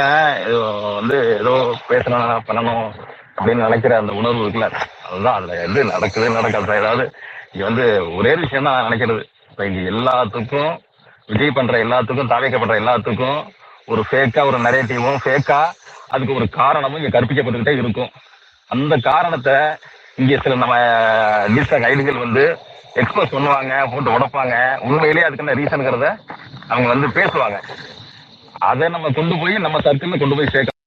வந்து ஏதோ பேசணும் பண்ணணும் அப்படின்னு நினைக்கிற அந்த உணர்வு இருக்குல்ல, அதுதான் அதுல எது நடக்காது. ஏதாவது இங்க வந்து ஒரே விஷயம் தான் நான் நினைக்கிறது. இப்ப இங்க எல்லாத்துக்கும், விஜய் பண்ற எல்லாத்துக்கும், தாவேக்கா பண்ற எல்லாத்துக்கும் ஒரு ஃபேக்கா ஒரு நரேட்டிவும், ஃபேக்கா அதுக்கு ஒரு காரணமும் இங்க கற்பிக்கப்பட்டுக்கிட்டே இருக்கும். அந்த காரணத்தை இங்க சில நம்ம டிஸ்டாக் ஐடிகள் வந்து எக்ஸ்போஸ் பண்ணுவாங்க, போட்டு உடைப்பாங்க. உண்மையிலேயே அதுக்கான ரீசன்கிறத அவங்க வந்து பேசுவாங்க. அதை நம்ம கொண்டு போய் நம்ம சர்க்கிள்ல கொண்டு போய் சேர்க்க.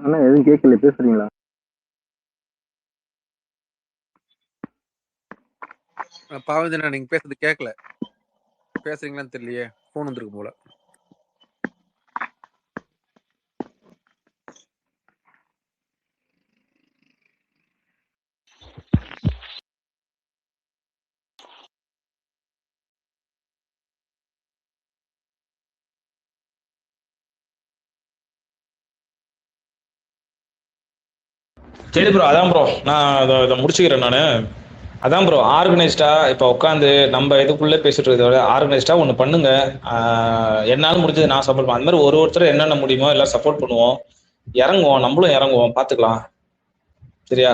ஆனா எதுவும் கேட்கல, பேசுறீங்களா? பாவந்தினா நீங்க பேசுறது கேட்கல, பேசுறீங்களான்னு தெரியலையே, போன் வந்துருக்கு போல. சரி ப்ரோ, அதான் ப்ரோ நான் இதை முடிச்சுக்கிறேன். நான் அதான் ப்ரோ, ஆர்கனைஸ்டா இப்போ உட்காந்து நம்ம இதுக்குள்ளே பேசிட்டு இருக்கிறத ஆர்கனைஸ்டா ஒன்று பண்ணுங்க. என்னால் முடிஞ்சது நான் சப்போர்ட் பண்ணுவேன். அந்த மாதிரி ஒருத்தர் என்னென்ன முடியுமோ எல்லாம் சப்போர்ட் பண்ணுவோம், இறங்குவோம், நம்மளும் இறங்குவோம், பார்த்துக்கலாம். சரியா?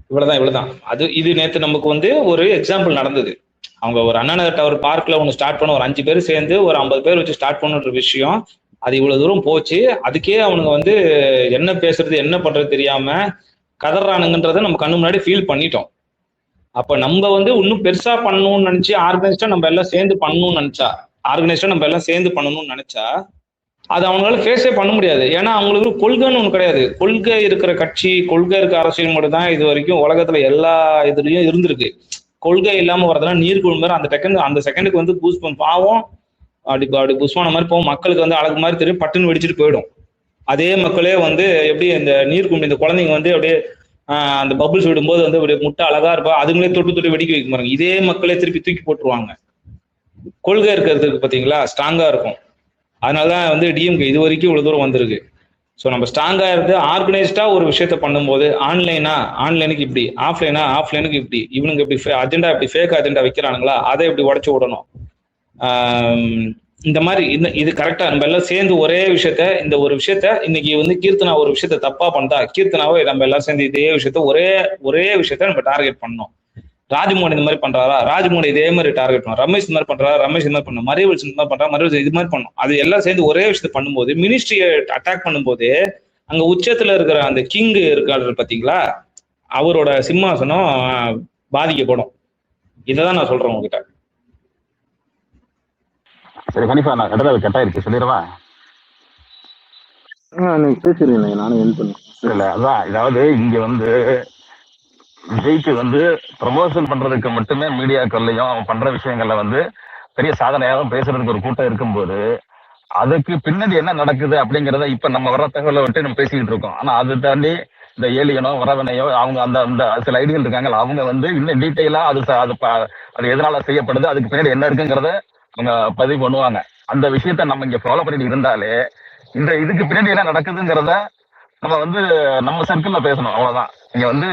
இவ்வளவுதான். இது நேற்று நமக்கு வந்து ஒரு எக்ஸாம்பிள் நடந்தது. அவங்க ஒரு அண்ணா நகர் டவர் பார்க்ல ஒன்று ஸ்டார்ட் பண்ண, ஒரு 5 பேர் சேர்ந்து ஒரு 50 பேர் வச்சு ஸ்டார்ட் பண்ணுற விஷயம், அது இவ்வளவு தூரம் போச்சு. அதுக்கே அவனுங்க வந்து என்ன பேசுறது என்ன பண்றது தெரியாம கதறானுங்கன்றதை நம்ம கண்ணு முன்னாடி ஃபீல் பண்ணிட்டோம். அப்ப நம்ம வந்து இன்னும் பெருசா பண்ணணும்னு நினைச்சு ஆர்கனைஸ்டா நம்ம எல்லாம் சேர்ந்து பண்ணணும்னு நினைச்சா அது அவங்களால ஃபேஸே பண்ண முடியாது. ஏன்னா அவங்களுக்கு கொள்கைன்னு ஒண்ணு கிடையாது. கொள்கை இருக்கிற கட்சி, கொள்கை இருக்க அரசியல் மட்டும் தான் இது வரைக்கும் உலகத்துல எல்லா இதுலயும் இருந்திருக்கு. கொள்கை இல்லாம வரதெல்லாம் நீர் குழும்பு. அந்த செகண்டுக்கு வந்து பூஸ் பாவம் அப்படி புஷ்வான மாதிரி போகும். மக்களுக்கு வந்து அழகு மாதிரி தெரியும், பட்டுன்னு வெடிச்சுட்டு போயிடும். அதே மக்களே வந்து எப்படி இந்த நீர் கும்பி இந்த குழந்தைங்க வந்து அப்படியே அந்த பபுள்ஸ் விடும்போது வந்து அப்படியே முட்டை அழகா இருப்பா, அதுங்களே தொட்டு வெடிக்க வைக்க பாருங்க. இதே மக்களே திருப்பி தூக்கி போட்டுருவாங்க. கொள்கை இருக்கிறதுக்கு பார்த்தீங்களா ஸ்ட்ராங்கா இருக்கும். அதனாலதான் வந்து டிஎம்கே இது வரைக்கும் இவ்வளவு தூரம் வந்திருக்கு. ஸோ நம்ம ஸ்ட்ராங்கா இருந்து ஆர்கனைஸ்டா ஒரு விஷயத்த பண்ணும்போது, ஆன்லைனுக்கு இப்படி, ஆஃப்லைனுக்கு இப்படி, இவனுங்க இப்படி அஜெண்டா இப்படி ஃபேக் அஜெண்டா வைக்கிறானுங்களா, அதை இப்படி உடச்சு விடணும். இந்த மாதிரி இது கரெக்டா நம்ம எல்லாம் சேர்ந்து ஒரே விஷயத்த, இந்த ஒரு விஷயத்த இன்னைக்கு வந்து கீர்த்தனா ஒரு விஷயத்த தப்பா பண்ணா, கீர்த்தனாவை நம்ம எல்லாம் சேர்ந்து இதே விஷயத்த ஒரே விஷயத்த நம்ம டார்கெட் பண்ணணும். ராஜ்மோகன் இந்த மாதிரி பண்றாரா, ராஜ்மோகன் இதே மாதிரி டார்கெட் பண்ணும். ரமேஷ் இந்த மாதிரி பண்றாரா, ரமேஷ் இந்த மாதிரி பண்ணும். மரியவல்ஸ் இந்த மாதிரி பண்றா, மரியவல்ஸ் இது மாதிரி பண்ணும். அது எல்லாம் சேர்ந்து ஒரே விஷயத்த பண்ணும்போது, மினிஸ்ட்ரியை அட்டாக் பண்ணும்போது அங்க உச்சத்துல இருக்கிற அந்த கிங் இருக்காரு பாத்தீங்களா, அவரோட சிம்மாசனம் பாதிக்கப்படும். இதைதான் நான் சொல்றேன் உங்ககிட்ட. சரி கண்டிப்பா, நான் கடவுள் கட்டாயிருக்கு சொல்லிடுவா. நீங்க பேசுறீங்க, நானும் ஹெல்ப் பண்ணுவேன். இல்ல அதான், இதாவது இங்க வந்து விஜய்க்கு வந்து ப்ரமோஷன் பண்றதுக்கு மட்டுமே மீடியாக்கள்லையும் அவன் பண்ற விஷயங்கள்ல வந்து பெரிய சாதனையாகவும் பேசுறதுக்கு ஒரு கூட்டம் இருக்கும்போது, அதுக்கு பின்னாடி என்ன நடக்குது அப்படிங்கிறத இப்ப நம்ம வர தகவலை விட்டு நம்ம பேசிக்கிட்டு இருக்கோம். ஆனா அதை தாண்டி இந்த ஏலியனோ வரவனையோ அவங்க அந்த சில ஐடியல் இருக்காங்க, அவங்க வந்து இன்னும் டீட்டெயிலா அது எதனால செய்யப்படுது, அதுக்கு பின்னாடி என்ன இருக்குங்கிறத அவங்க பதிவு பண்ணுவாங்க. அந்த விஷயத்த நம்ம இங்க ஃபாலோ பண்ணிட்டு இருந்தாலே இந்த இதுக்கு பின்னாடி என்ன நடக்குதுங்கிறத நம்ம வந்து நம்ம சர்க்கிள்ல பேசணும். அவ்வளவுதான். இங்க வந்து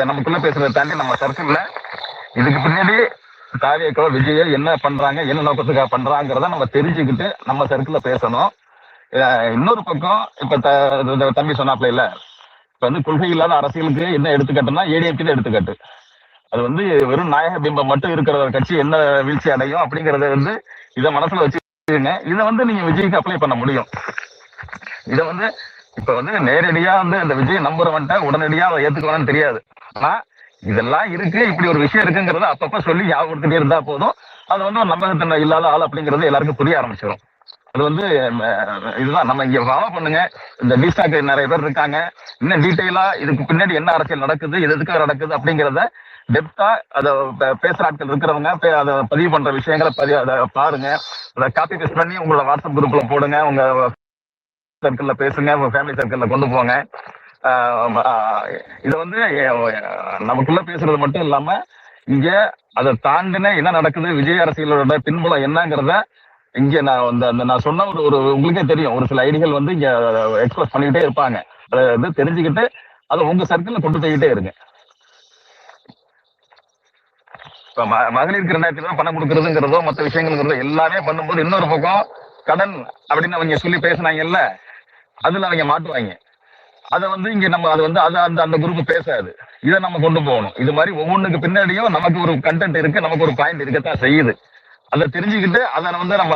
நமக்குள்ள பேசுறதை தாண்டி நம்ம சர்க்கிள்ல இதுக்கு பின்னாடி தாவேக்கோ விஜயோ என்ன பண்றாங்க, என்ன நோக்கத்துக்காக பண்றாங்கிறத நம்ம தெரிஞ்சுக்கிட்டு நம்ம சர்க்கிள்ல பேசணும். இன்னொரு பக்கம் இப்ப தம்பி சொன்னாப்ல இல்ல, இப்ப வந்து கொள்கை இல்லாத அரசியலுக்கு என்ன எடுத்துக்காட்டுன்னா ஏடிஎம்கே எடுத்துக்காட்டு. அது வந்து வெறும் நாயக பிம்பம் மட்டும் இருக்கிற ஒரு கட்சி என்ன வீழ்ச்சி அடையும் அப்படிங்கறத வந்து இதை மனசுல வச்சுக்கோங்க. இதை வந்து நீங்க விஜய்க்கு அப்ளை பண்ண முடியும். இதை வந்து இப்ப வந்து நேரடியா வந்து இந்த விஜய் நம்புறவன்ட்ட உடனடியா அதை ஏத்துக்குவான்னு தெரியாது. ஆனா இதெல்லாம் இருக்கு, இப்படி ஒரு விஷயம் இருக்குங்கிறத அப்பப்ப சொல்லி ஞாபகப்படுத்திட்டே இருந்தா போதும். அது வந்து ஒரு நம்பகத்தன்மை இல்லாத ஆள் அப்படிங்கிறது எல்லாருக்கும் புரிய ஆரம்பிச்சிடும். அது வந்து இதுதான் நம்ம இங்க ஃபாலோ பண்ணுங்க. இந்த டிஸ்டாக் நிறைய பேர் இருக்காங்க, இன்னும் டீட்டெயிலா இதுக்கு பின்னாடி என்ன அரசியல் நடக்குது, இது எதுக்காக நடக்குது அப்படிங்கிறத டெப்தா அதை பேசுற ஆட்கள் இருக்கிறவங்க அதை பதிவு பண்ற விஷயங்களை அதை பாருங்க. அதை காப்பி பேஸ்ட் பண்ணி உங்களோட வாட்ஸ்அப் குரூப்ல போடுங்க, உங்க சர்க்கிள்ல பேசுங்க, உங்க ஃபேமிலி சர்க்கிள்ல கொண்டு போங்க. இதை வந்து நமக்குள்ள பேசுறது மட்டும் இல்லாம இங்க அதை தாண்டின என்ன நடக்குது, விஜய் அரசியலோட பின்புலம் என்னங்கிறத இங்க நான் சொன்ன ஒரு உங்களுக்கே தெரியும், ஒரு சில ஐடிகள் வந்து இங்க எக்ஸ்பிரஸ் பண்ணிக்கிட்டே இருப்பாங்க. அதை வந்து தெரிஞ்சுக்கிட்டு அதை உங்க சர்க்கிள்ல கொண்டு போய்கிட்டே இருங்க. இப்ப மகளிருக்கு 2000 ரூபாய் பணம் கொடுக்கறதுங்கிறதோ மற்ற விஷயங்கள்ங்கிறதோ எல்லாமே பண்ணும்போது இன்னொரு பக்கம் கடன் அப்படின்னு அவங்க சொல்லி பேசுனாங்கல்ல, அதுல அவங்க மாட்டுவாங்க. அதை வந்து இங்க நம்ம அது வந்து அது அந்த அந்த குரூப் பேசாது. இதை நம்ம கொண்டு போகணும். இது மாதிரி ஒவ்வொன்றுக்கு பின்னாடியும் நமக்கு ஒரு கண்டென்ட் இருக்கு, நமக்கு ஒரு பாயிண்ட் இருக்கத்தான் செய்யுது. அதை தெரிஞ்சுக்கிட்டு அதை வந்து நம்ம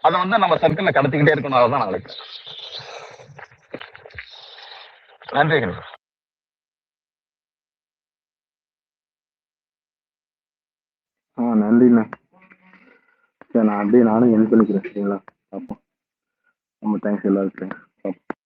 அதை வந்து நம்ம சர்க்கிள்ல கடத்திக்கிட்டே இருக்கணும். அதான் நான் நினைக்கிறேன். நன்றி. நன்றிண்ணா. சரி, நான் அப்படியே நானும் என் பண்ணிக்கிறேன். சரிங்களா? பார்ப்போம். ரொம்ப தேங்க்ஸ் எல்லாருக்கும். பார்ப்போம்.